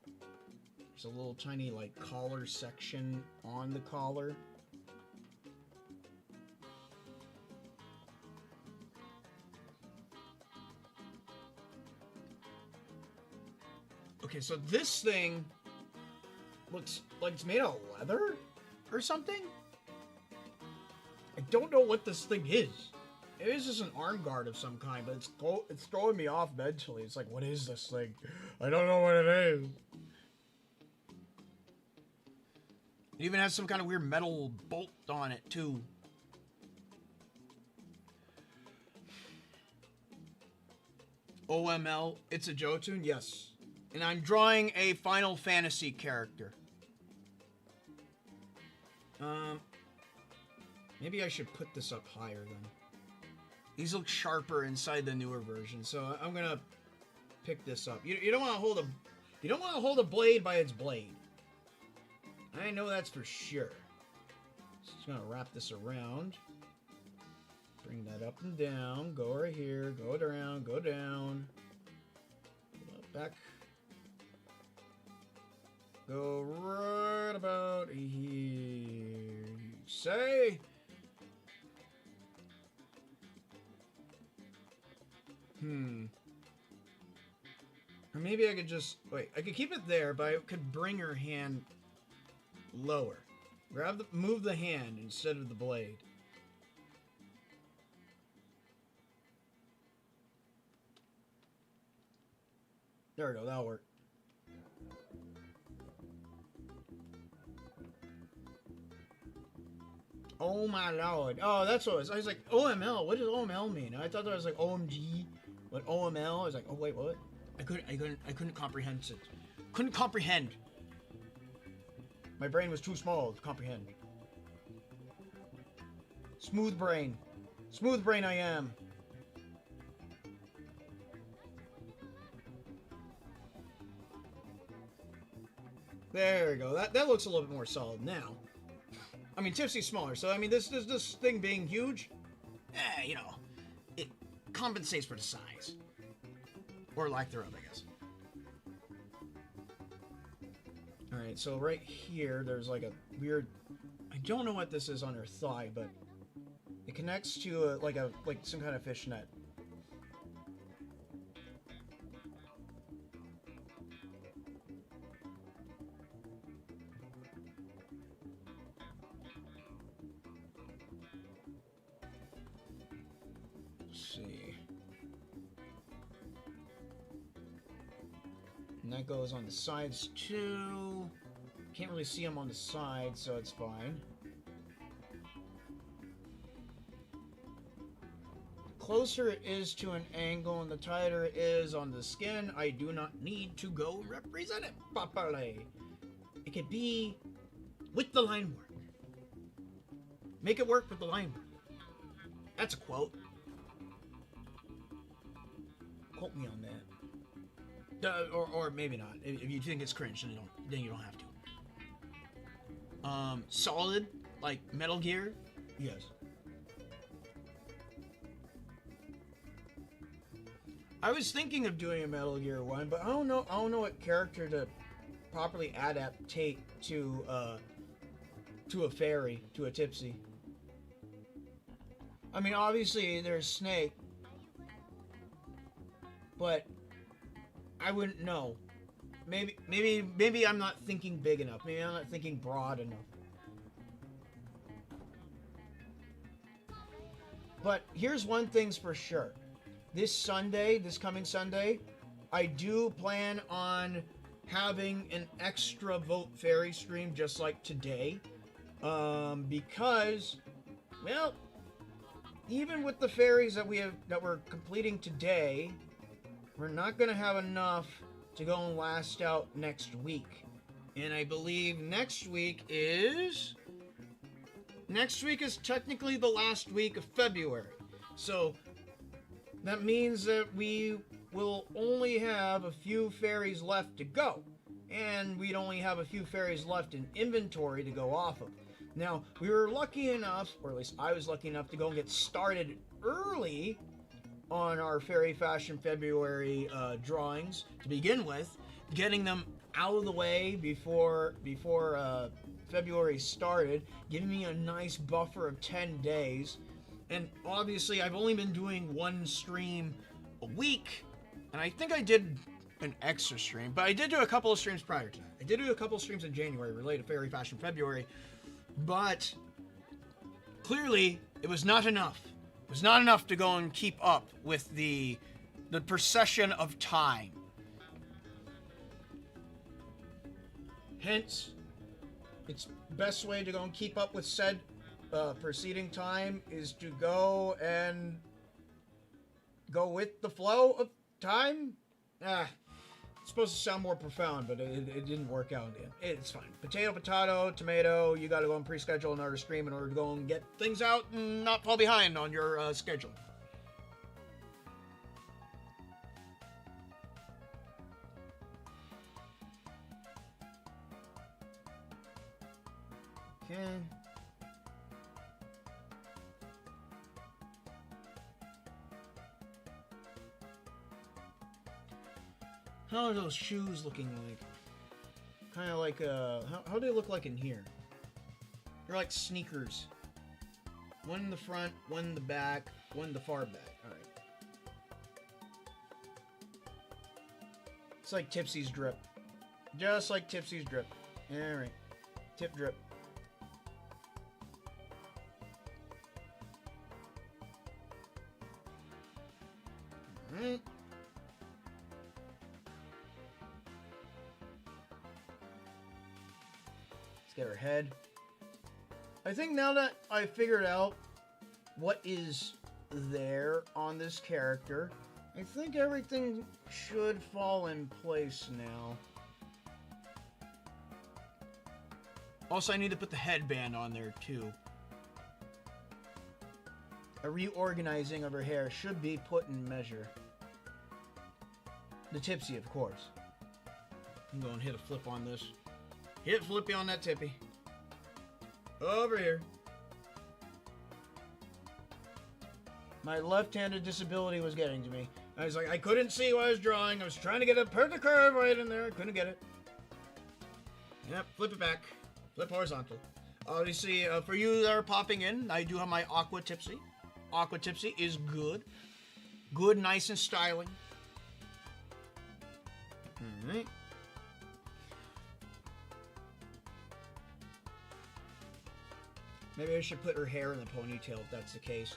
there's a little tiny like collar section on the collar. Okay, so this thing looks like it's made of leather or something. I don't know what this thing is. It is just an arm guard of some kind, but it's throwing me off mentally. It's like, what is this thing? I don't know what it is. It even has some kind of weird metal bolt on it, too. OML, it's a Jotun? Yes. And I'm drawing a Final Fantasy character. Maybe I should put this up higher then. These look sharper inside the newer version, so I'm gonna pick this up. You don't want to hold a blade by its blade. I know that's for sure. Just gonna wrap this around. Bring that up and down. Go right here. Go around. Go down. Back. Go right about here. Say. Or maybe I could just... Wait, I could keep it there, but I could bring her hand lower. Move the hand instead of the blade. There we go, that'll work. Oh my lord. Oh, that's what it was. I was like, OML, what does OML mean? I thought that was like OMG. But OML, I was like, oh wait, what? I couldn't comprehend it. Couldn't comprehend. My brain was too small to comprehend. Smooth brain. Smooth brain I am. There we go. That looks a little bit more solid now. I mean, Tipsy's smaller, so I mean, this thing being huge, you know, it compensates for the size. Or lack thereof, I guess. Alright, so right here, there's like a weird... I don't know what this is on her thigh, but it connects to like some kind of fishnet. And that goes on the sides too. Can't really see them on the side, so it's fine. The closer it is to an angle and the tighter it is on the skin, I do not need to go represent it properly. It could be with the line work. Make it work with the line work. That's a quote. Quote me on that. Or maybe not. If you think it's cringe, then you don't have to. Solid, like Metal Gear, yes. I was thinking of doing a Metal Gear one, but I don't know what character to properly adaptate to a fairy, to a Tipsy. I mean, obviously there's Snake, but I wouldn't know. Maybe I'm not thinking big enough. Maybe I'm not thinking broad enough. But here's one thing's for sure. This coming Sunday, I do plan on having an extra Vote Fairy stream just like today. Because, well, even with the fairies that we're completing today, we're not gonna have enough to go and last out next week. And I believe next week is technically the last week of February. So that means that we will only have a few fairies left to go. And we'd only have a few fairies left in inventory to go off of. Now, we were lucky enough, or at least I was lucky enough, to go and get started early on our Fairy Fashion February drawings to begin with, getting them out of the way before February started, giving me a nice buffer of 10 days. And obviously, I've only been doing one stream a week, and I think I did an extra stream, but I did do a couple of streams prior to that. I did do a couple of streams in January related to Fairy Fashion February, but clearly it was not enough. It was not enough to go and keep up with the procession of time. Hence, its best way to go and keep up with said proceeding time is to go with the flow of time. It's supposed to sound more profound, but it didn't work out in the end. It's fine. Potato, tomato. You got to go and pre-schedule another stream in order to go and get things out and not fall behind on your schedule. Okay. How are those shoes looking like? Kind of like, how do they look like in here? They're like sneakers. One in the front, one in the back, one in the far back. Alright. It's like Tipsy's drip. Just like Tipsy's drip. Alright. Tip drip. Alright. Get her head. I think now that I figured out what is there on this character, I think everything should fall in place now. Also, I need to put the headband on there too. A reorganizing of her hair should be put in measure. The Tipsy, of course. I'm going to hit a flip on this. Hit flippy on that Tippy. Over here. My left-handed disability was getting to me. I was like, I couldn't see what I was drawing. I was trying to get a perfect curve right in there. I couldn't get it. Yep, flip it back. Flip horizontal. Obviously, for you that are popping in, I do have my Aqua Tipsy. Aqua Tipsy is good. Good, nice, and styling. Alright. Maybe I should put her hair in the ponytail if that's the case.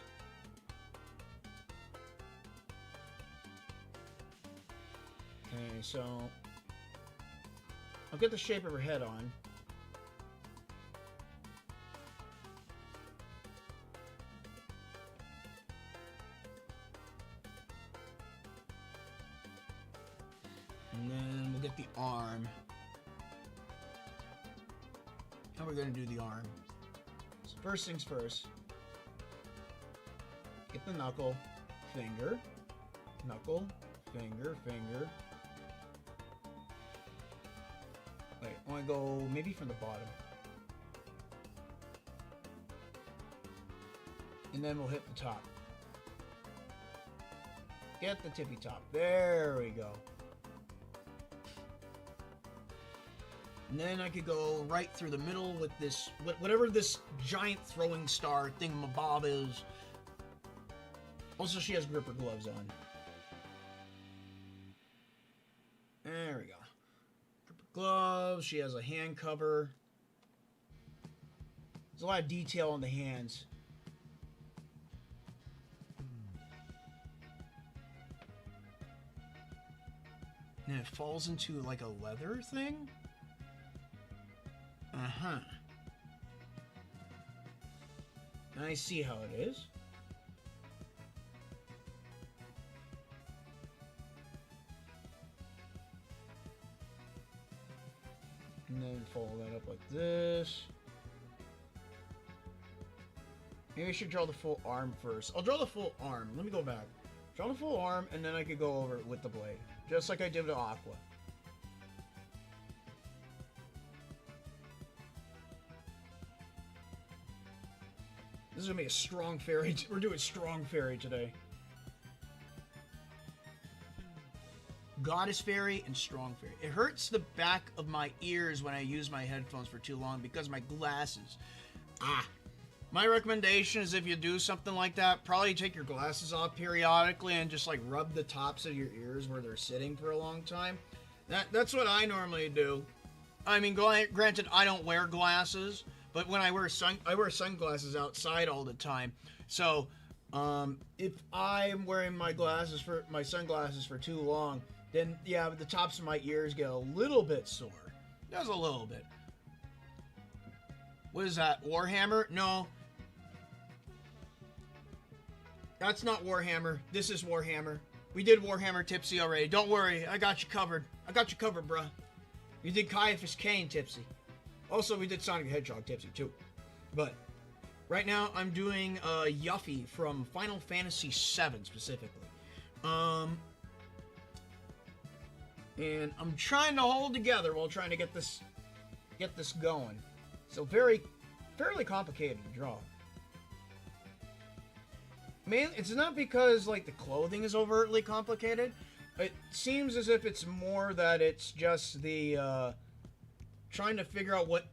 Okay, so I'll get the shape of her head on. And then we'll get the arm. How are we going to do the arm? So first things first. Get the knuckle, finger, knuckle, finger, finger. Wait, I want to go maybe from the bottom. And then we'll hit the top. Get the tippy top. There we go. And then I could go right through the middle with this, whatever this giant throwing star thingamabob is. Also, she has gripper gloves on. There we go. Gripper gloves, she has a hand cover. There's a lot of detail on the hands. And it falls into like a leather thing? Uh-huh. I see how it is. And then follow that up like this. Maybe I should draw the full arm first. I'll draw the full arm. Let me go back. Draw the full arm, and then I could go over it with the blade. Just like I did with Aqua. This is going to be a strong fairy. We're doing strong fairy today. Goddess fairy and strong fairy. It hurts the back of my ears when I use my headphones for too long because of my glasses. My recommendation is if you do something like that, probably take your glasses off periodically and just like rub the tops of your ears where they're sitting for a long time. That's what I normally do. I mean, granted, I don't wear glasses, but when I wear sunglasses outside all the time. So, if I'm wearing my sunglasses for too long, then yeah, the tops of my ears get a little bit sore. Just a little bit. What is that? Warhammer? No. That's not Warhammer. This is Warhammer. We did Warhammer Tipsy already. Don't worry. I got you covered. I got you covered, bruh. We did Caiaphas Cain Tipsy. Also, we did Sonic the Hedgehog Tipsy, too. But right now, I'm doing Yuffie from Final Fantasy VII, specifically. And I'm trying to hold together while trying to get this going. So fairly complicated to draw. Man, it's not because like the clothing is overtly complicated. It seems as if it's more that it's just the trying to figure out what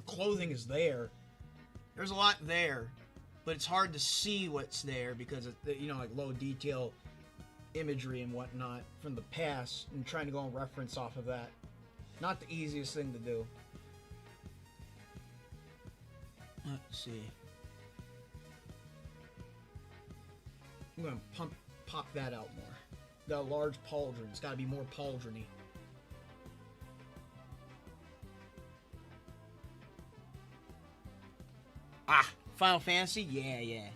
clothing is there. There's a lot there, but it's hard to see what's there because of the, like low detail imagery and whatnot from the past, and trying to go and reference off of that. Not the easiest thing to do. Let's see. I'm gonna pop that out more. Got a large pauldron. It's gotta be more pauldron-y. Final Fantasy? Yeah.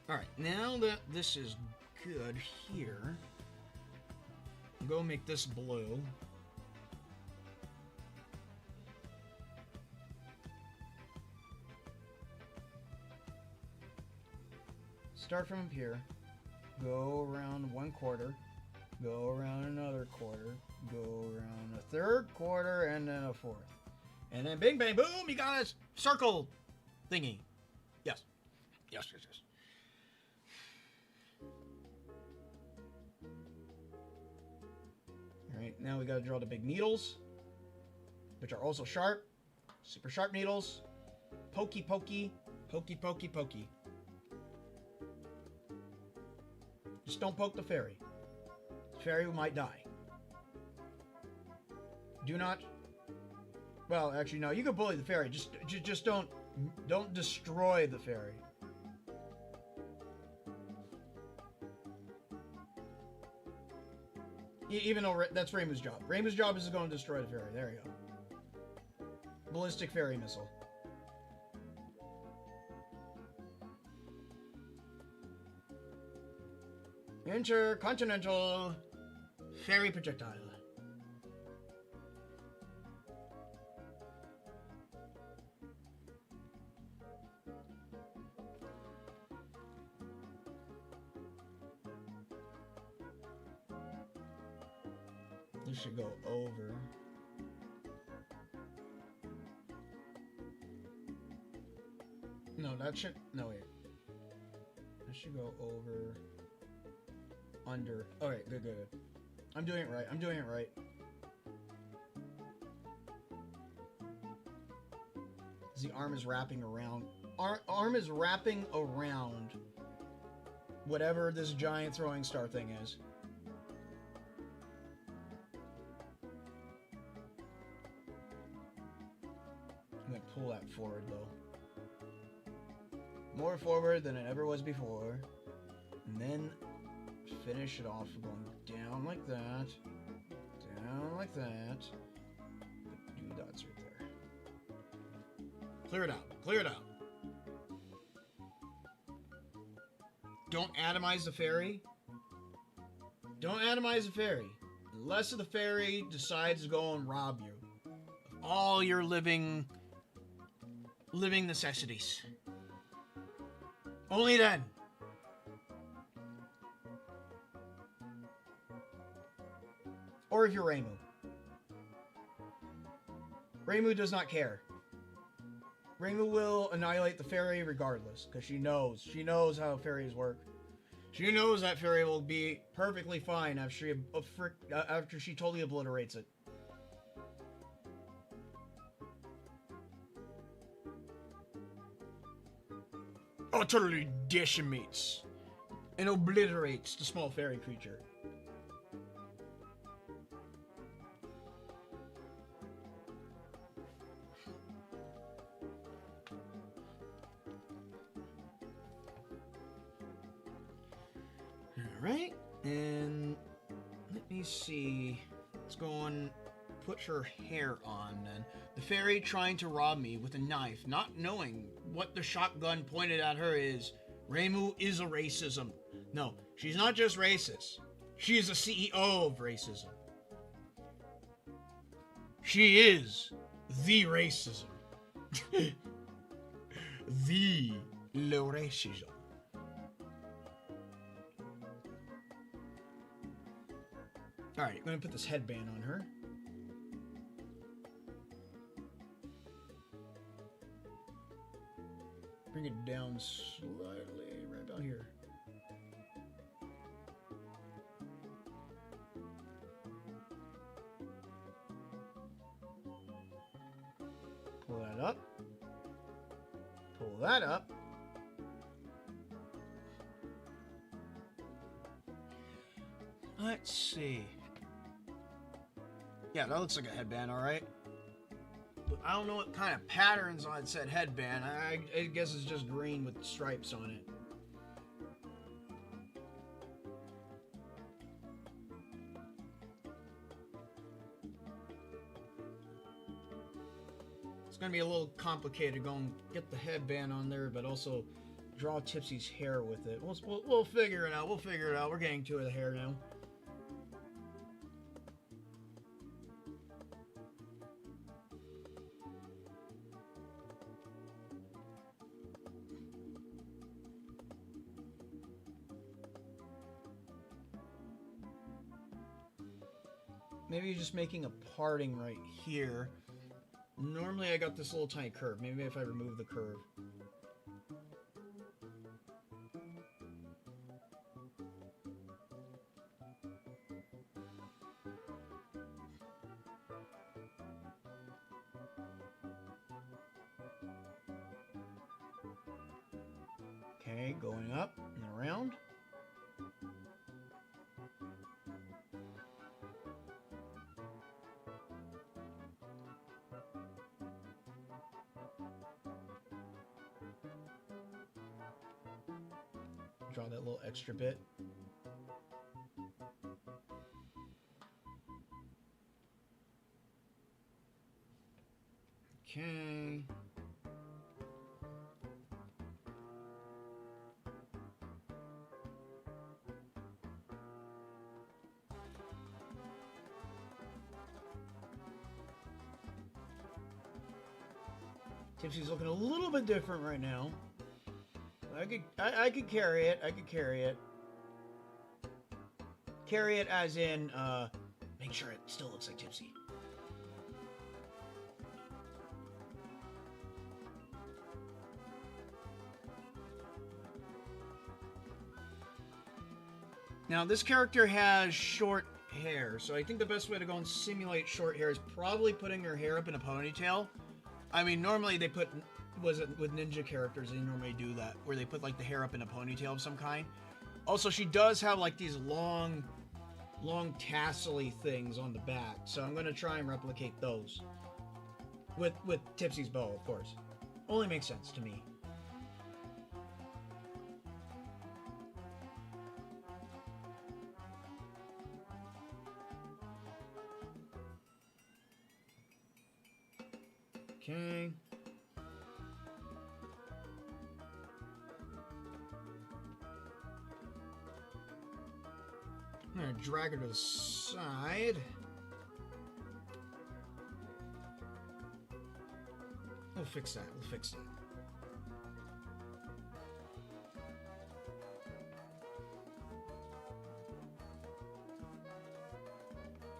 Alright, now that this is good here, I'll go make this blue. Start from here, go around 1/4, go around another quarter, go around a third quarter, and then a fourth. And then bing, bang, boom, you got a circle thingy. Yes. Alright, now we gotta draw the big needles, which are also sharp. Super sharp needles. Pokey, pokey, pokey, pokey, pokey. Just don't poke the fairy. The fairy might die. Do not. Well, actually, no. You can bully the fairy. Just don't destroy the fairy. Even though that's Reimu's job. Reimu's job is going to destroy the fairy. There you go. Ballistic fairy missile. Intercontinental fairy projectile. This should go over. No, that should... No, wait. This should go over... Under. Alright, good. I'm doing it right. The arm is wrapping around. Arm is wrapping around whatever this giant throwing star thing is. I'm gonna pull that forward, though. More forward than it ever was before. And then finish it off going down like that. Down like that. The dots right there. Clear it out. Clear it out. Don't atomize the fairy. Don't atomize the fairy. Unless the fairy decides to go and rob you of all your living necessities. Only then. Or if you're Reimu. Reimu does not care. Reimu will annihilate the fairy regardless, because she knows how fairies work. She knows that fairy will be perfectly fine after she totally obliterates it. Utterly decimates and obliterates the small fairy creature. Alright, and let me see. Let's go and put her hair on then. The fairy trying to rob me with a knife, not knowing what the shotgun pointed at her is. Reimu is a racism. No, she's not just racist. She is the CEO of racism. She is the racism. The racism. Alright, I'm gonna put this headband on her. Bring it down slightly, right about here. Pull that up. Pull that up. Let's see. Yeah, that looks like a headband, alright. But I don't know what kind of patterns on said headband. I guess it's just green with stripes on it. It's gonna be a little complicated going get the headband on there, but also draw Tipsy's hair with it. We'll figure it out. We'll figure it out. We're getting to the hair now. Maybe just making a parting right here. Normally I got this little tiny curve. Maybe if I remove the curve. Okay, going up and around. Draw that little extra bit. Okay. Tipsy's looking a little bit different right now. I could carry it. I could carry it. Carry it as in, make sure it still looks like Tipsy. Now, this character has short hair, so I think the best way to go and simulate short hair is probably putting her hair up in a ponytail. I mean, normally they put... with ninja characters, they normally do that, where they put like the hair up in a ponytail of some kind. Also, she does have like these long tassel-y things on the back, so I'm gonna try and replicate those with Tipsy's bow, of course. Only makes sense to me. Okay. I'm gonna drag her to the side. We'll fix that. We'll fix that.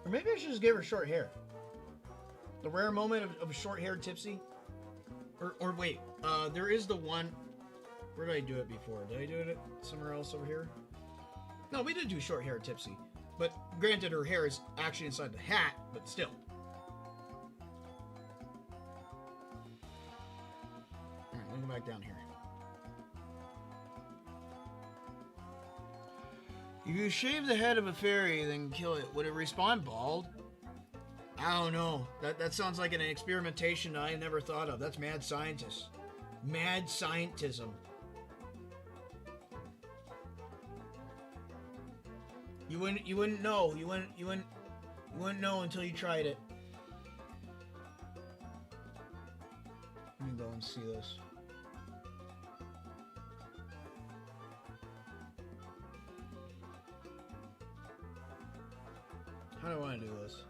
Or maybe I should just give her short hair. The rare moment of short-haired Tipsy. Or wait, there is the one. Where did I do it before? Did I do it somewhere else over here? No, we did do short-haired Tipsy. But granted, her hair is actually inside the hat, but still. Alright, let me go back down here. If you shave the head of a fairy, then kill it, would it respawn bald? I don't know. That sounds like an experimentation I never thought of. That's mad scientist. Mad scientism. You wouldn't know. You wouldn't know until you tried it. Let me go and see this. How do I want to do this?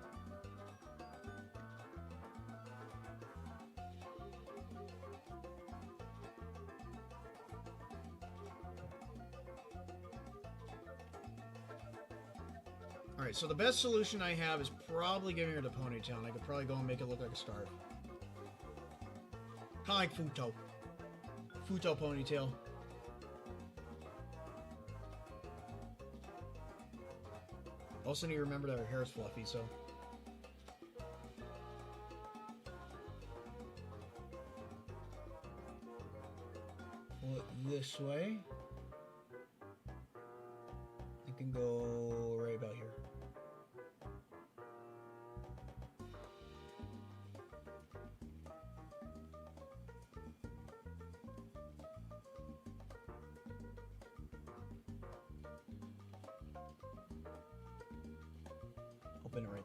Alright, so the best solution I have is probably giving her the ponytail, and I could probably go and make it look like a scarf. Kind of like Futo. Futo ponytail. Also need to remember that her hair is fluffy, so... Pull it this way. It can go right about here. Open it right.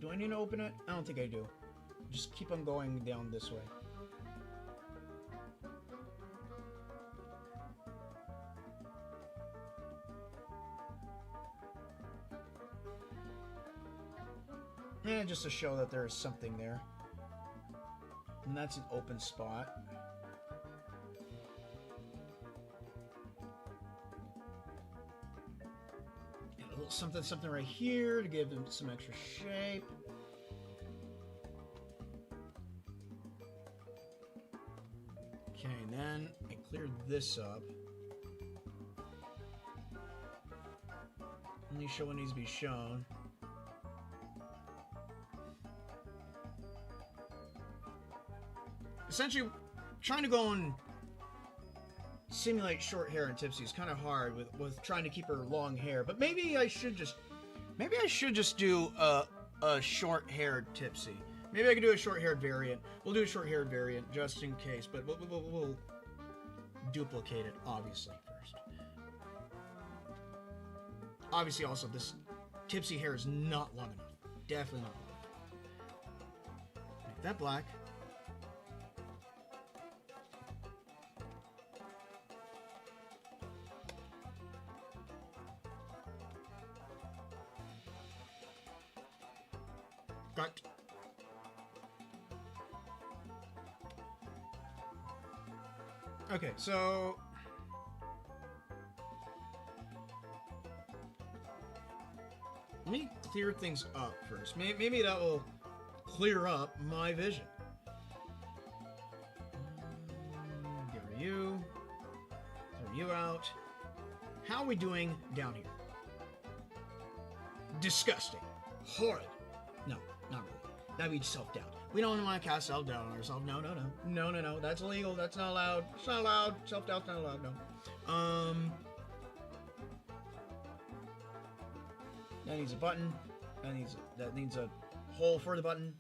Do I need to open it? I don't think I do. Just keep on going down this way. Yeah, just to show that there is something there. And that's an open spot. And a little something right here to give them some extra shape. Okay, and then I cleared this up. Only show what needs to be shown. Essentially, trying to go and simulate short hair and Tipsy is kind of hard with trying to keep her long hair. But maybe I should just do a short-haired Tipsy. Maybe I could do a short-haired variant. We'll do a short-haired variant just in case, but we'll duplicate it obviously first. Obviously, also this Tipsy hair is not long enough. Definitely not long enough. Make that black. Got. Okay, so let me clear things up first. Maybe that will clear up my vision. Get rid of you. Throw you out. How are we doing down here? Disgusting. Horrid. No, not really. That'd be self-doubt. We don't want to cast self-doubt on ourselves. No. No. That's illegal. That's not allowed. It's not allowed. Self-doubt's not allowed. No. That needs a button. That needs a hole for the button.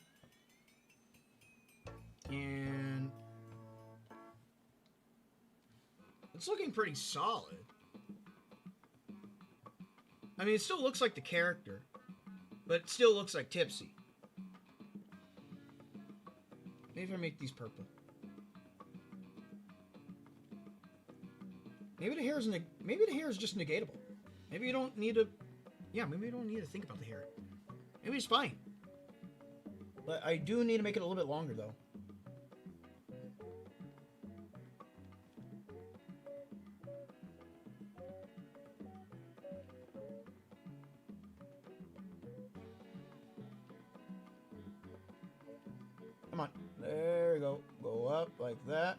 And it's looking pretty solid. I mean, it still looks like the character, but it still looks like Tipsy. Maybe if I make these purple. Maybe the hair is just negatable. Maybe you don't need to Yeah, maybe we don't need to think about the hair. Maybe it's fine. But I do need to make it a little bit longer, though. Come on. There we go. Go up like that.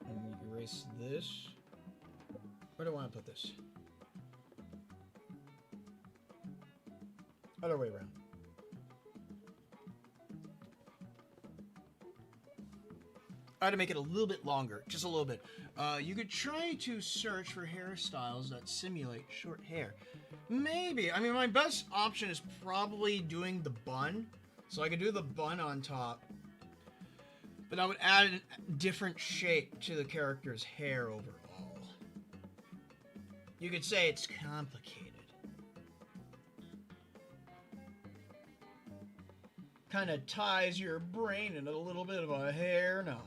And erase this. Where do I want to put this? Other way around. I had to make it a little bit longer, just a little bit. You could try to search for hairstyles that simulate short hair. Maybe. I mean, my best option is probably doing the bun. So I could do the bun on top. But I would add a different shape to the character's hair overall. You could say it's complicated. Kind of ties your brain into a little bit of a hair knot.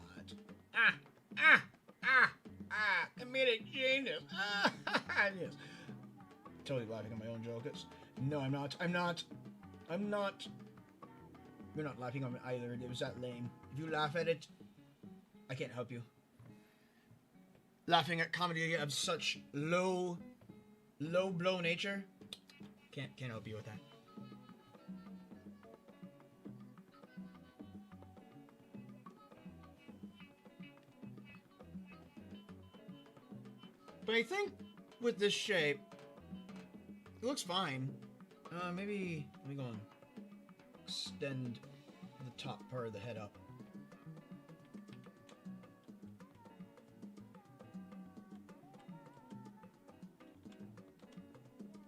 Comedic genius. Yes. Totally laughing at my own jokes. No, I'm not. I'm not. You're not laughing on me either. It was that lame. If you laugh at it, I can't help you. Laughing at comedy of such low blow nature, can't help you with that. But I think with this shape, it looks fine. Maybe let me go and extend the top part of the head up.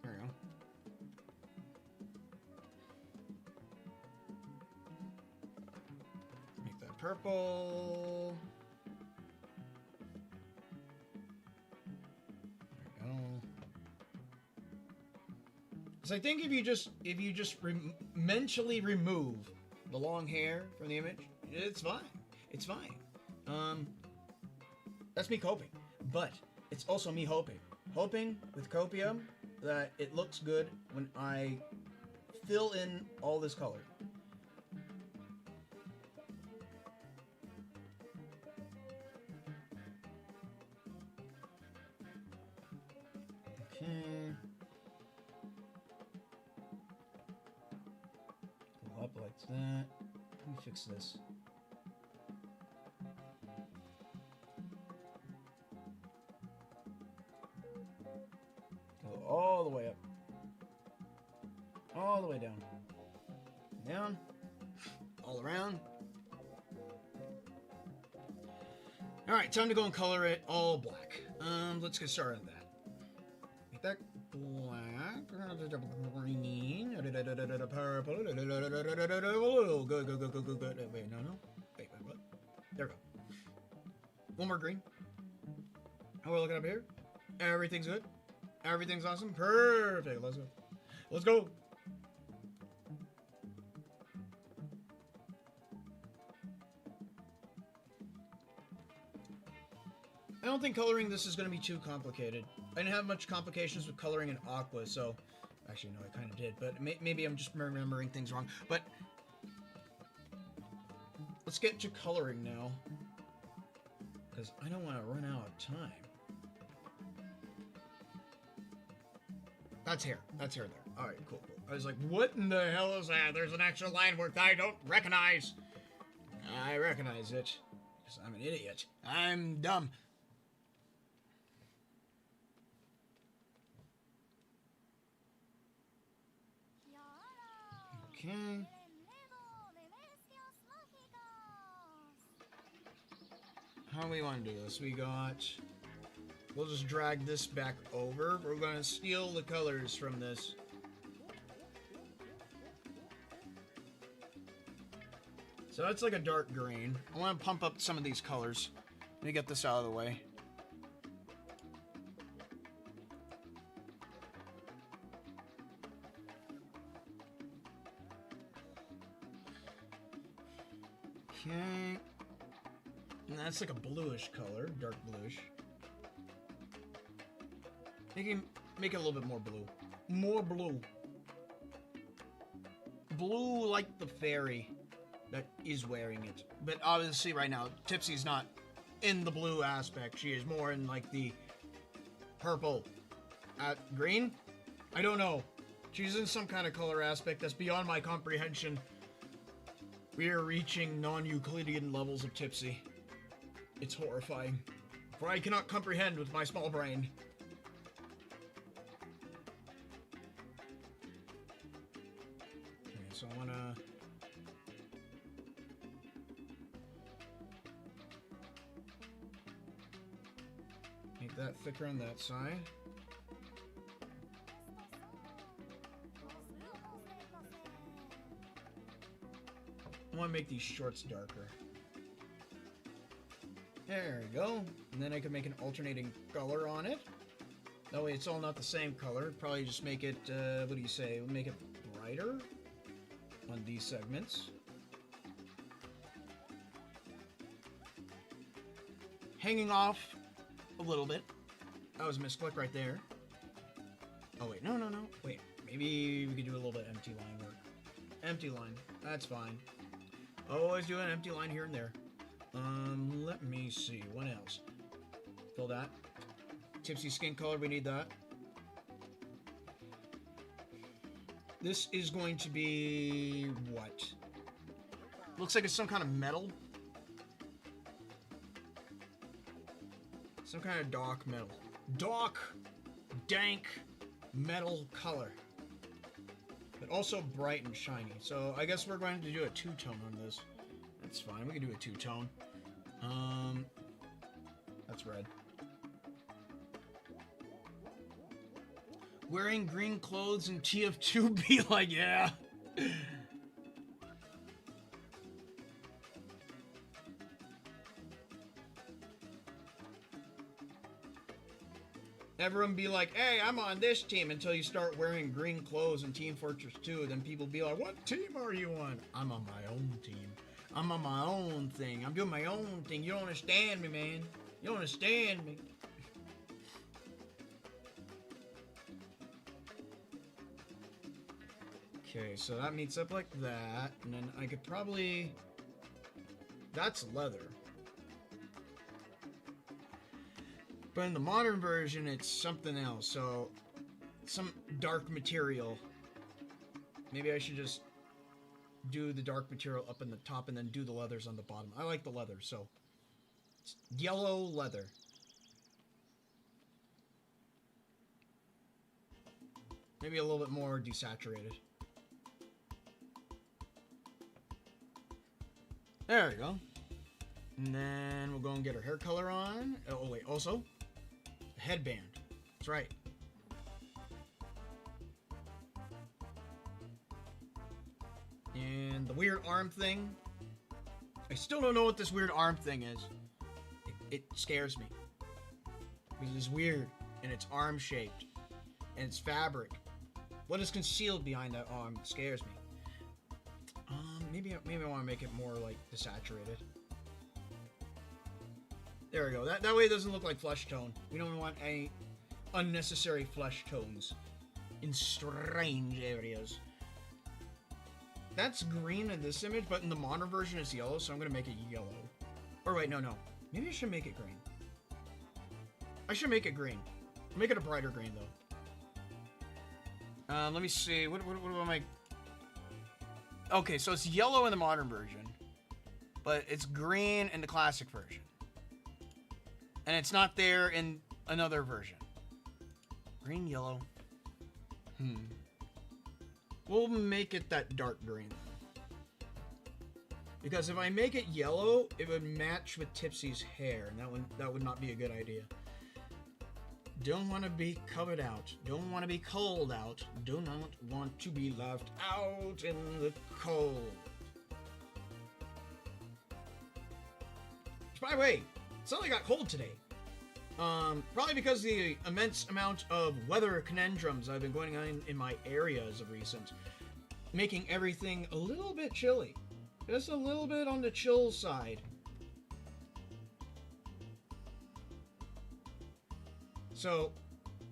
There we go. Make that purple. So I think if you just mentally remove the long hair from the image, it's fine. It's fine. That's me coping, but it's also me hoping with copium that it looks good when I fill in all this color. Okay. Up like that. Let me fix this. Go all the way up. All the way down. Down. All around. Alright, time to go and color it all black. Let's get started on that. Make that black, green, purple, good. Wait, no. Wait, what? There we go. One more green. How are we looking up here? Everything's good. Everything's awesome. Perfect. Let's go. Let's go. I don't think coloring this is going to be too complicated. I didn't have much complications with coloring in Aqua, so... Actually, no, I kind of did, but maybe I'm just remembering things wrong. But... let's get to coloring now. Because I don't want to run out of time. That's hair. That's hair there. Alright, cool. I was like, what in the hell is that? There's an extra line work that I don't recognize. I recognize it. Because I'm an idiot. I'm dumb. Okay. How do we want to do this? We'll just drag this back over. We're going to steal the colors from this. So that's like a dark green. I want to pump up some of these colors. Let me get this out of the way. Okay. And that's like a bluish color, dark bluish. Make it a little bit more blue. More blue. Blue like the fairy that is wearing it. But obviously right now, Tipsy's not in the blue aspect. She is more in like the purple. Green? I don't know. She's in some kind of color aspect that's beyond my comprehension. We are reaching non-Euclidean levels of Tipsy. It's horrifying. For I cannot comprehend with my small brain. Okay, so I wanna... make that thicker on that side. I want to make these shorts darker. There we go. And then I can make an alternating color on it. That way it's all not the same color. Probably just make it, what do you say? We'll make it brighter on these segments. Hanging off a little bit. That was a misclick right there. Oh wait, no. Wait, maybe we could do a little bit empty line work. Empty line, that's fine. Always do an empty line here and there. Let me see, what else? Fill that. Tipsy skin color, we need that. This is going to be what? Looks like it's some kind of metal. Some kind of dark metal. Dark, dank metal color. But also bright and shiny. So I guess we're going to do a two-tone on this. That's fine, we can do a two-tone. That's red. Wearing green clothes and TF2 be like, yeah. Everyone be like, hey, I'm on this team, until you start wearing green clothes in Team Fortress 2. Then people be like, what team are you on? I'm on my own team. I'm on my own thing. I'm doing my own thing. You don't understand me, man. You don't understand me. Okay, so that meets up like that. And then I could probably... That's leather. But in the modern version, it's something else. So, some dark material. Maybe I should just do the dark material up in the top and then do the leathers on the bottom. I like the leather, so it's yellow leather. Maybe a little bit more desaturated. There we go. And then we'll go and get her hair color on. Oh wait, also headband. That's right. And the weird arm thing. I still don't know what this weird arm thing is. It scares me. Because it's weird. And it's arm shaped. And it's fabric. What is concealed behind that arm scares me. Maybe I want to make it more like desaturated. There we go. That way it doesn't look like flesh tone. We don't want any unnecessary flesh tones in strange areas. That's green in this image, but in the modern version it's yellow, so I'm going to make it yellow. Or wait, no. Maybe I should make it green. I should make it green. Make it a brighter green, though. Let me see. What do I make? Okay, so it's yellow in the modern version, but it's green in the classic version. And it's not there in another version. Green, yellow. We'll make it that dark green. Because if I make it yellow, it would match with Tipsy's hair, and that would not be a good idea. Don't want to be covered out. Don't want to be cold out. Do not want to be left out in the cold. By the way, suddenly got cold today. Probably because of the immense amount of weather conundrums I've been going on in my areas of recent, making everything a little bit chilly. Just a little bit on the chill side. So,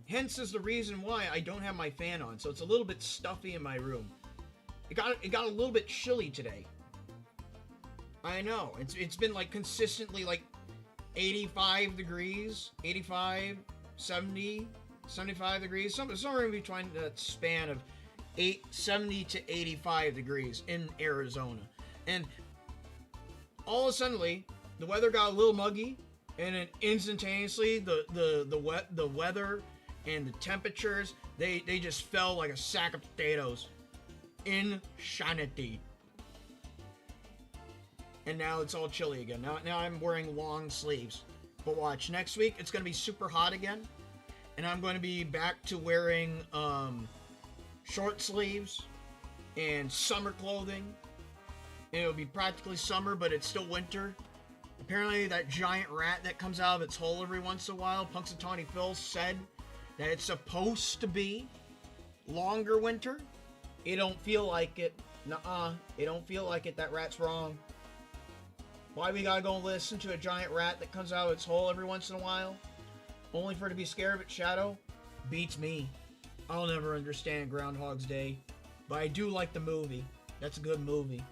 hence is the reason why I don't have my fan on. So it's a little bit stuffy in my room. It got a little bit chilly today. I know. It's been like consistently like 85 degrees, 85, 70, 75 degrees, somewhere in between that span of 70 to 85 degrees in Arizona. And all of a sudden, the weather got a little muggy, and then instantaneously the weather and the temperatures they just fell like a sack of potatoes. Insanity. And now it's all chilly again. Now I'm wearing long sleeves. But watch, next week it's gonna be super hot again, and I'm going to be back to wearing short sleeves and summer clothing. And it'll be practically summer, but it's still winter. Apparently, that giant rat that comes out of its hole every once in a while, Punxsutawney Phil said that it's supposed to be longer winter. It don't feel like it. Nuh-uh. It don't feel like it. That rat's wrong. Why we gotta go listen to a giant rat that comes out of its hole every once in a while? Only for it to be scared of its shadow? Beats me. I'll never understand Groundhog's Day. But I do like the movie. That's a good movie.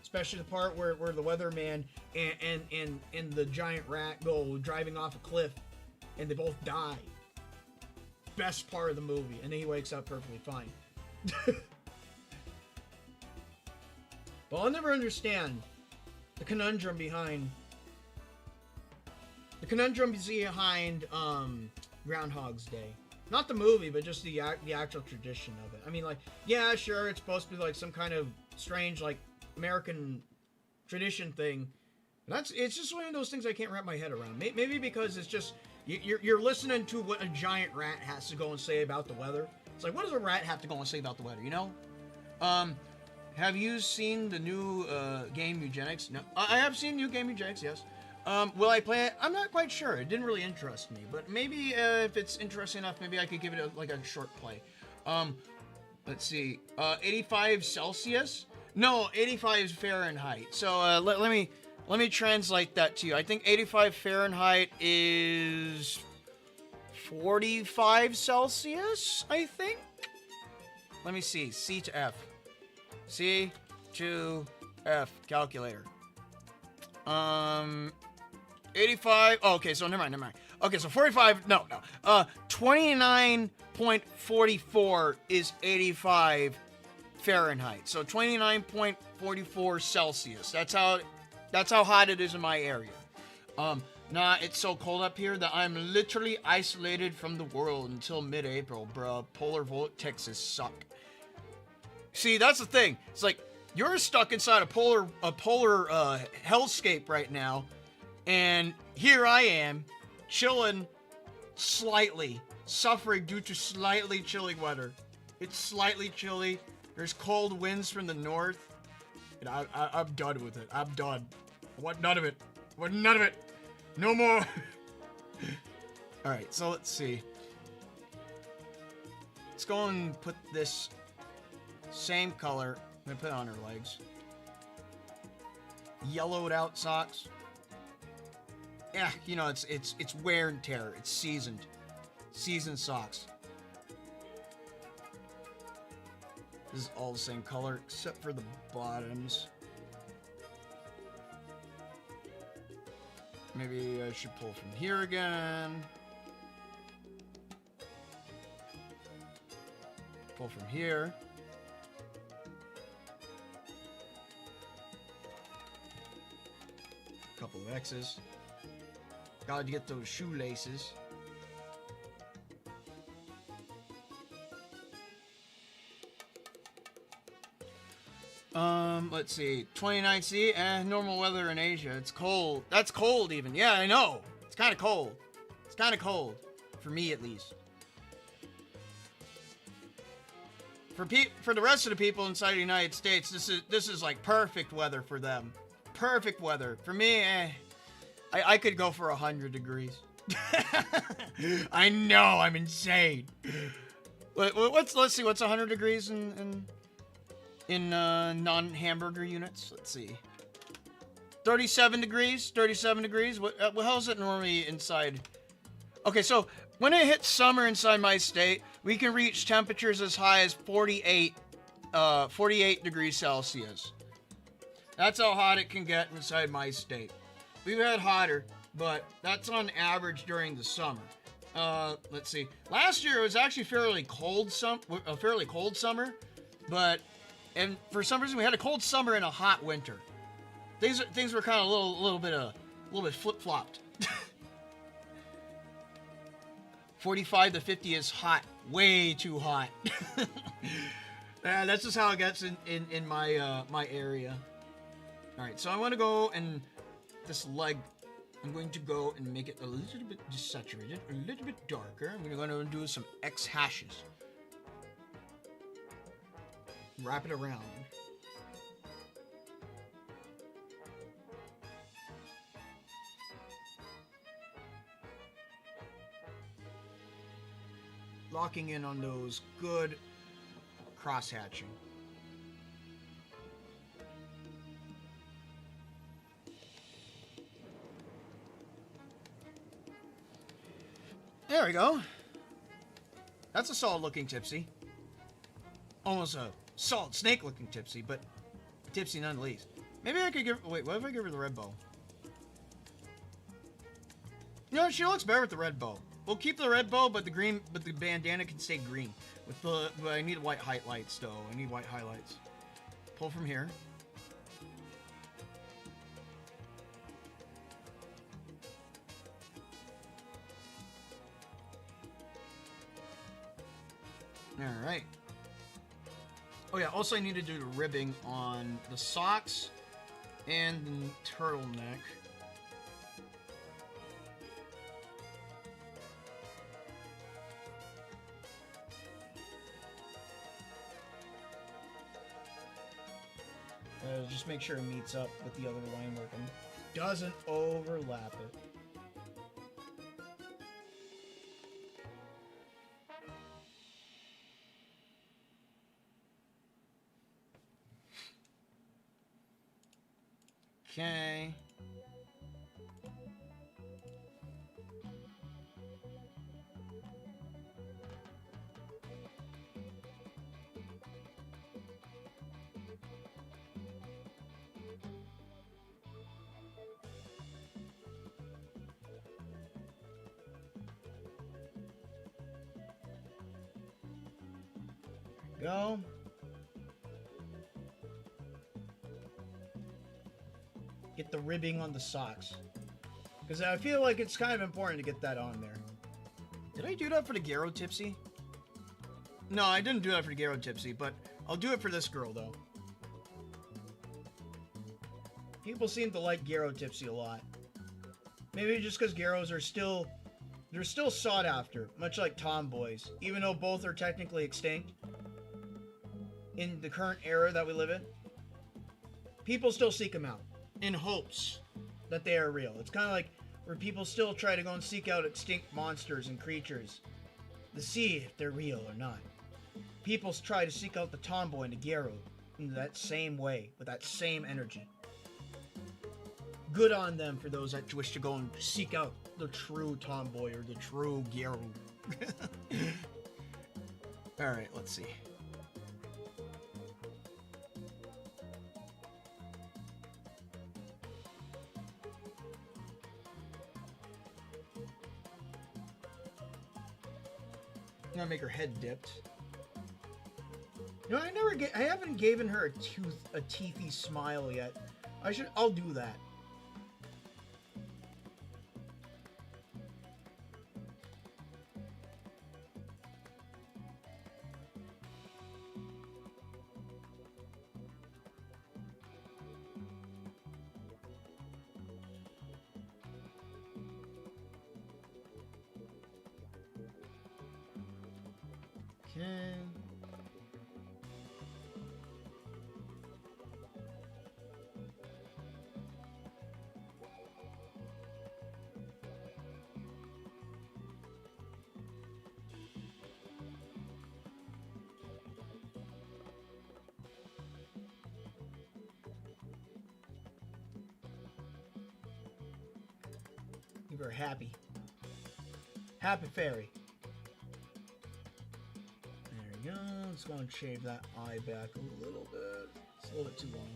Especially the part where the weatherman and the giant rat go driving off a cliff and they both die. Best part of the movie. And then he wakes up perfectly fine. But I'll never understand the conundrum behind Groundhog's Day. Not the movie, but just the actual tradition of it. I mean, like, yeah, sure, it's supposed to be like some kind of strange, like, American tradition thing. It's just one of those things I can't wrap my head around. Maybe because it's just you're listening to what a giant rat has to go and say about the weather. It's like, what does a rat have to go and say about the weather? You know? Have you seen the new game Eugenics? No, I have seen new game Eugenics. Yes. Will I play it? I'm not quite sure. It didn't really interest me, but maybe if it's interesting enough, maybe I could give it a short play. Let's see. 85 Celsius. No, 85 Fahrenheit. So let me translate that to you. I think 85 Fahrenheit is 45 Celsius, I think. Let me see. C to F. C to F. Calculator. 85. Oh, okay, so never mind. Okay, so 45. No. 29.44 is 85 Fahrenheit. So 29.44 Celsius. That's how hot it is in my area. Nah, it's so cold up here that I'm literally isolated from the world until mid-April, bruh. Polar vortexes suck. See, that's the thing. It's like you're stuck inside a polar hellscape right now, and here I am, chilling slightly, suffering due to slightly chilly weather. It's slightly chilly. There's cold winds from the north, and I'm done with it. I'm done. I want none of it. I want none of it. No more. All right, so let's see. Let's go and put this same color. I'm gonna put it on her legs. Yellowed out socks. Yeah, you know, it's wear and tear. It's seasoned socks. This is all the same color except for the bottoms. Maybe I should pull from here again. Pull from here. Couple of X's. Gotta get those shoelaces. Let's see. 29C, normal weather in Asia. It's cold. That's cold even. Yeah, I know. It's kind of cold. It's kind of cold. For me, at least. For the rest of the people inside the United States, this is like perfect weather for them. Perfect weather. For me, I could go for 100 degrees. I know, I'm insane. Let's see, what's 100 degrees in non-hamburger units? Let's see. 37 degrees. 37 degrees. What hell is it normally inside? Okay, so when it hits summer inside my state, we can reach temperatures as high as 48 degrees Celsius. That's how hot it can get inside my state. We've had hotter, but that's on average during the summer. Let's see. Last year it was actually a fairly cold summer, and for some reason we had a cold summer and a hot winter. Things were kind of a little bit flip-flopped. 45 to 50 is hot, way too hot. That's just how it gets in my my area. All right, so I want to go and this leg. I'm going to go and make it a little bit desaturated, a little bit darker. I'm going to do some X hashes. Wrap it around. Locking in on those good cross-hatching. There we go. That's a solid looking tipsy. Almost a solid snake looking tipsy, but tipsy none the least. Maybe I could give, wait, what if I give her the red bow? You know, she looks better with the red bow. We'll keep the red bow, but the bandana can stay green. But I need white highlights though. I need white highlights. Pull from here. Alright. Oh yeah, also I need to do the ribbing on the socks and the turtleneck. Just make sure it meets up with the other line work and doesn't overlap it. Okay. Go. Get the ribbing on the socks. Because I feel like it's kind of important to get that on there. Did I do that for the Garo Tipsy? No, I didn't do that for the Garo Tipsy, but I'll do it for this girl, though. People seem to like Garo Tipsy a lot. Maybe just because Garos are still... They're still sought after, much like tomboys. Even though both are technically extinct. In the current era that we live in. People still seek them out. In hopes that they are real. It's kind of like where people still try to go and seek out extinct monsters and creatures to see if they're real or not. People try to seek out the tomboy and the Garo in that same way, with that same energy. Good on them for those that wish to go and seek out the true tomboy or the true Garo. Alright, let's see. I'm gonna make her head dipped. You know, I haven't given her a teethy smile yet. I'll do that. Okay. You were happy. Happy Fairy. There we go. Let's go and shave that eye back a little bit. It's a little bit too long.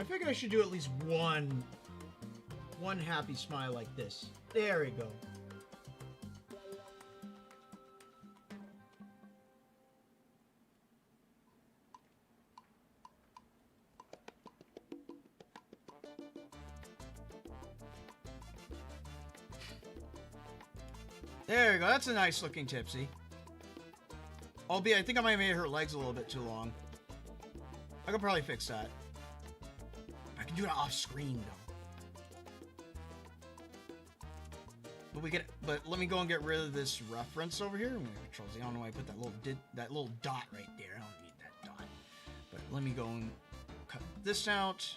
I figured I should do at least one happy smile like this. There we go. There you go. That's a nice looking Tipsy. Albeit, I think I might have made her legs a little bit too long. I could probably fix that. I can do it off screen though. But let me go and get rid of this reference over here. I'm gonna Control Z. I don't know why I put that little dot right there. I don't need that dot. But let me go and cut this out.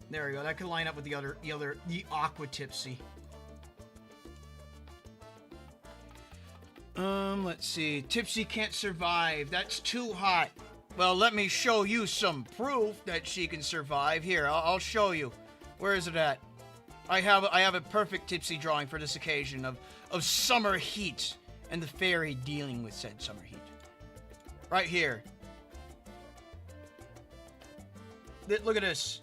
There we go. That could line up with the Aqua Tipsy. Let's see. Tipsy can't survive. That's too hot. Well, let me show you some proof that she can survive. Here, I'll show you. Where is it at? I have a perfect Tipsy drawing for this occasion of summer heat and the fairy dealing with said summer heat. Right here. Look at this.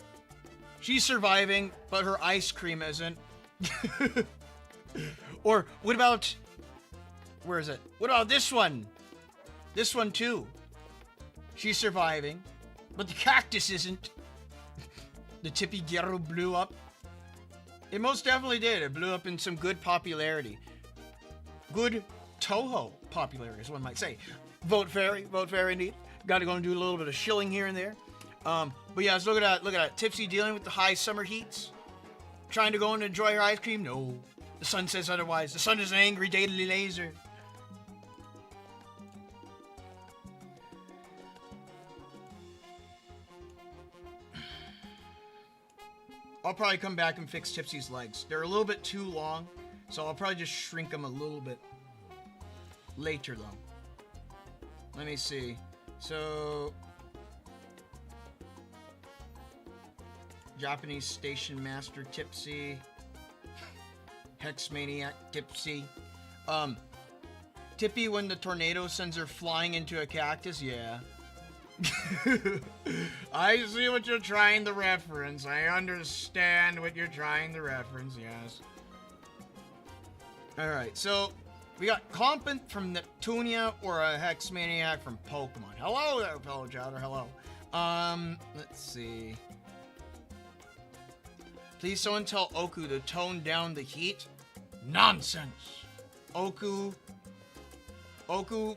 She's surviving, but her ice cream isn't. Or what about... Where is it? What about this one? This one too. She's surviving, but the cactus isn't. The Tippy Guerrero blew up. It most definitely did. It blew up in some good popularity. Good Touhou popularity, as one might say. Vote Fairy indeed. Got to go and do a little bit of shilling here and there. But yeah, so look at that. Tipsy dealing with the high summer heats. Trying to go and enjoy her ice cream? No. The sun says otherwise. The sun is an angry daily laser. I'll probably come back and fix Tipsy's legs. They're a little bit too long, so I'll probably just shrink them a little bit later, though. Let me see. So... Japanese Station Master Tipsy. Hex Maniac Tipsy. Tippy when the tornado sends her flying into a cactus? Yeah. I see what you're trying to reference. I understand what you're trying to reference, yes. Alright, so we got Compant from Neptunia or a Hex Maniac from Pokemon. Hello there, fellow chatter, hello. Let's see. Please someone tell Oku to tone down the heat. Nonsense. Oku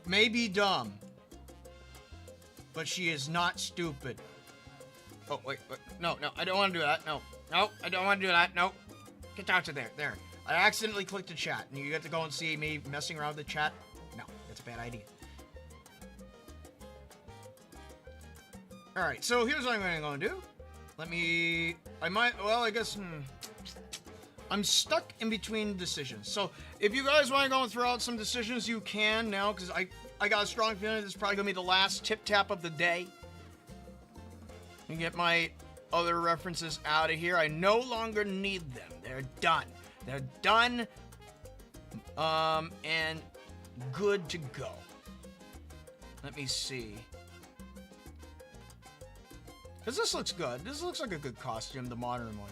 may be dumb, but she is not stupid. Oh, wait. No, I don't want to do that. No, I don't want to do that. No. Get out of there. There. I accidentally clicked the chat, and you get to go and see me messing around with the chat. No, that's a bad idea. Alright, so here's what I'm going to do. I guess, I'm stuck in between decisions. So, if you guys want to go and throw out some decisions, you can now, because I got a strong feeling this is probably going to be the last tip-tap of the day. And get my other references out of here. I no longer need them. They're done. They're done, and good to go. Let me see. Because this looks good. This looks like a good costume, the modern one.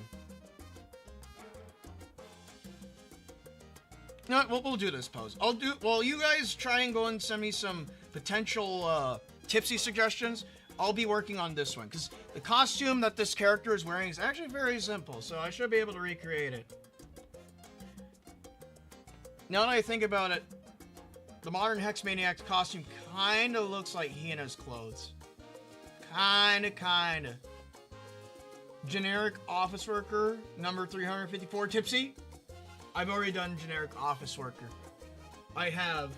No, we'll do this pose. Well, you guys try and go and send me some potential tipsy suggestions. I'll be working on this one. Because the costume that this character is wearing is actually very simple. So I should be able to recreate it. Now that I think about it, The modern Hex Maniac's costume kind of looks like Hina's clothes. Kinda. Generic office worker, number 354, Tipsy. I've already done generic office worker. I have.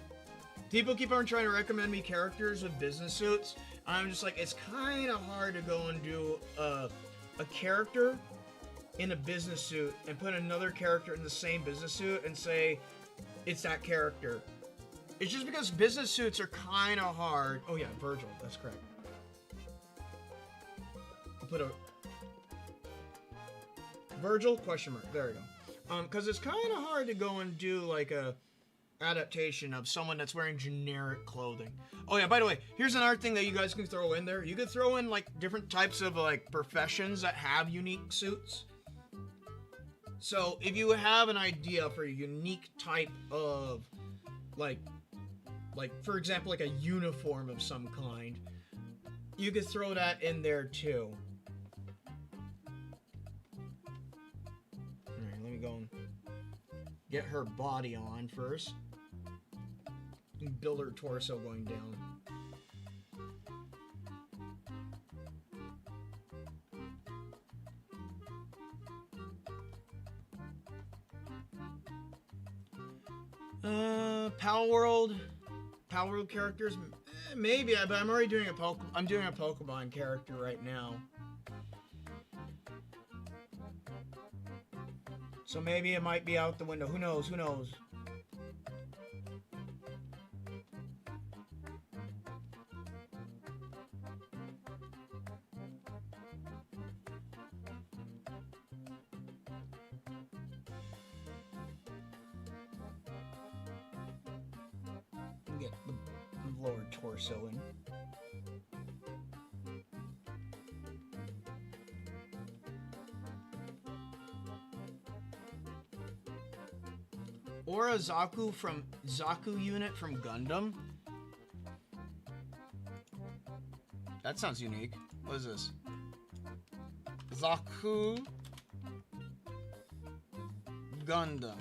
People keep on trying to recommend me characters with business suits. And I'm just like, it's kind of hard to go and do a character in a business suit and put another character in the same business suit and say it's that character. It's just because business suits are kind of hard. Oh yeah, Virgil, that's correct. I'll put a Virgil question mark. There we go. Because it's kind of hard to go and do like a adaptation of someone that's wearing generic clothing. Oh yeah, by the way, here's another thing that you guys can throw in there. You could throw in like different types of like professions that have unique suits. So if you have an idea for a unique type of like for example like a uniform of some kind, you could throw that in there too. Alright, let me go and get her body on first. And build her torso going down. Power World characters, maybe, but I'm already doing I'm doing a Pokemon character right now. So maybe it might be out the window. Who knows? Who knows? Get the lower torso in. Or a Zaku unit from Gundam. That sounds unique. What is this? Zaku Gundam.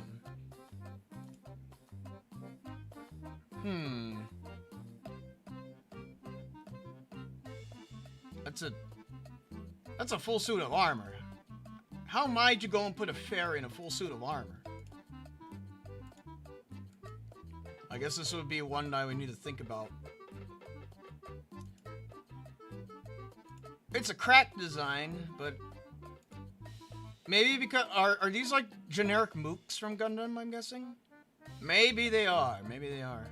That's a full suit of armor. How might you go and put a fairy in a full suit of armor? I guess this would be one that we need to think about. It's a crack design, but maybe because are these like generic mooks from Gundam, I'm guessing? Maybe they are. Maybe they are.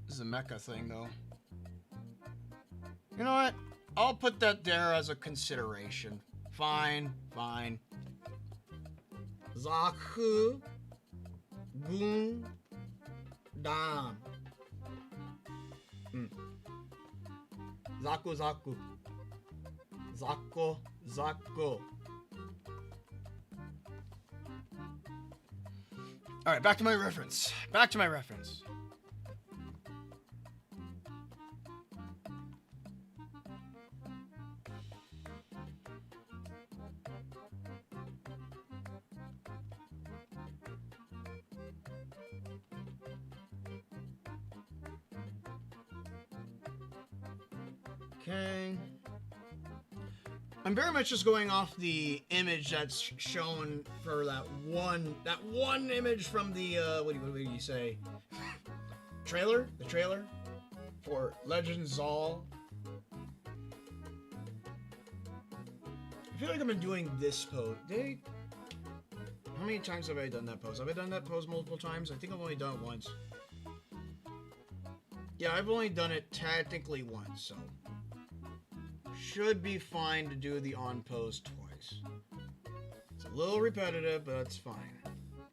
This is a mecha thing, though. You know what? I'll put that there as a consideration. Fine. Zaku Gundam. Zaku. Alright, back to my reference. Okay. I'm very much just going off the image that's shown for that one image from the what do you say? Trailer? The trailer for Legend Zal. I feel like I've been doing this pose. How many times have I done that pose? Have I done that pose multiple times? I think I've only done it once. Yeah, I've only done it technically once, so should be fine to do the on pose twice. It's a little repetitive, but that's fine.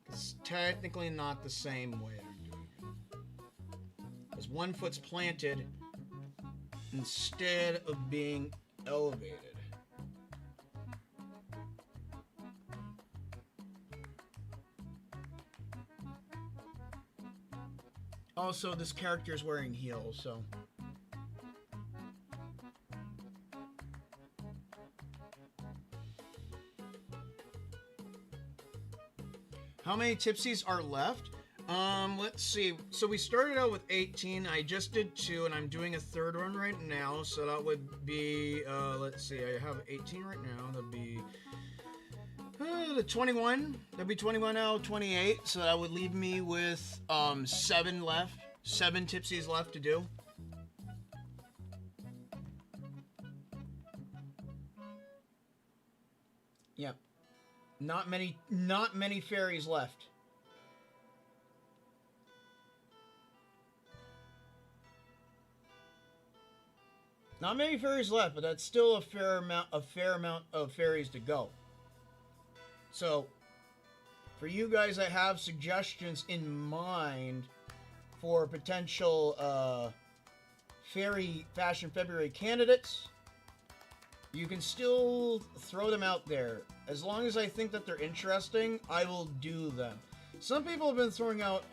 It's technically not the same way I'm doing it. Because one foot's planted instead of being elevated. Also, this character is wearing heels, so how many Tipsies are left? Let's see. So we started out with 18. I just did 2, and I'm doing a third one right now. So that would be, let's see. I have 18 right now. That'd be the 21. That'd be 21 out of 28. So that would leave me with 7 left. 7 tipsies left to do. Yep. Not many fairies left. Not many fairies left, but that's still a fair amount of fairies to go. So, for you guys that have suggestions in mind for potential Fairy Fashion February candidates, you can still throw them out there. As long as I think that they're interesting, I will do them. Some people have been throwing out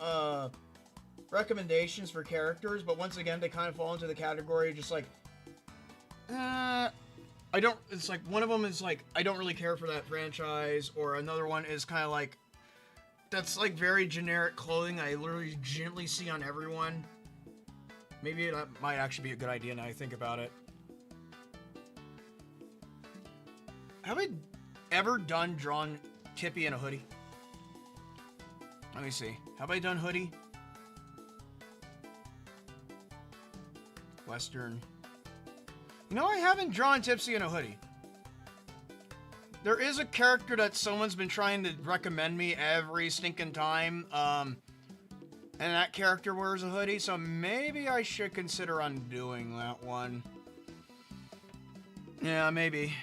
recommendations for characters, but once again, they kind of fall into the category just like, I don't, it's like, one of them is like, I don't really care for that franchise, or another one is kind of like, that's like very generic clothing I literally gently see on everyone. Maybe that might actually be a good idea now I think about it. Have I ever drawn Tippy in a hoodie? Let me see. Have I done hoodie? Western. You know, I haven't drawn Tipsy in a hoodie. There is a character that someone's been trying to recommend me every stinking time, and that character wears a hoodie, so maybe I should consider undoing that one. Yeah, maybe.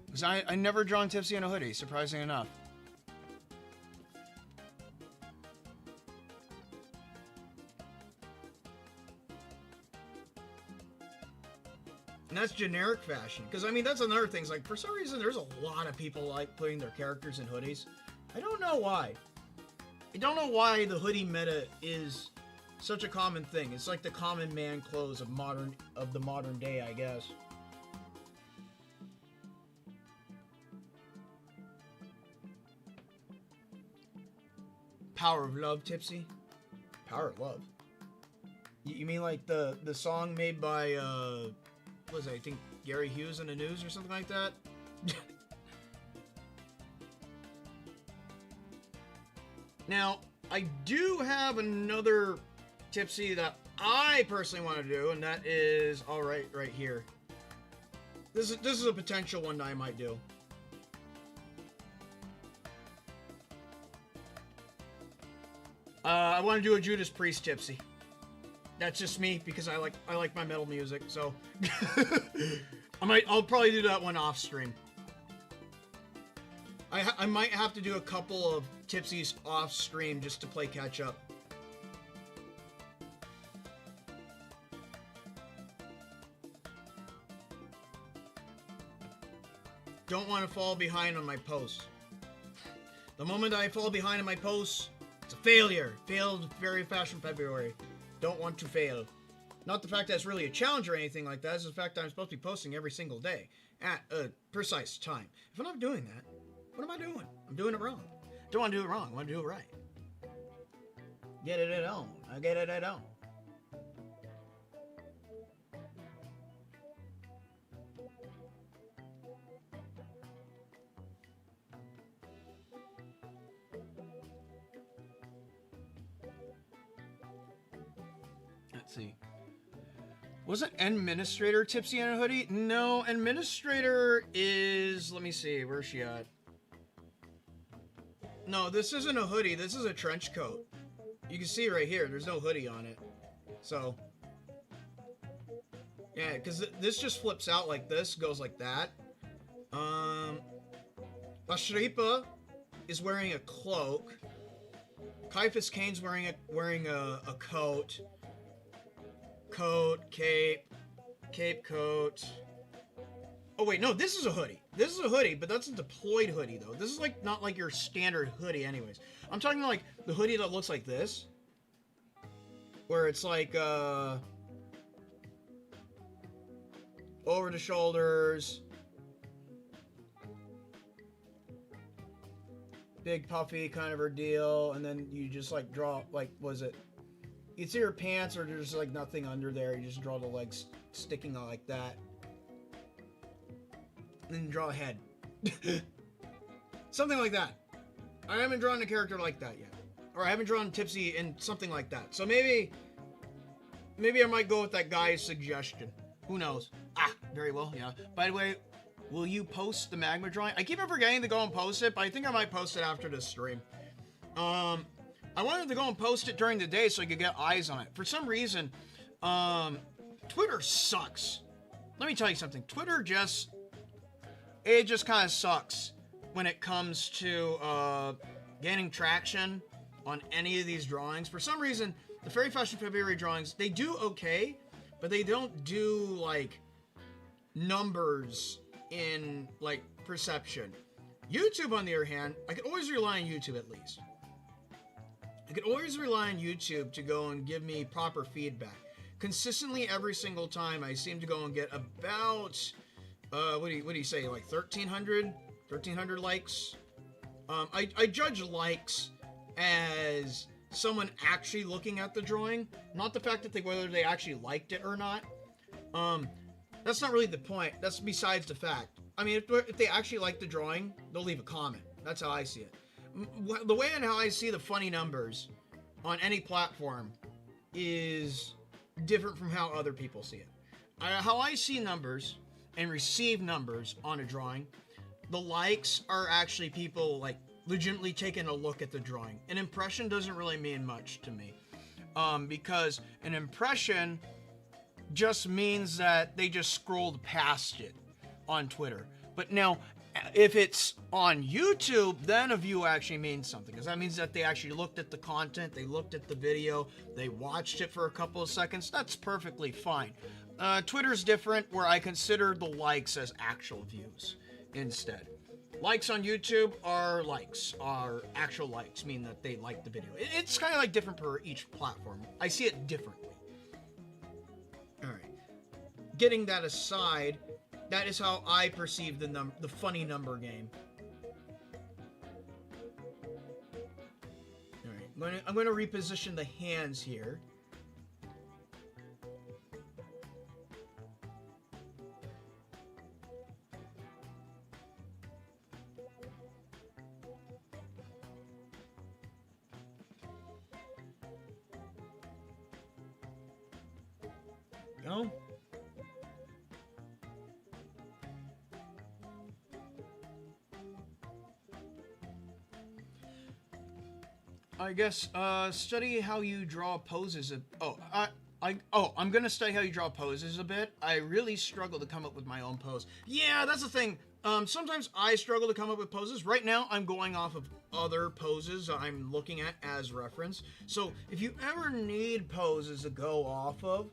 Because I never drawn Tipsy in a hoodie, surprising enough. And that's generic fashion. Because, I mean, that's another thing. It's like, for some reason, there's a lot of people like putting their characters in hoodies. I don't know why. I don't know why the hoodie meta is such a common thing. It's like the common man clothes of the modern day, I guess. Power of Love, Tipsy? Power of Love? You mean like the song made by, what was it, I think Gary Hughes in the News or something like that? Now, I do have another Tipsy that I personally want to do, and that is, alright, right here. This is a potential one that I might do. I want to do a Judas Priest Tipsy. That's just me because I like my metal music. So I'll probably do that one off stream. I might have to do a couple of Tipsies off stream just to play catch up. Don't want to fall behind on my posts. The moment I fall behind on my posts, it's a failure. Failed Fairy Fashion February. Don't want to fail. Not the fact that it's really a challenge or anything like that. It's the fact that I'm supposed to be posting every single day at a precise time. If I'm not doing that, what am I doing? I'm doing it wrong. Don't want to do it wrong. I want to do it right. Get it on. I get it on. Let's see. Wasn't Administrator Tipsy in a hoodie? No, Administrator is... Let me see. Where's she at? No, this isn't a hoodie. This is a trench coat. You can see right here. There's no hoodie on it. So... Yeah, because this just flips out like this. Goes like that. La Shripa is wearing a cloak. Caiaphas Kane's wearing a coat. Coat, cape, coat. Oh wait, no, this is a hoodie. This is a hoodie, but that's a deployed hoodie though. This is like not like your standard hoodie anyways. I'm talking about like the hoodie that looks like this. Where it's like over the shoulders. big puffy kind of ordeal, and then you just like draw, like, was it? It's your pants, or there's like nothing under there. You just draw the legs sticking out like that, and then draw a head, something like that. I haven't drawn a character like that yet, or I haven't drawn Tipsy in something like that. So maybe I might go with that guy's suggestion. Who knows? Ah, very well. Yeah. By the way, will you post the magma drawing? I keep on forgetting to go and post it, but I think I might post it after this stream. I wanted to go and post it during the day so I could get eyes on it. For some reason, Twitter sucks. Let me tell you something. Twitter just kind of sucks when it comes to gaining traction on any of these drawings. For some reason, the Fairy Fashion February drawings, they do okay, but they don't do, like, numbers in, like, perception. YouTube, on the other hand, I could always rely on YouTube at least. I could always rely on YouTube to go and give me proper feedback. Consistently, every single time, I seem to go and get about, what do you say, like 1,300 likes? I judge likes as someone actually looking at the drawing, not the fact that whether they actually liked it or not. That's not really the point. That's besides the fact. I mean, if they actually like the drawing, they'll leave a comment. That's how I see it. The way and how I see the funny numbers on any platform is different from how other people see it. How I see numbers and receive numbers on a drawing, the likes are actually people, like, legitimately taking a look at the drawing. An impression doesn't really mean much to me, because an impression just means that they just scrolled past it on Twitter. But now, if it's on YouTube, then a view actually means something, because that means that they actually looked at the content, they looked at the video, they watched it for a couple of seconds. That's perfectly fine. Twitter's different, where I consider the likes as actual views instead. Likes on YouTube are actual likes, meaning that they like the video. It's kind of like different per each platform. I see it differently. Alright. Getting that aside, that is how I perceive the funny number game. Alright, I'm going to reposition the hands here. Go. I guess, study how you draw poses. I'm gonna study how you draw poses a bit. I really struggle to come up with my own pose. Yeah, that's the thing. Sometimes I struggle to come up with poses. Right now, I'm going off of other poses I'm looking at as reference. So, if you ever need poses to go off of,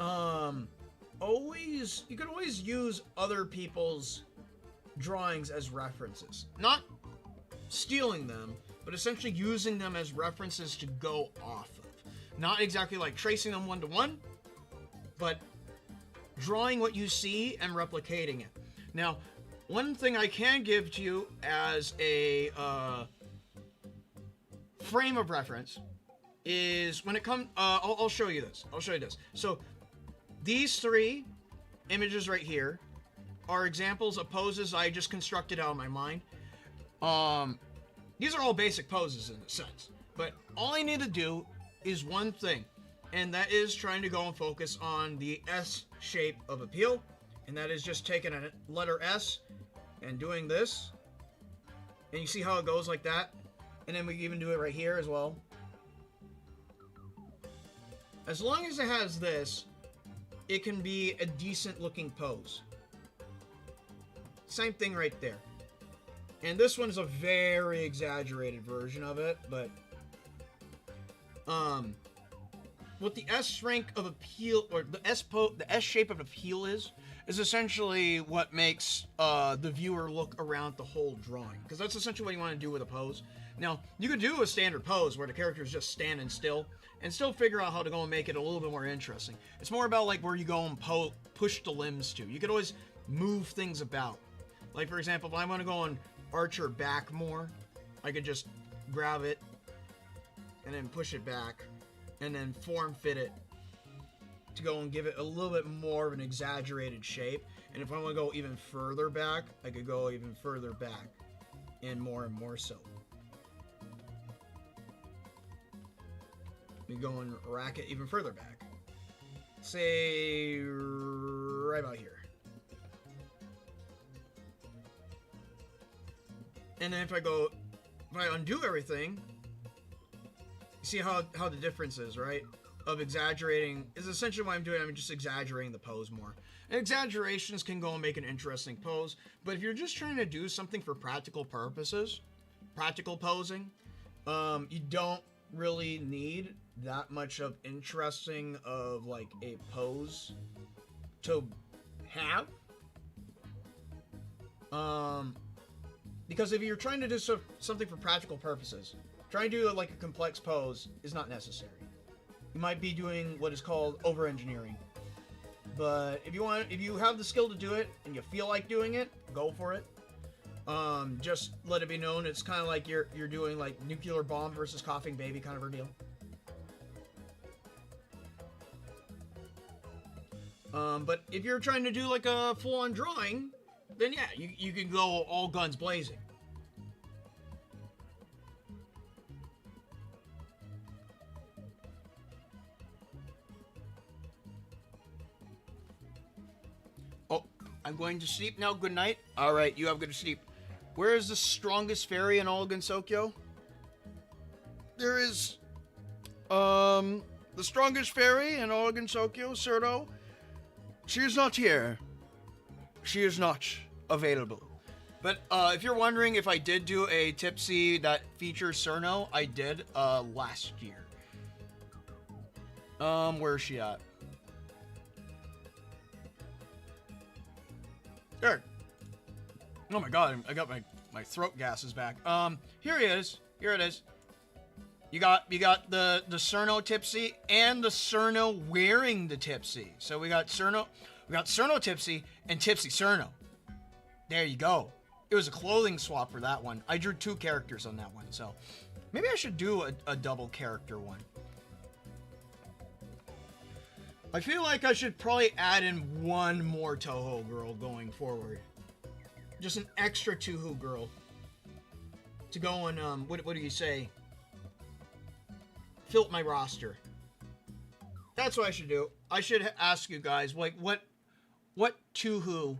you can always use other people's drawings as references. Not stealing them, but essentially using them as references to go off of. Not exactly like tracing them one-to-one, but drawing what you see and replicating it. Now, one thing I can give to you as a frame of reference is when it comes... I'll show you this. So, these three images right here are examples of poses I just constructed out of my mind. These are all basic poses in a sense, but all I need to do is one thing, and that is trying to go and focus on the S shape of appeal, and that is just taking a letter S and doing this, and you see how it goes like that, and then we even do it right here as well. As long as it has this, it can be a decent looking pose. Same thing right there. And this one's a very exaggerated version of it, but what the S rank of appeal, or the S shape of appeal is essentially what makes the viewer look around the whole drawing, because that's essentially what you want to do with a pose. Now, you could do a standard pose where the character is just standing still and still figure out how to go and make it a little bit more interesting. It's more about like where you go and push the limbs to. You could always move things about. Like, for example, if I want to go and archer back more, I could just grab it and then push it back and then form fit it to go and give it a little bit more of an exaggerated shape. And if I want to go even further back, I could go even further back and more so. We go and rack it even further back. Say right about here. And then if I undo everything, you see how the difference is, right? Of exaggerating is essentially what I'm doing. I'm just exaggerating the pose more. And exaggerations can go and make an interesting pose, but if you're just trying to do something for practical purposes, practical posing, you don't really need that much of interesting of like a pose to have. Because if you're trying to do something for practical purposes, trying to do like a complex pose is not necessary. You might be doing what is called over-engineering. But if you have the skill to do it and you feel like doing it, go for it. Just let it be known it's kind of like you're doing like nuclear bomb versus coughing baby kind of a deal. But if you're trying to do like a full-on drawing, then yeah, you can go all guns blazing. Oh, I'm going to sleep now. Good night. All right, you have good sleep. Where is the strongest fairy in all Gensokyo? There is, the strongest fairy in all Gensokyo, Surdo. She is not here. She is not available. But if you're wondering if I did do a tipsy that features Cerno, I did last year. Where is she at? There. Oh my god, I got my throat gases back. Here he is. Here it is. You got the Cerno tipsy and the Cerno wearing the tipsy. So we got Cerno tipsy and tipsy Cerno. There you go. It was a clothing swap for that one. I drew 2 characters on that one, so maybe I should do a double character one. I feel like I should probably add in one more Touhou girl going forward. Just an extra Touhou girl. To go and, what do you say? Fill my roster. That's what I should do. I should ask you guys, like, what Touhou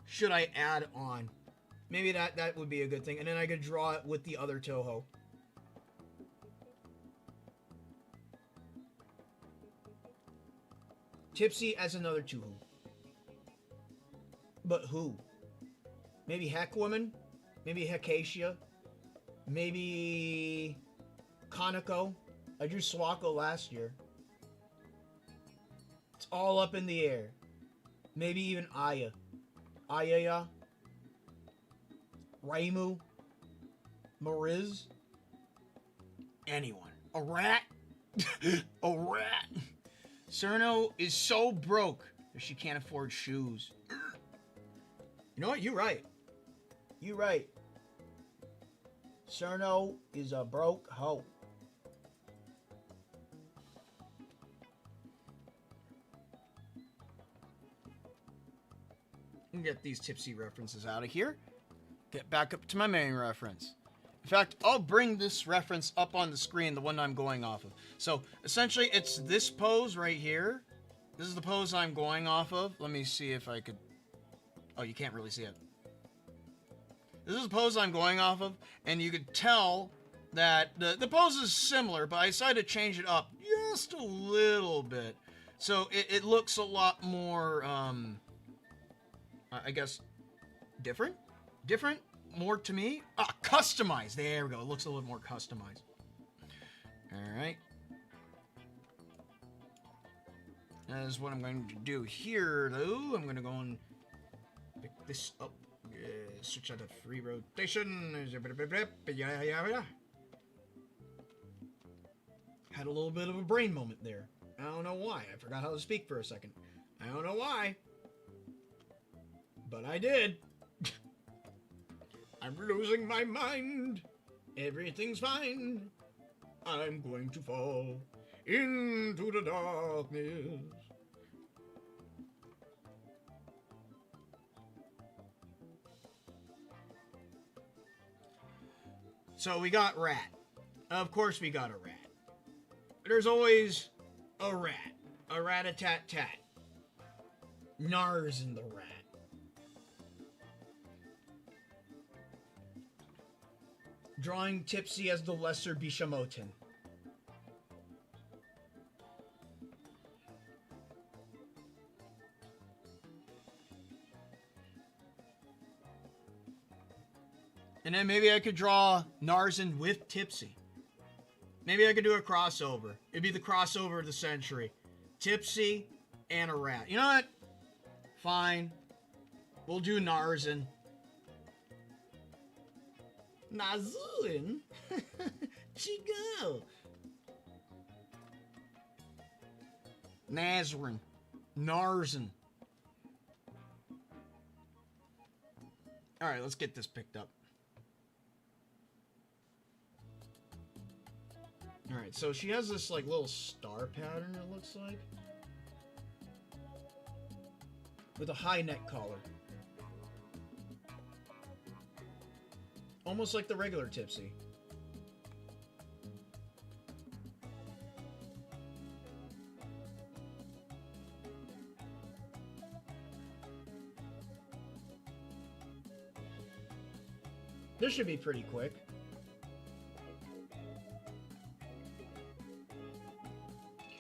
should I add on? Maybe that would be a good thing. And then I could draw it with the other Touhou. Tipsy as another Touhou. But who? Maybe Heck Woman? Maybe Hekacia? Maybe Kanako? I drew Swako last year. It's all up in the air. Maybe even Aya. Ayaya? Raimu? Mariz? Anyone. A rat? A rat? Cerno is so broke that she can't afford shoes. You know what? You're right. You're right. Cerno is a broke hoe. Get these tipsy references out of here. Get back up to my main reference. In fact, I'll bring this reference up on the screen, the one I'm going off of. So, essentially, it's this pose right here. This is the pose I'm going off of. Let me see if I could... Oh, you can't really see it. This is the pose I'm going off of, and you could tell that the pose is similar, but I decided to change it up just a little bit. So, it looks a lot more, I guess, different? Different? More to me? Customized. There we go. It looks a little more customized. Alright. That is what I'm going to do here, though. I'm going to go and pick this up. Switch out to free rotation. Had a little bit of a brain moment there. I don't know why. I forgot how to speak for a second. I don't know why. But I did. I'm losing my mind. Everything's fine. I'm going to fall into the darkness. So we got rat. Of course we got a rat. There's always a rat. A rat-a-tat-tat. Nars in the rat. Drawing Tipsy as the lesser Bishamoten. And then maybe I could draw Narzen with Tipsy. Maybe I could do a crossover. It'd be the crossover of the century. Tipsy and a rat. You know what? Fine. We'll do Narzen. Nazulin? Chigo. Nazrin. Narzen. Alright, let's get this picked up. Alright, so she has this like little star pattern, it looks like. With a high neck collar. Almost like the regular Tipsy. This should be pretty quick.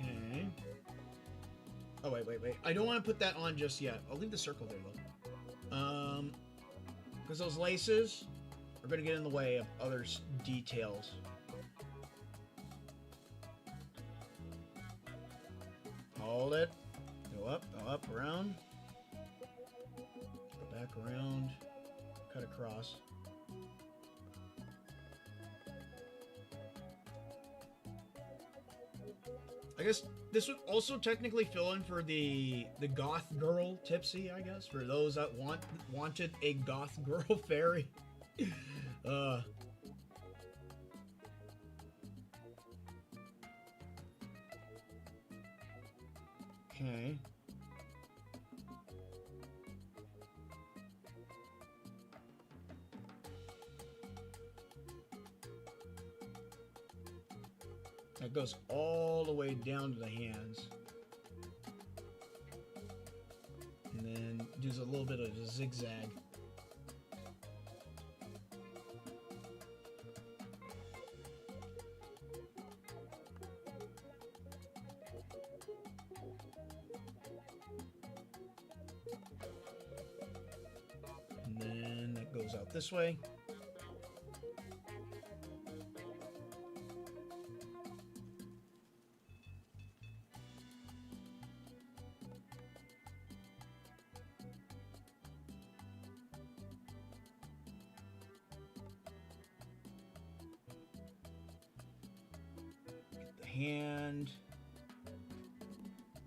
Okay. Oh, wait. I don't want to put that on just yet. I'll leave the circle there, though. Because those laces are going to get in the way of other details. Hold it. Go up, around. Go back around. Cut across. I guess this would also technically fill in for the goth girl Tipsy, I guess, for those that wanted a goth girl fairy. Okay. That goes all the way down to the hands. And then does a little bit of a zigzag. And then that goes out this way. Hand.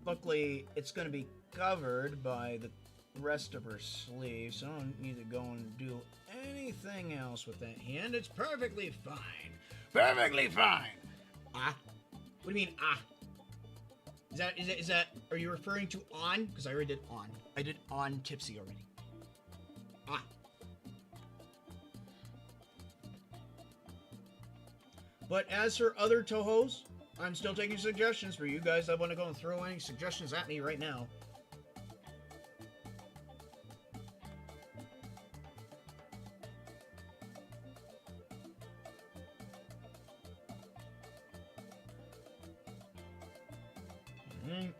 Luckily, it's going to be covered by the rest of her sleeve, so I don't need to go and do anything else with that hand. It's perfectly fine. Perfectly fine. Ah? What do you mean, ah? Is that, are you referring to on? Because I already did on. I did on Tipsy already. Ah. But as for other Touhous, I'm still taking suggestions for you guys that want to go and throw any suggestions at me right now. Alright.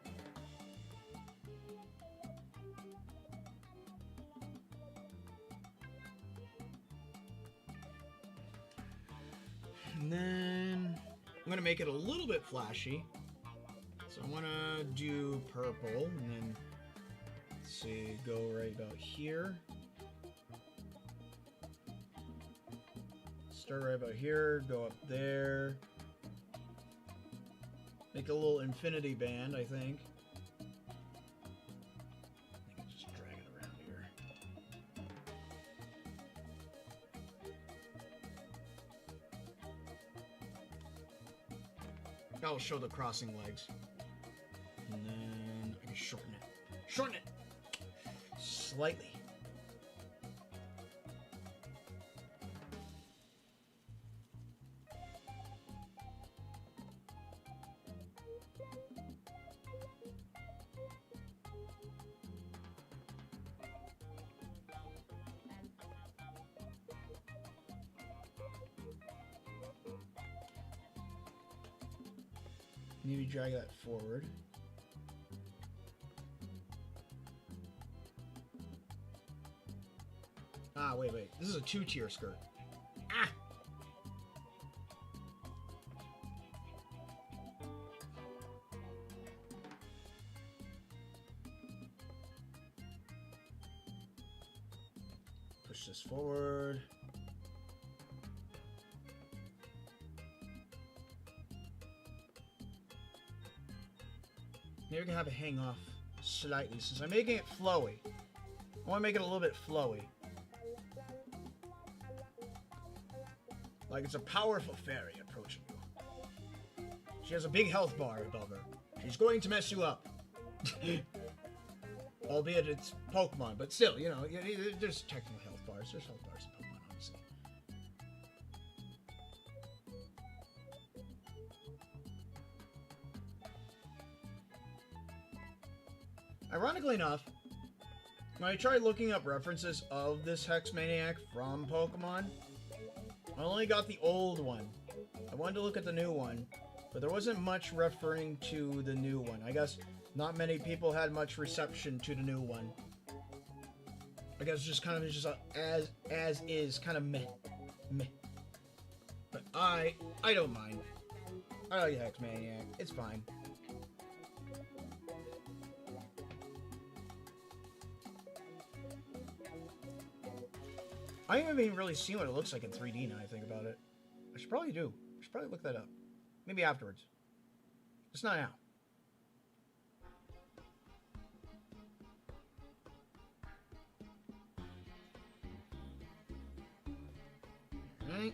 And then I'm going to make it a little bit flashy. So I want to do purple and then, let's see, go right about here. Start right about here, go up there. Make a little infinity band, I think. I can just drag it around here. That'll show the crossing legs. And then I can shorten it. Shorten it! Slightly. Maybe drag that forward. Ah, wait. This is a 2-tier skirt. Ah! Push this forward. Maybe we can have it hang off slightly since I'm making it flowy. I want to make it a little bit flowy. Like it's a powerful fairy approaching you. She has a big health bar above her. She's going to mess you up. Albeit it's Pokemon, but still, you know, there's technical health bars. There's health bars in Pokemon, obviously. Ironically enough, when I tried looking up references of this Hex Maniac from Pokemon, I only got the old one. I wanted to look at the new one, but there wasn't much referring to the new one. I guess not many people had much reception to the new one. I guess just kind of just a, as is, kind of meh. But I don't mind. I like Hex Maniac. It's fine. I haven't even really seen what it looks like in 3D now I think about it. I should probably do. I should probably look that up. Maybe afterwards. It's not now. Alright.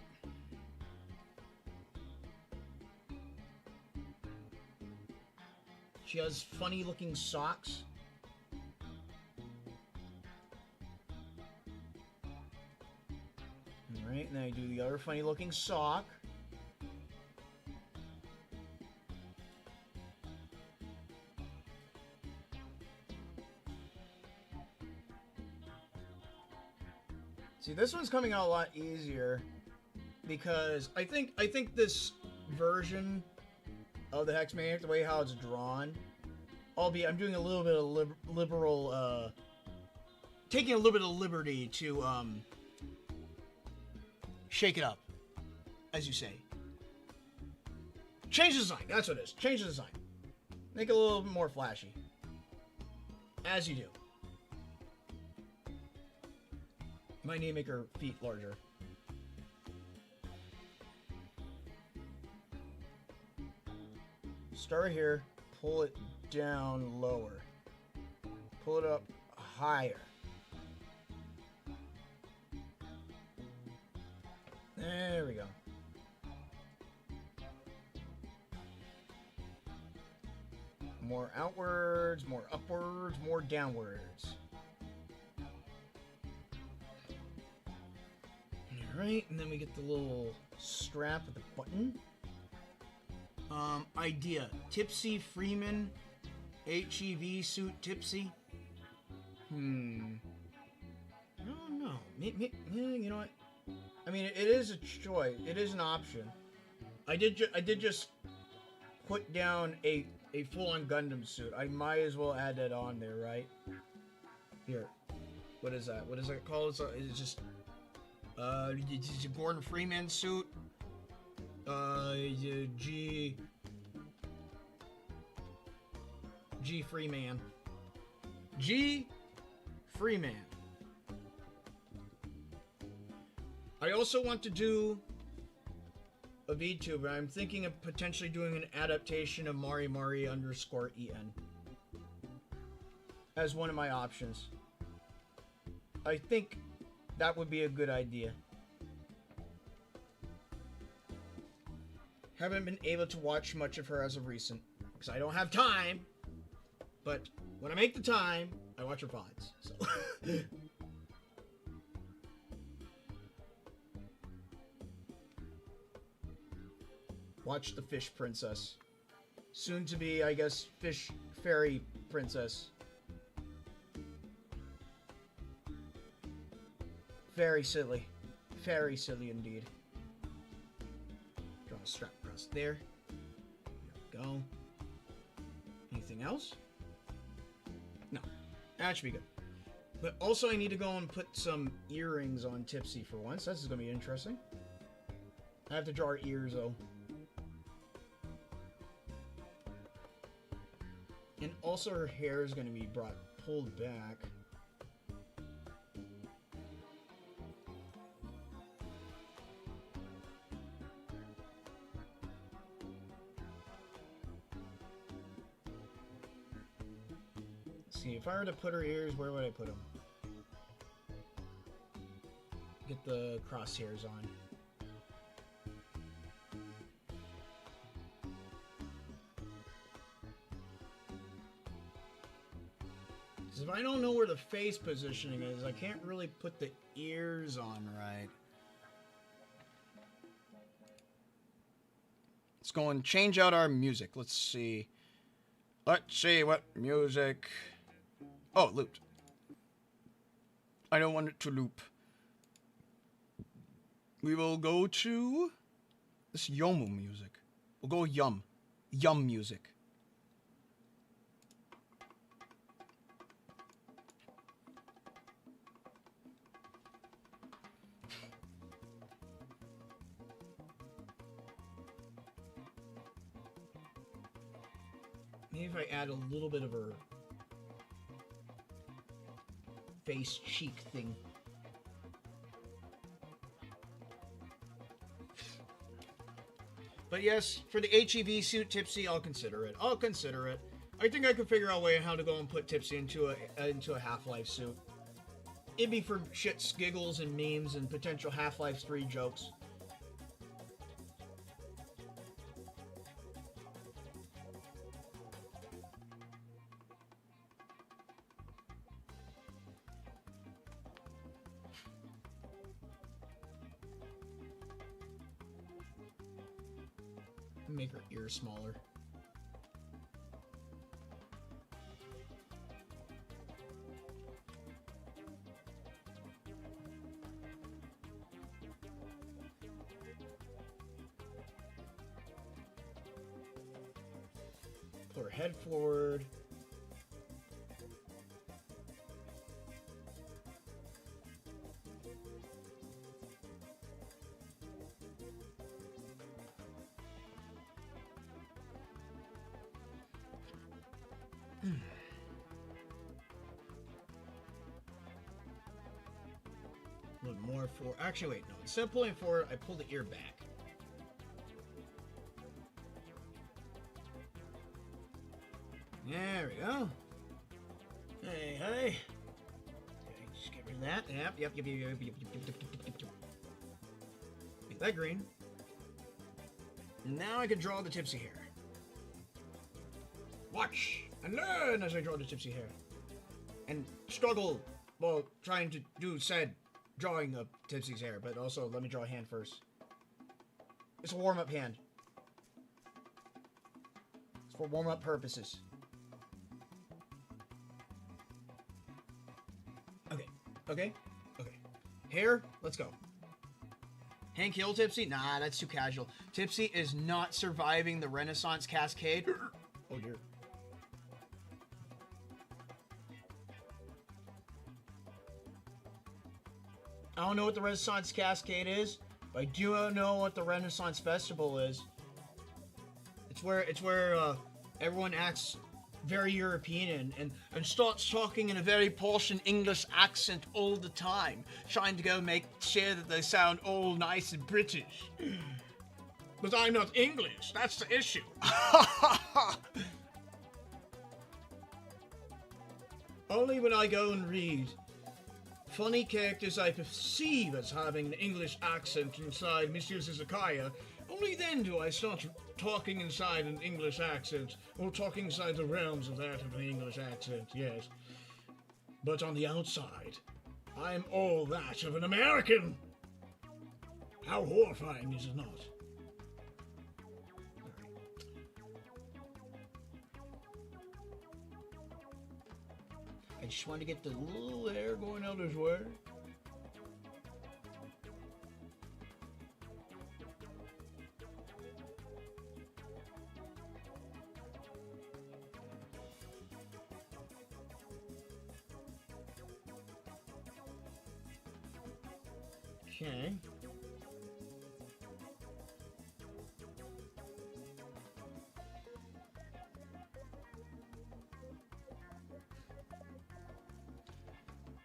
She has funny looking socks. Alright, and then I do the other funny looking sock. See, this one's coming out a lot easier because I think this version of the Hex Maniac, the way how it's drawn, albeit I'm doing a little bit of liberal, taking a little bit of liberty to, shake it up, as you say. Change the design, that's what it is. Change the design. Make it a little bit more flashy. As you do. Might need to make her feet larger. Start here, pull it down lower. Pull it up higher. There we go. More outwards, more upwards, more downwards. Alright, and then we get the little strap with the button. Idea. Tipsy Freeman HEV suit Tipsy. I don't know. You know what? I mean, it is a choice. It is an option. I did just put down a full-on Gundam suit. I might as well add that on there, right? Here. What is that? What is that called? It's just it's a Gordon Freeman suit. G Freeman. G Freeman. I also want to do a VTuber. I'm thinking of potentially doing an adaptation of Mari _en as one of my options. I think that would be a good idea. Haven't been able to watch much of her as of recent because I don't have time. But when I make the time, I watch her VODs. So. Watch the Fish Princess. Soon to be, I guess, Fish Fairy Princess. Very silly. Very silly indeed. Draw a strap across there. There we go. Anything else? No. That should be good. But also I need to go and put some earrings on Tipsy for once. This is going to be interesting. I have to draw her ears, though. And also her hair is going to be pulled back. Let's see, if I were to put her ears, where would I put them? Get the crosshairs on. If I don't know where the face positioning is, I can't really put the ears on right. Let's go and change out our music. Let's see. Let's see what music. Oh, it looped. I don't want it to loop. We will go to this Yumbo music. We'll go Yum music. Maybe if I add a little bit of her face cheek thing. But yes, for the HEV suit Tipsy, I'll consider it. I'll consider it. I think I could figure out a way how to go and put Tipsy into a Half-Life suit. It'd be for shits, giggles, and memes, and potential Half-Life 3 jokes. Make her ears smaller. Put her head forward. A little more forward. Actually, wait, no. Instead of pulling forward, I pull the ear back. There we go. Hey, hey. Okay, just get rid of that. Yep. Make that green. Now I can draw the Tipsy hair. Watch and learn as I draw the Tipsy hair. And struggle while trying to do said drawing of Tipsy's hair, but also let me draw a hand first. It's a warm-up hand. It's for warm-up purposes. Okay. Hair, let's go. Hank Hill Tipsy? Nah, that's too casual. Tipsy is not surviving the Renaissance Cascade. Oh dear. I don't know what the Renaissance Cascade is, but I do know what the Renaissance Festival is. It's where everyone acts very European and starts talking in a very posh and English accent all the time, trying to go make sure that they sound all nice and British. But I'm not English, that's the issue. Only when I go and read funny characters I perceive as having an English accent inside Monsieur Suzukiya, Only then do I start talking inside an English accent, or talking inside the realms of that of an English accent, yes. But on the outside, I'm all that of an American! How horrifying is it not? I just want to get the little hair going out as well. Okay.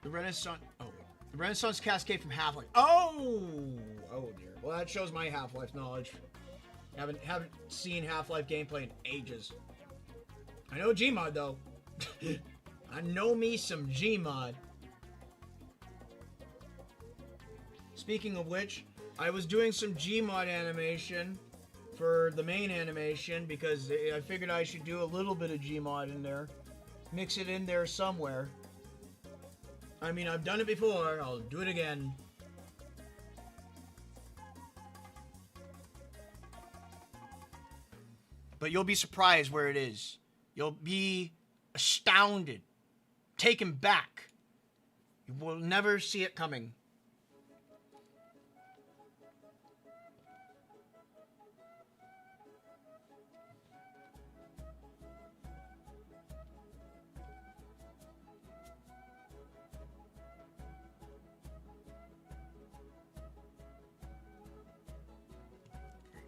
The Renaissance Cascade from Half-Life. Oh dear. Well, that shows my Half-Life knowledge. Haven't seen Half-Life gameplay in ages. I know Gmod though. I know me some Gmod. Speaking of which, I was doing some Gmod animation for the main animation because I figured I should do a little bit of Gmod in there. Mix it in there somewhere. I mean, I've done it before, I'll do it again. But you'll be surprised where it is. You'll be astounded, taken back. You will never see it coming.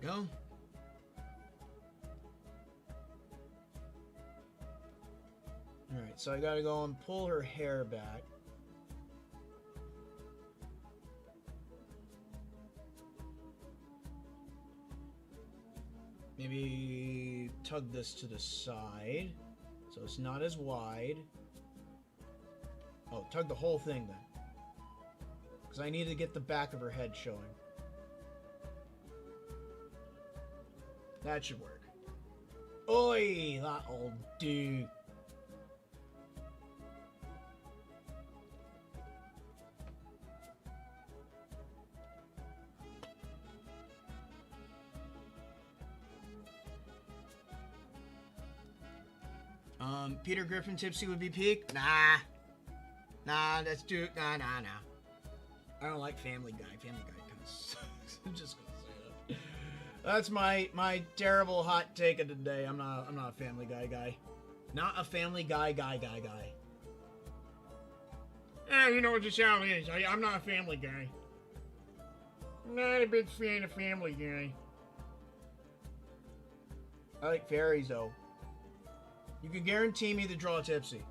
Go. Alright, so I gotta go and pull her hair back. Maybe tug this to the side so it's not as wide. Oh, tug the whole thing then. Because I need to get the back of her head showing. That should work. Oi, that old dude. Peter Griffin Tipsy would be peak? Nah, that's too. Nah. I don't like Family Guy. Family Guy kind of sucks. I'm just gonna say that. That's my terrible hot take of the day. I'm not a Family Guy guy. Not a Family Guy guy. Yeah, you know what the sound is. I'm not a Family Guy. I'm not a big fan of Family Guy. I like Fairies though. You can guarantee me to draw Tipsy.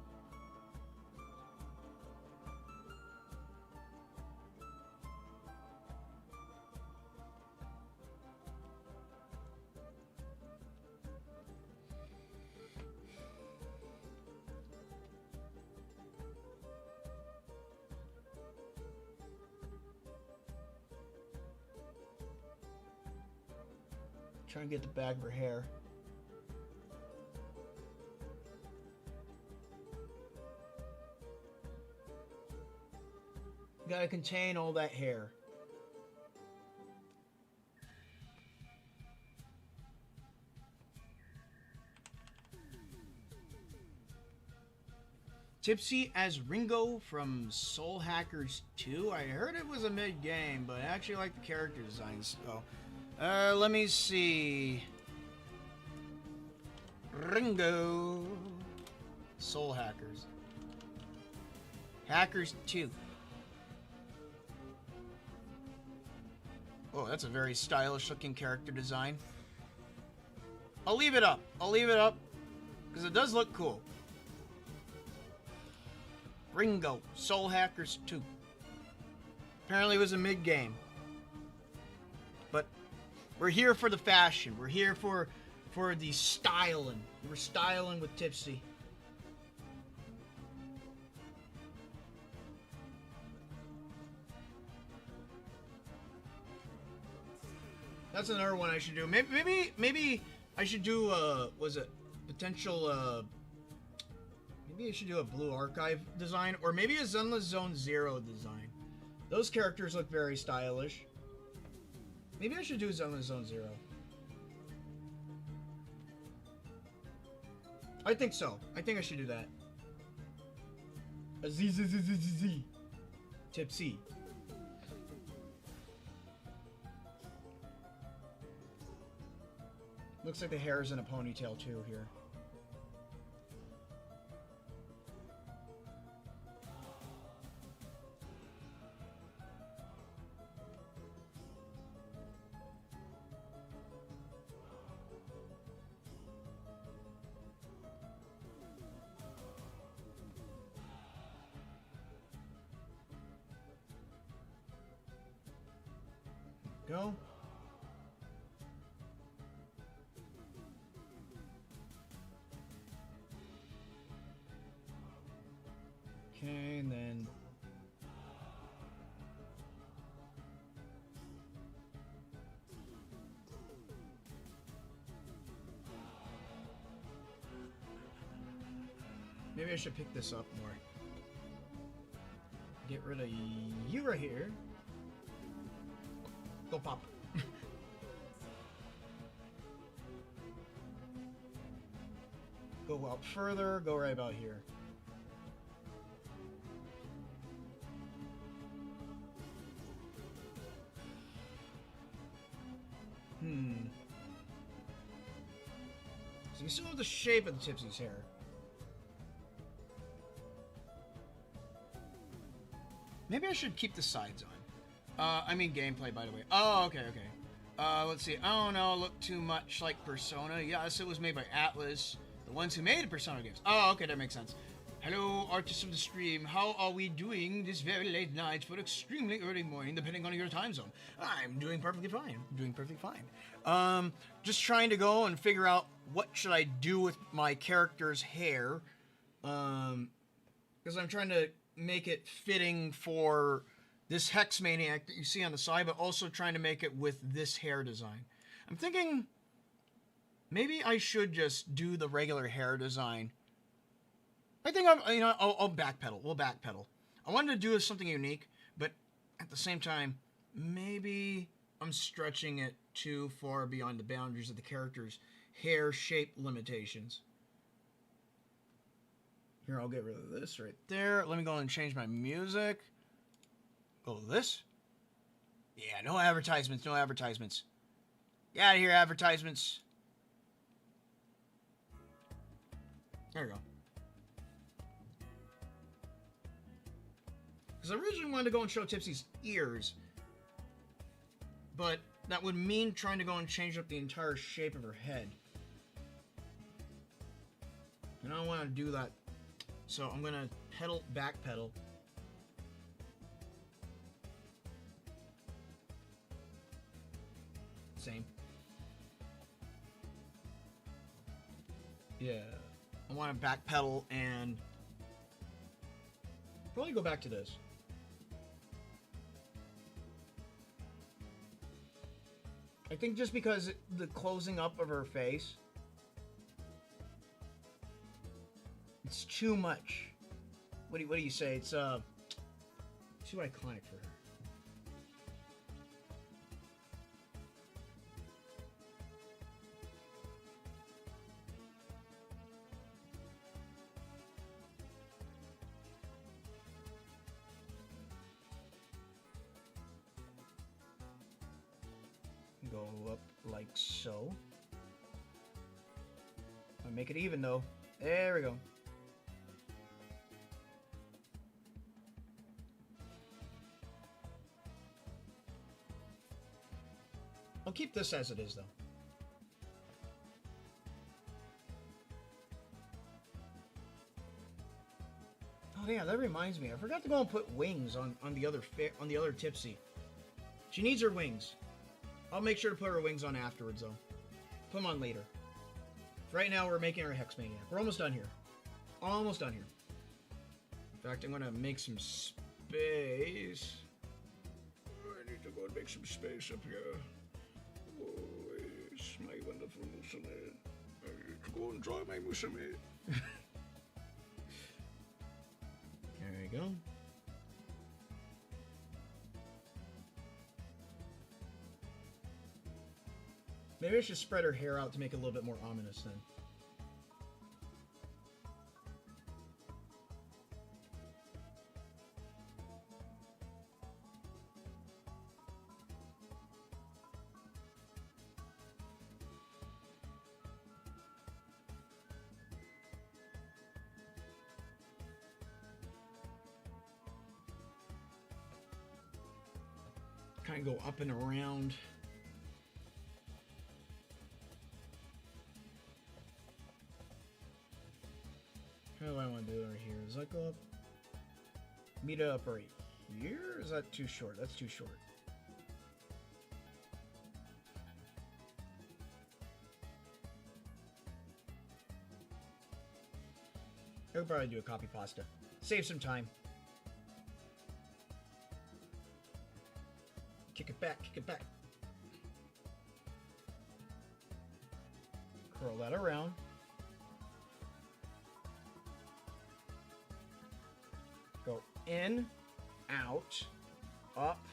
Trying to get the back of her hair. Gotta contain all that hair. Tipsy as Ringo from Soul Hackers 2. I heard it was a mid-game, but I actually like the character designs. So, let me see. Ringo. Soul Hackers. Hackers 2. Oh, that's a very stylish looking character design. I'll leave it up. Because it does look cool. Ringo, Soul Hackers 2. Apparently it was a mid-game. But we're here for the fashion. We're here for the styling. We're styling with Tipsy. That's another one I should do. Maybe I should do was it potential maybe I should do a Blue Archive design, or maybe a Zenless Zone Zero design. Those characters look very stylish. Maybe I should do Zenless Zone Zero. I think so. I think I should do that. A Z. Tipsy. Looks like the hair is in a ponytail too here. Go. Okay, and then maybe I should pick this up more. Get rid of you right here. Go pop. Go out further, go right about here. So you still have the shape of the Tipsy's hair. Maybe I should keep the sides on. I mean gameplay, by the way. Oh, okay. Let's see. Oh no, look too much like Persona. Yes, it was made by Atlas, the ones who made the Persona games. Oh, okay, that makes sense. Hello, artists of the stream. How are we doing this very late night for extremely early morning, depending on your time zone? I'm doing perfectly fine. Just trying to go and figure out what should I do with my character's hair. Because I'm trying to make it fitting for this Hex Maniac that you see on the side, but also trying to make it with this hair design. I'm thinking maybe I should just do the regular hair design. I think I'll backpedal. We'll backpedal. I wanted to do something unique, but at the same time, maybe I'm stretching it too far beyond the boundaries of the character's hair shape limitations. Here, I'll get rid of this right there. Let me go and change my music. Go to this. Yeah, no advertisements, no advertisements. Get out of here, advertisements. There we go. Because I originally wanted to go and show Tipsy's ears, but that would mean trying to go and change up the entire shape of her head. And I don't want to do that. So I'm going to backpedal. Same. Yeah. I want to backpedal and probably go back to this. I think just because the closing up of her face, it's too much. What do you say? It's too iconic for her. Go up like so. I'll make it even though. There we go. I'll keep this as it is though. Oh yeah, that reminds me. I forgot to go and put wings on the other Tipsy. She needs her wings. I'll make sure to put her wings on afterwards, though. Put them on later. Right now, we're making our Hex Maniac. We're almost done here. Almost done here. In fact, I'm going to make some space. I need to go and make some space up here. Whoa. for musume. Go and try my musume. There you go. Maybe I should spread her hair out to make it a little bit more ominous then. Kind of go up and around. How do I want to do it right here? Does that go up? Meet it up right here? Or is that too short? That's too short. I would probably do a copy pasta. Save some time. Kick it back, kick it back. Curl that around. Go in, out, up,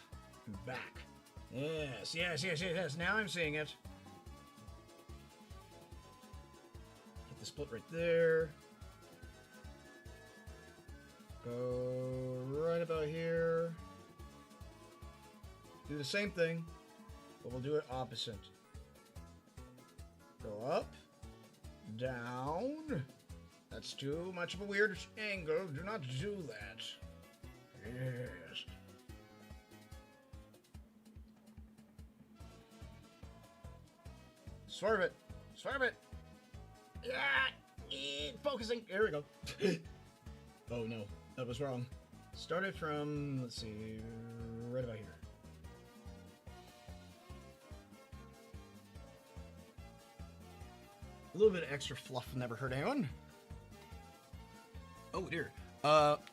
and back. Yes, yes, yes, yes, yes. Now I'm seeing it. Get the split right there. Go right about here. Do the same thing, but we'll do it opposite. Go up, down. That's too much of a weird angle. Do not do that. Yes. Swerve it. Swerve it. Yeah. Focusing. There we go. Oh no, that was wrong. Start it from, let's see, right about here. A little bit of extra fluff never hurt anyone. Oh dear.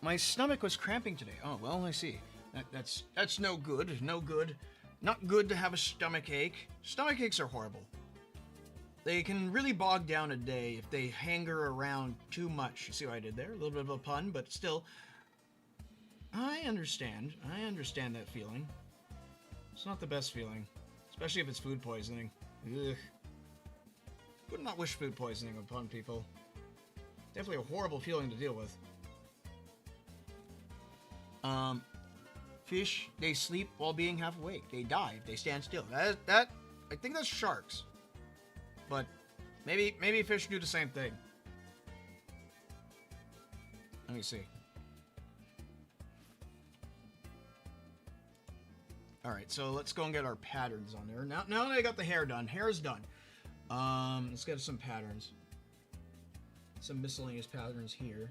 My stomach was cramping today. Oh well, I see. That's no good. No good. Not good to have a stomach ache. Stomach aches are horrible. They can really bog down a day if they hanger around too much. You see what I did there? A little bit of a pun, but still. I understand. I understand that feeling. It's not the best feeling, especially if it's food poisoning. Ugh. Would not wish food poisoning upon people. Definitely a horrible feeling to deal with. Fish, they sleep while being half awake. They die if they stand still. I think that's sharks. But maybe fish do the same thing. Let me see. Alright, so let's go and get our patterns on there. Now that I got the hair done, hair is done. Let's get some patterns. Some miscellaneous patterns here.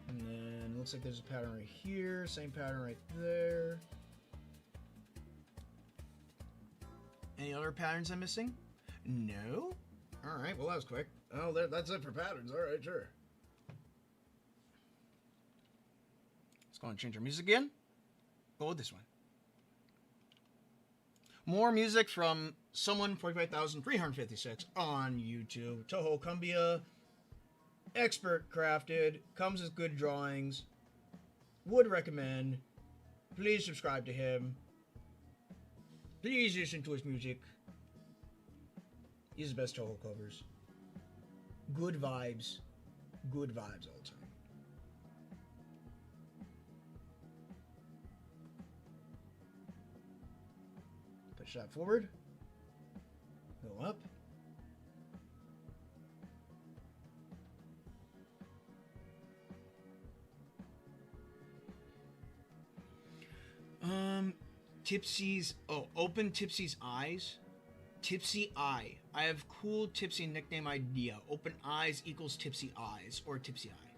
And then looks like there's a pattern right here, same pattern right there. Any other patterns I'm missing? No? Alright, well that was quick. Oh, that's it for patterns. Alright, sure. Let's go and change our music again. Go with this one. More music from someone 45,356 on YouTube. Touhou Cumbia. Expert crafted. Comes with good drawings. Would recommend. Please subscribe to him. Please listen to his music. He's the best Touhou covers. Good vibes. Good vibes all the time. Push that forward. Go up. Tipsy's, open Tipsy's eyes. Tipsy Eye. I have cool Tipsy nickname idea. Open eyes equals Tipsy Eyes or Tipsy Eye.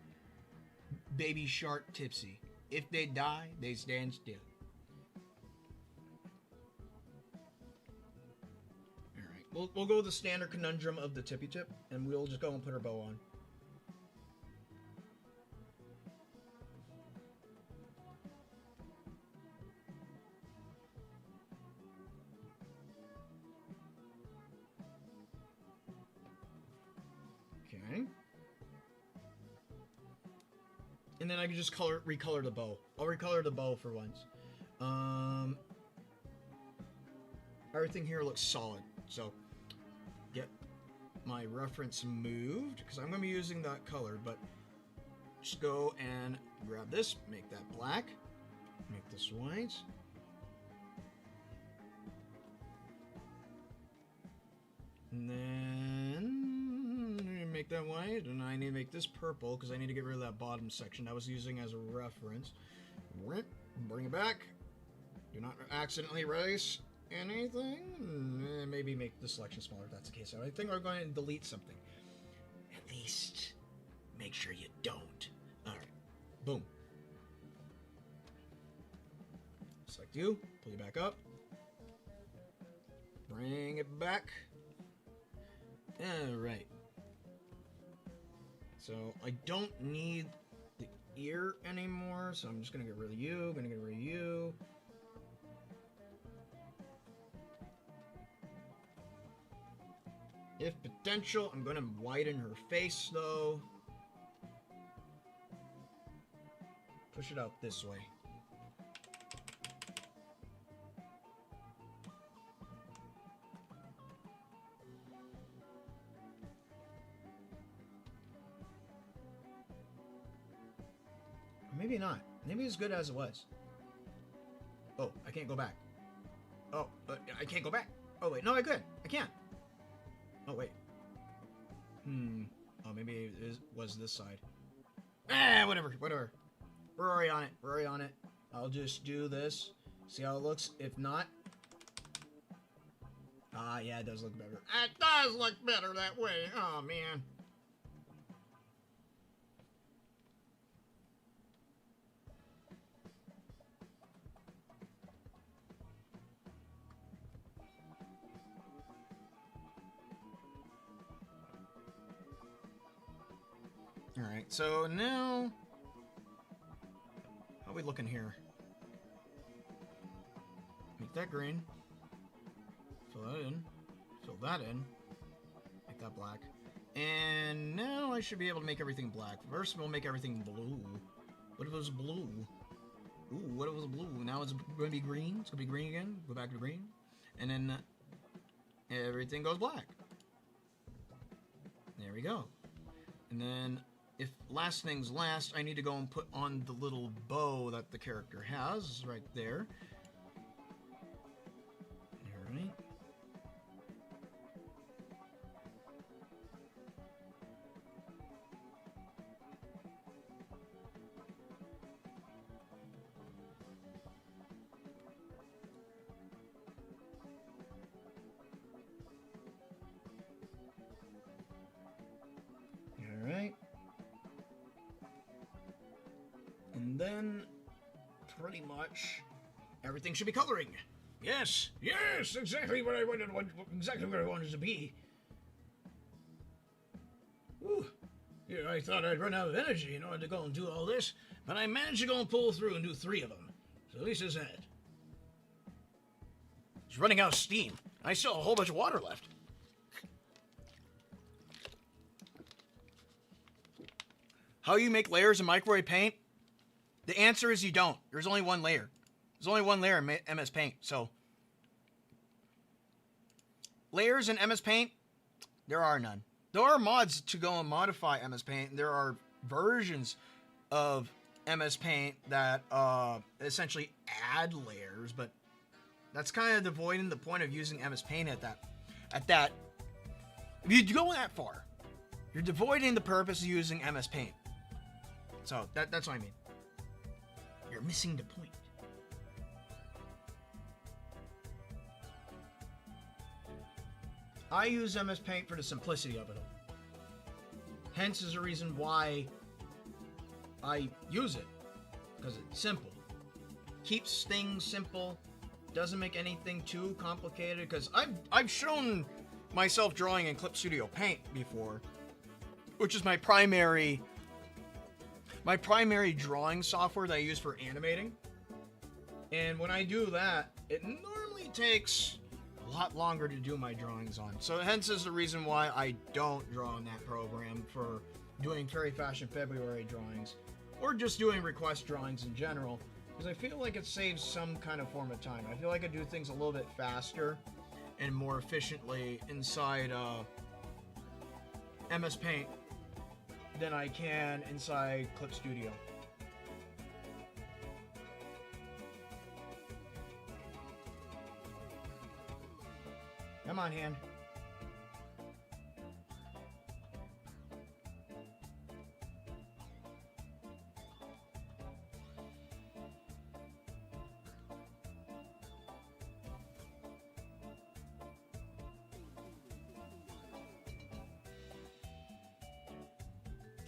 Baby shark Tipsy. If they die, they stand still. Alright, we'll go with the standard conundrum of the tippy tip, and we'll just go and put our bow on. and then I can just recolor the bow. I'll recolor the bow for once. Everything here looks solid, so get my reference moved, because I'm going to be using that color, but just go and grab this, make that black, make this white. And then make that white, and I need to make this purple because I need to get rid of that bottom section I was using as a reference. Bring it back. Do not accidentally erase anything. Maybe make the selection smaller if that's the case. I think we're going to delete something. At least make sure you don't. Alright. Boom. Select you. Pull you back up. Bring it back. Alright. So I don't need the ear anymore, so I'm just gonna get rid of you, gonna get rid of you. If potential, I'm gonna widen her face though. Push it out this way. Maybe not. Maybe it's good as it was. Oh, I can't go back. Oh, I can't go back. Oh, wait. No, I could. I can't. Oh, wait. Oh, maybe it was this side. Whatever. Whatever. We're already on it. We're already on it. I'll just do this. See how it looks? If not... yeah, it does look better. It does look better that way. Oh, man. Alright, so now... How are we looking here? Make that green. Fill that in. Fill that in. Make that black. And now I should be able to make everything black. First, we'll make everything blue. What if it was blue? Ooh, what if it was blue? Now it's going to be green. It's going to be green again. Go back to green. And then everything goes black. There we go. And then... If last things last, I need to go and put on the little bow that the character has right there. Alright. Alright. And then, pretty much, everything should be coloring. Yes, Yes, exactly what I wanted. Exactly what I wanted to be. Whew. Yeah, I thought I'd run out of energy in order to go and do all this, but I managed to go and pull through and do 3 of them. So at least there's that. it's running out of steam. I still have a whole bunch of water left. How you make layers in microwave paint? The answer is you don't. There's only one layer. There's only one layer in MS Paint, so... Layers in MS Paint? There are none. There are mods to go and modify MS Paint. There are versions of MS Paint that essentially add layers, but that's kind of devoiding the point of using MS Paint at that. If you go that far, you're devoiding the purpose of using MS Paint. So that's what I mean. You're missing the point. I use MS Paint for the simplicity of it all. Hence is the reason why I use it. Because it's simple. Keeps things simple. Doesn't make anything too complicated. Because I've shown myself drawing in Clip Studio Paint before. Which is my primary drawing software that I use for animating. And when I do that, it normally takes a lot longer to do my drawings on. So hence is the reason why I don't draw in that program for doing Fairy Fashion February drawings. or just doing request drawings in general, because I feel like it saves some kind of form of time. I feel like I do things a little bit faster and more efficiently inside MS Paint than I can inside Clip Studio. Come on, hand.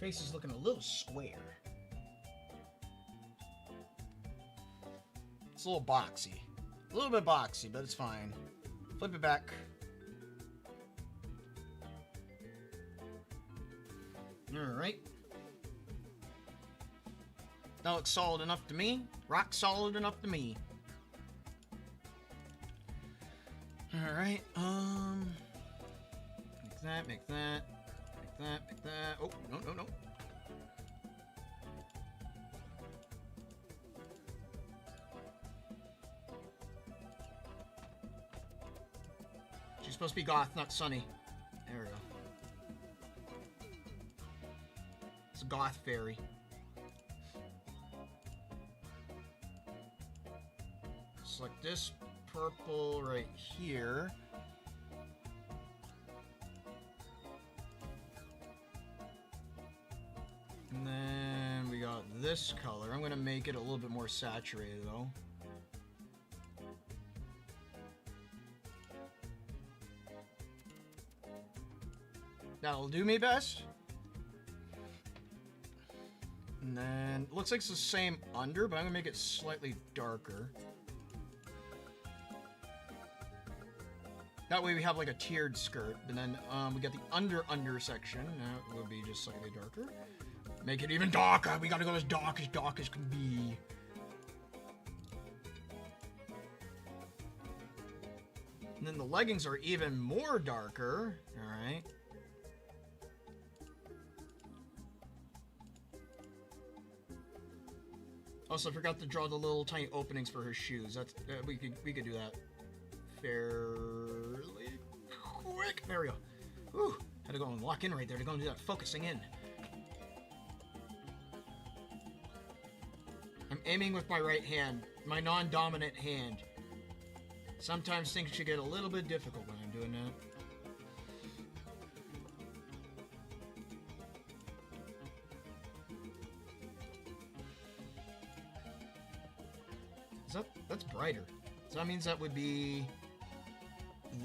Face is looking a little square. It's a little boxy. A little bit boxy, but it's fine. Flip it back. Alright. That looks solid enough to me. Rock solid enough to me. Alright, make that, make that. Make that. Oh, no. She's supposed to be goth, not sunny. There we go. It's a goth fairy. Select this purple right here. And then we got this color. I'm going to make it a little bit more saturated though. That'll do me best. And then it looks like it's the same under, but I'm going to make it slightly darker. That way we have like a tiered skirt. And then we got the under section. That will be just slightly darker. Make it even darker. We gotta go as dark as can be. And then the leggings are even more darker. Alright. Also, I forgot to draw the little tiny openings for her shoes. That's we could do that fairly quick. There we go. Whew. Had to go and lock in right there to go and do that focusing in. I'm aiming with my right hand, my non-dominant hand. Sometimes things should get a little bit difficult when I'm doing that. That's brighter. So that means that would be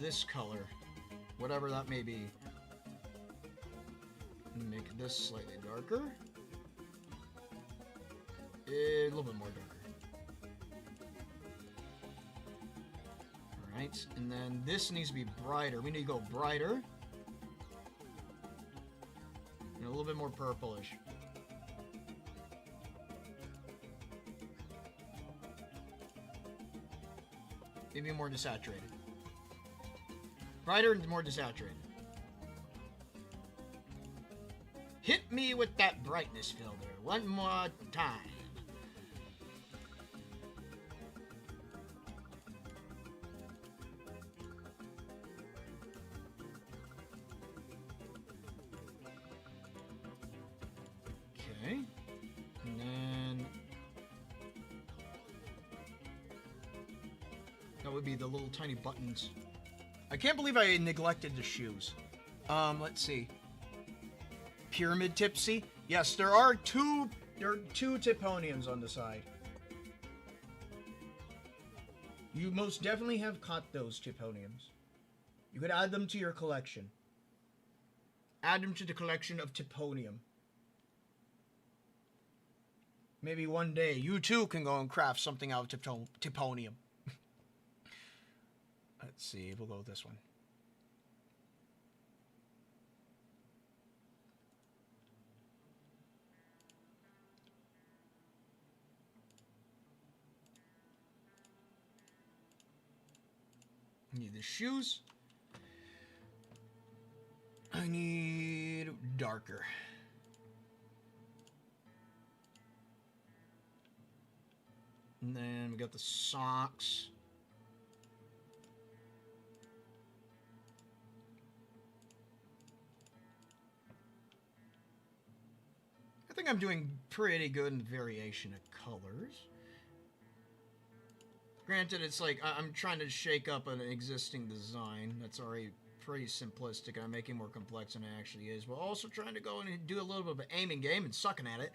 this color, whatever that may be. Make this slightly darker. A little bit more darker. Alright, and then this needs to be brighter. We need to go brighter. And a little bit more purplish. Maybe more desaturated. Brighter and more desaturated. Hit me with that brightness filter one more time. Okay. And then that would be the little tiny buttons. I can't believe I neglected the shoes. Let's see. Pyramid tipsy? Yes, there are two Tipponiums on the side. You most definitely have caught those Tipponiums. You could add them to your collection. Add them to the collection of Tipponium. Maybe one day you too can go and craft something out of Tipponium. Let's see, we'll go with this one. I need the shoes. I need darker. And then we got the socks. I think I'm doing pretty good in the variation of colors. Granted, it's like I'm trying to shake up an existing design that's already pretty simplistic. I'm making it more complex than it actually is, but also trying to go in and do a little bit of an aiming game and sucking at it.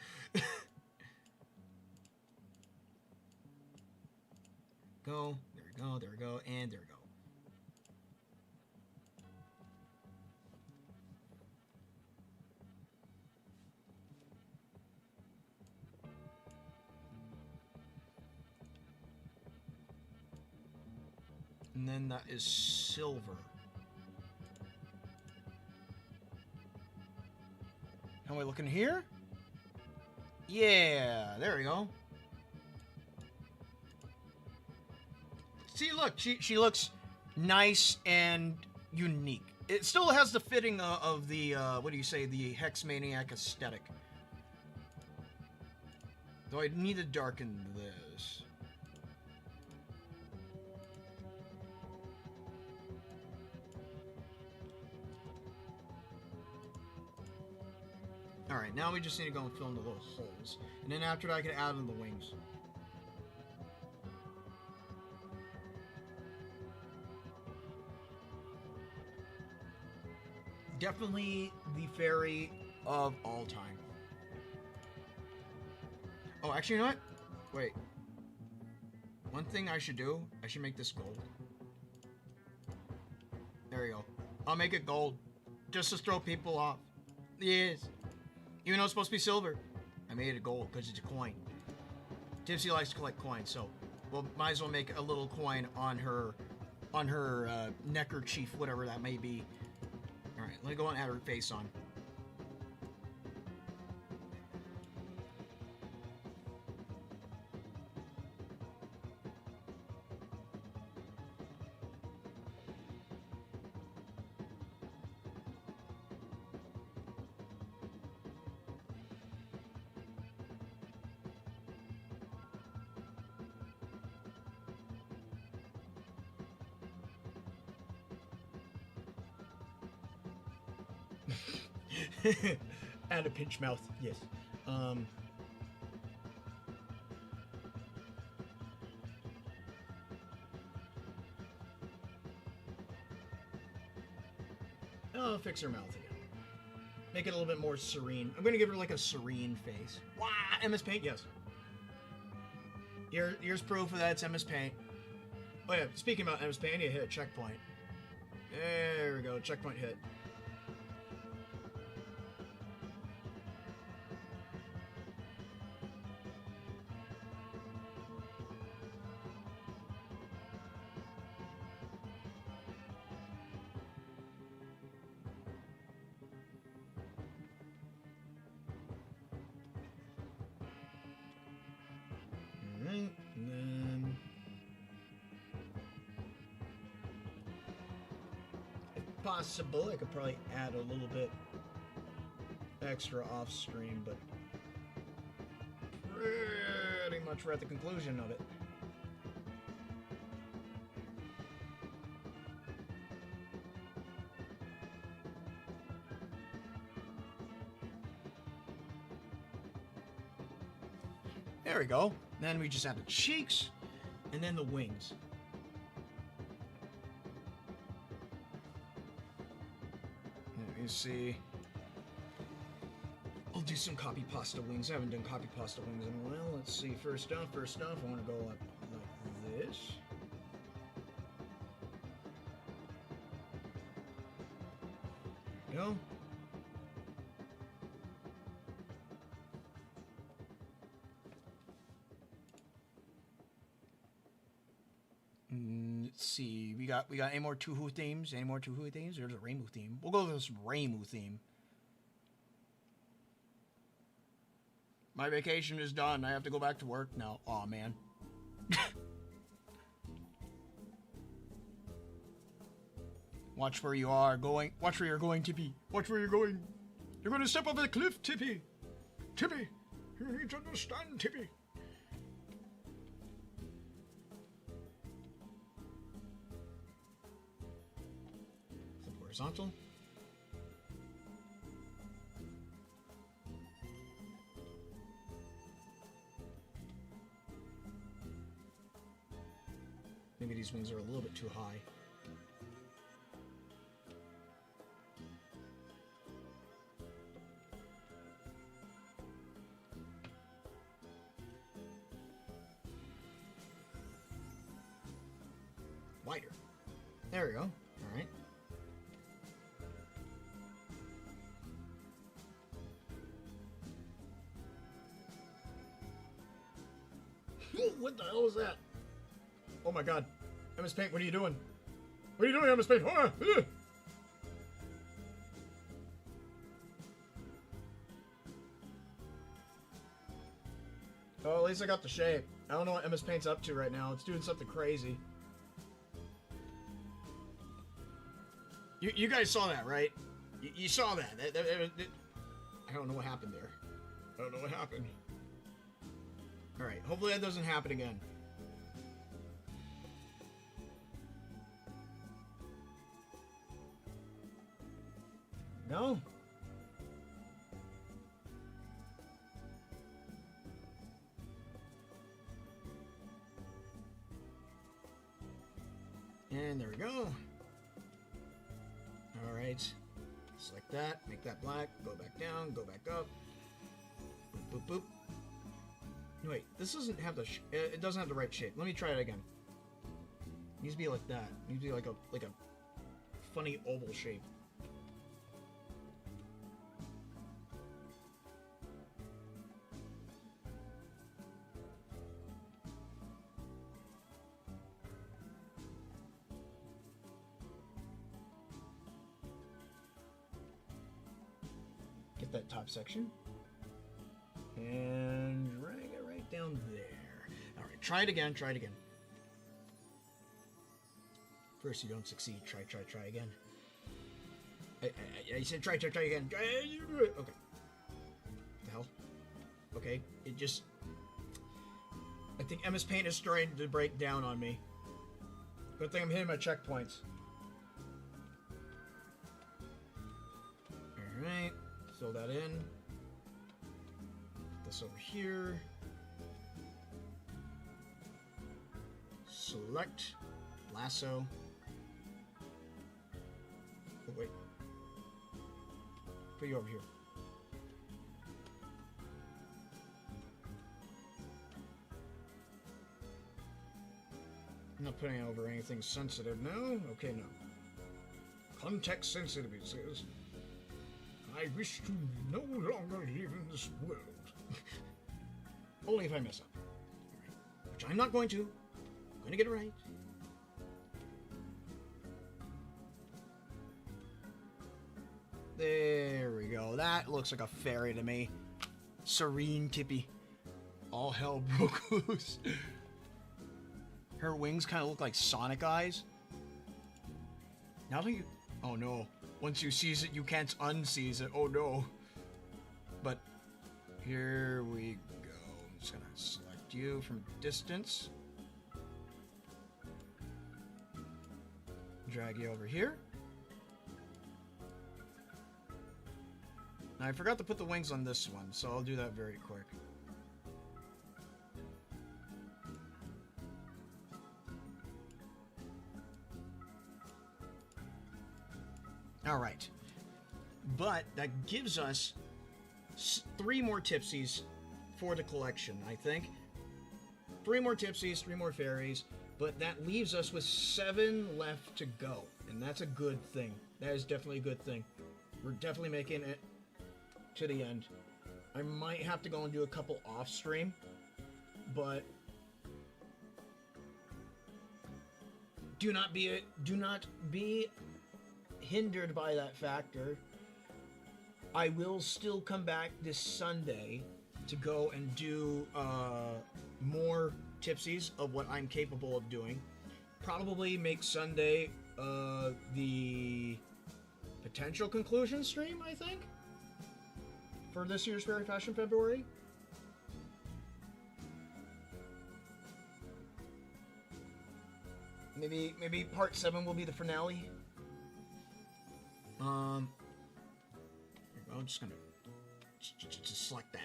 Go, there we go, there we go, and there we go. And then that is silver. How am I looking here? Yeah, there we go. See, look, she looks nice and unique. It still has the fitting of the, what do you say, the Hex Maniac aesthetic. Though I need to darken this. Alright, now we just need to go and fill in the little holes. And then after that, I can add in the wings. Definitely the fairy of all time. Oh, actually, you know what? Wait. One thing I should do, I should make this gold. There we go. I'll make it gold. Just to throw people off. Yes. Even though it's supposed to be silver. I made it gold because it's a coin. Tipsy likes to collect coins, so well, might as well make a little coin on her neckerchief, whatever that may be. Alright, let me go and add her face on. And a pinch mouth, yes. I'll fix her mouth again. Make it a little bit more serene. I'm gonna give her like a serene face. Wow, MS Paint, yes. Here's proof of that, it's MS Paint. Oh yeah, speaking about MS Paint, I need to hit a checkpoint. There we go, checkpoint hit. Alright, and then... if possible, I could probably add a little bit extra off stream, but pretty much we're at the conclusion of it. There we go. Then we just add the cheeks, and then the wings. Let me see. I'll do some copy pasta wings. I haven't done copy pasta wings in a while. Let's see. First off, I want to go up like this. Go. Let's see. We got any more Touhou themes? Any more Touhou themes? There's a rainbow theme. We'll go with this rainbow theme. My vacation is done. I have to go back to work now. Aw, man. Watch where you are going. Watch where you're going, Tippy. Watch where you're going. You're going to step over the cliff, Tippy. Tippy, you need to understand, Tippy. horizontal. Maybe these wings are a little bit too high. Wider. There we go. All right. What the hell is that? Oh my god. MS Paint, what are you doing? What are you doing, MS Paint? Ah! Ah! Oh, at least I got the shape. I don't know what MS Paint's up to right now. It's doing something crazy. You guys saw that, right? You saw that. I don't know what happened there. I don't know what happened. All right. Hopefully that doesn't happen again. No. And there we go. All right. Select that. Make that black. Go back down. Go back up. Boop, boop, boop. Wait, this doesn't have the... it doesn't have the right shape. Let me try it again. It needs to be like that. It needs to be like a funny oval shape. Get that top section. And drag it right down there. All right, try it again. Try it again. First, you don't succeed. Try again. I said try again. Okay. What the hell? Okay, it just... I think MS Paint is starting to break down on me. Good thing I'm hitting my checkpoints. Alright, fill that in. Put this over here. Select. Lasso. Oh, wait. Put you over here. I'm not putting it over anything sensitive now. Okay, no. Context sensitive, it says. I wish to no longer live in this world. Only if I mess up. Alright. Which I'm not going to. I'm going to get it right. There we go. That looks like a fairy to me. Serene Tippy. All hell broke loose. Her wings kind of look like Sonic eyes. Now that you... Oh no. Once you seize it, you can't unseize it. Oh no. But here we go. I'm just gonna select you from distance. Drag you over here. Now I forgot to put the wings on this one, so I'll do that very quick. Alright. But that gives us 3 more tipsies for the collection, I think. 3 more tipsies, 3 more fairies, but that leaves us with 7 left to go. And that's a good thing. That is definitely a good thing. We're definitely making it to the end. I might have to go and do a couple off stream, but do not be hindered by that factor. I will still come back this Sunday to go and do more tipsies of what I'm capable of doing. Probably make Sunday the potential conclusion stream, I think, for this year's Fairy Fashion February. Maybe part 7 will be the finale. Here we go. I'm just gonna just select that.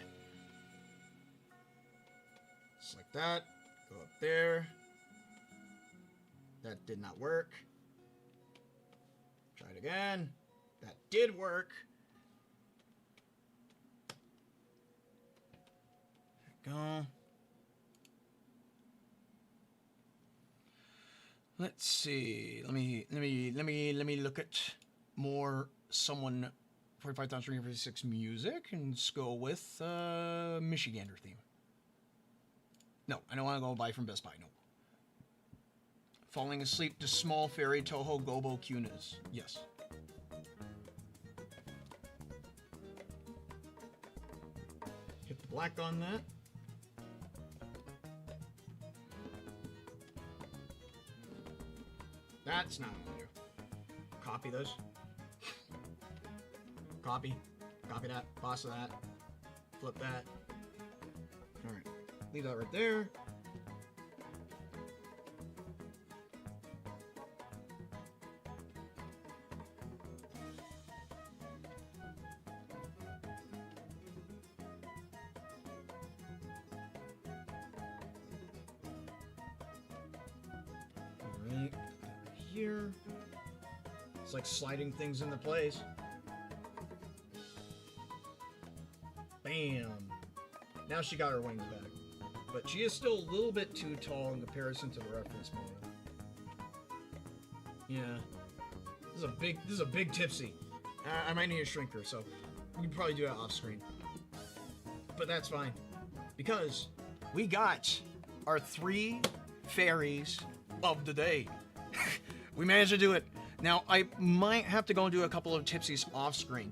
Select that. Go up there. That did not work. Try it again. That did work. There we go. Let's see. Let me look at more someone 45,356 music and just go with Michigander theme. No, I don't want to go buy from Best Buy. No. Falling asleep to small fairy Touhou Gobo Kunas. Yes. Hit the black on that. That's not what I do. Copy those. Copy. Copy that. Boss of that. Flip that. Alright. Leave that right there. Alright. Here. It's like sliding things into place. Bam. Now she got her wings back. But she is still a little bit too tall in comparison to the reference manual. Yeah. This is a big tipsy. I might need to shrink her, so we can probably do that off screen. But that's fine. Because we got our 3 fairies of the day. We managed to do it. Now, I might have to go and do a couple of tipsies off screen.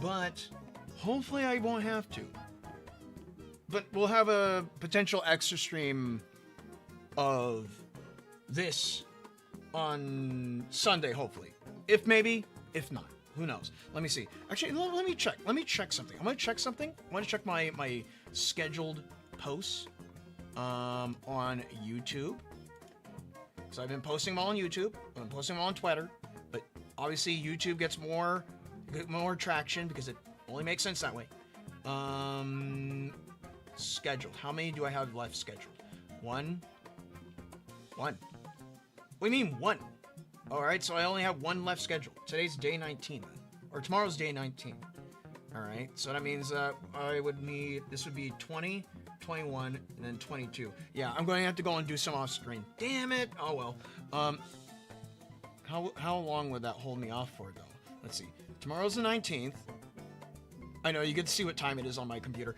But hopefully I won't have to. But we'll have a potential extra stream of this on Sunday, hopefully. If maybe, if not. Who knows? Let me see. Actually, let me check. Let me check something. I'm going to check something. I want to check my scheduled posts on YouTube. So I've been posting them all on YouTube. I've been posting them all on Twitter. But obviously YouTube gets more traction because it only makes sense that way. Scheduled. How many do I have left scheduled? One. What do you mean one? Alright, so I only have one left scheduled. Today's day 19. Or tomorrow's day 19. Alright, so that means I would need, this would be 20, 21, and then 22. Yeah, I'm going to have to go and do some off screen. Damn it! Oh well. How long would that hold me off for though? Let's see. Tomorrow's the 19th. I know, you get to see what time it is on my computer.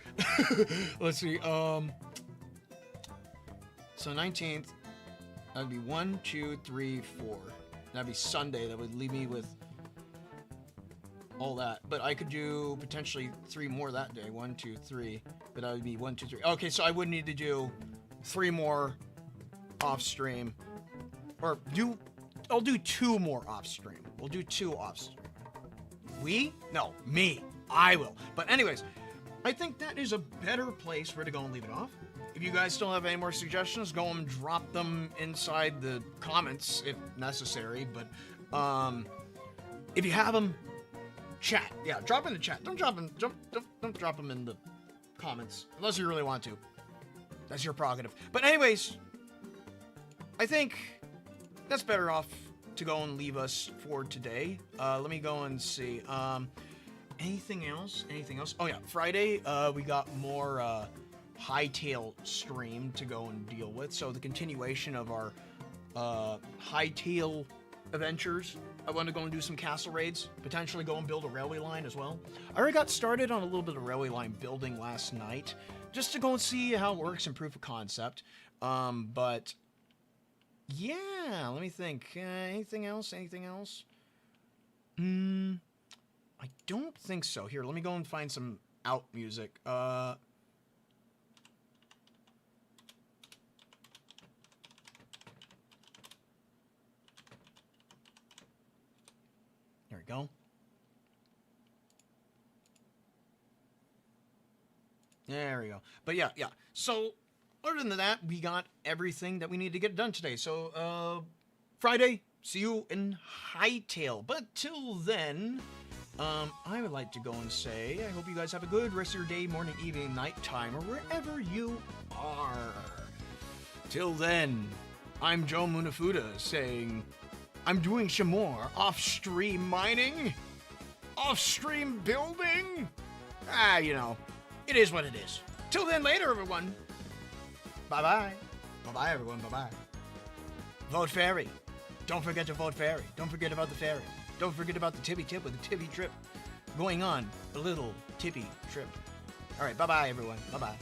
Let's see, so 19th, that'd be 1, 2, 3, 4. That'd be Sunday, that would leave me with all that. But I could do potentially 3 more that day, 1, 2, 3. But that would be 1, 2, 3. Okay, so I would need to do 3 more off stream. Or I'll do 2 more off stream. We'll do 2 off stream. We? No, me. I will. But anyways, I think that is a better place for to go and leave it off. If you guys still have any more suggestions, go and drop them inside the comments if necessary. But if you have them, chat. Yeah, drop in the chat. Don't drop them. Don't drop them in the comments unless you really want to. That's your prerogative. But anyways, I think that's better off to go and leave us for today. Let me go and see. Anything else? Anything else? Oh yeah, Friday we got more Hightail stream to go and deal with. So the continuation of our Hightail adventures. I want to go and do some castle raids. Potentially go and build a railway line as well. I already got started on a little bit of railway line building last night, just to go and see how it works in proof of concept. But yeah, let me think. Anything else? Anything else? I don't think so. Here, let me go and find some out music. There we go. There we go. But yeah. So, other than that, we got everything that we need to get done today. So, Friday, see you in Hightail. But till then, I would like to go and say, I hope you guys have a good rest of your day, morning, evening, nighttime, or wherever you are. Till then, I'm Joe Munafuda saying, I'm doing some more off-stream mining, off-stream building. You know, it is what it is. Till then, later, everyone. Bye-bye. Bye-bye, everyone. Bye-bye. Vote Fairy. Don't forget to vote Fairy. Don't forget about the Fairy. Don't forget about the Tippy Tip with the Tippy Trip going on. A little Tippy Trip. All right, bye-bye, everyone. Bye-bye.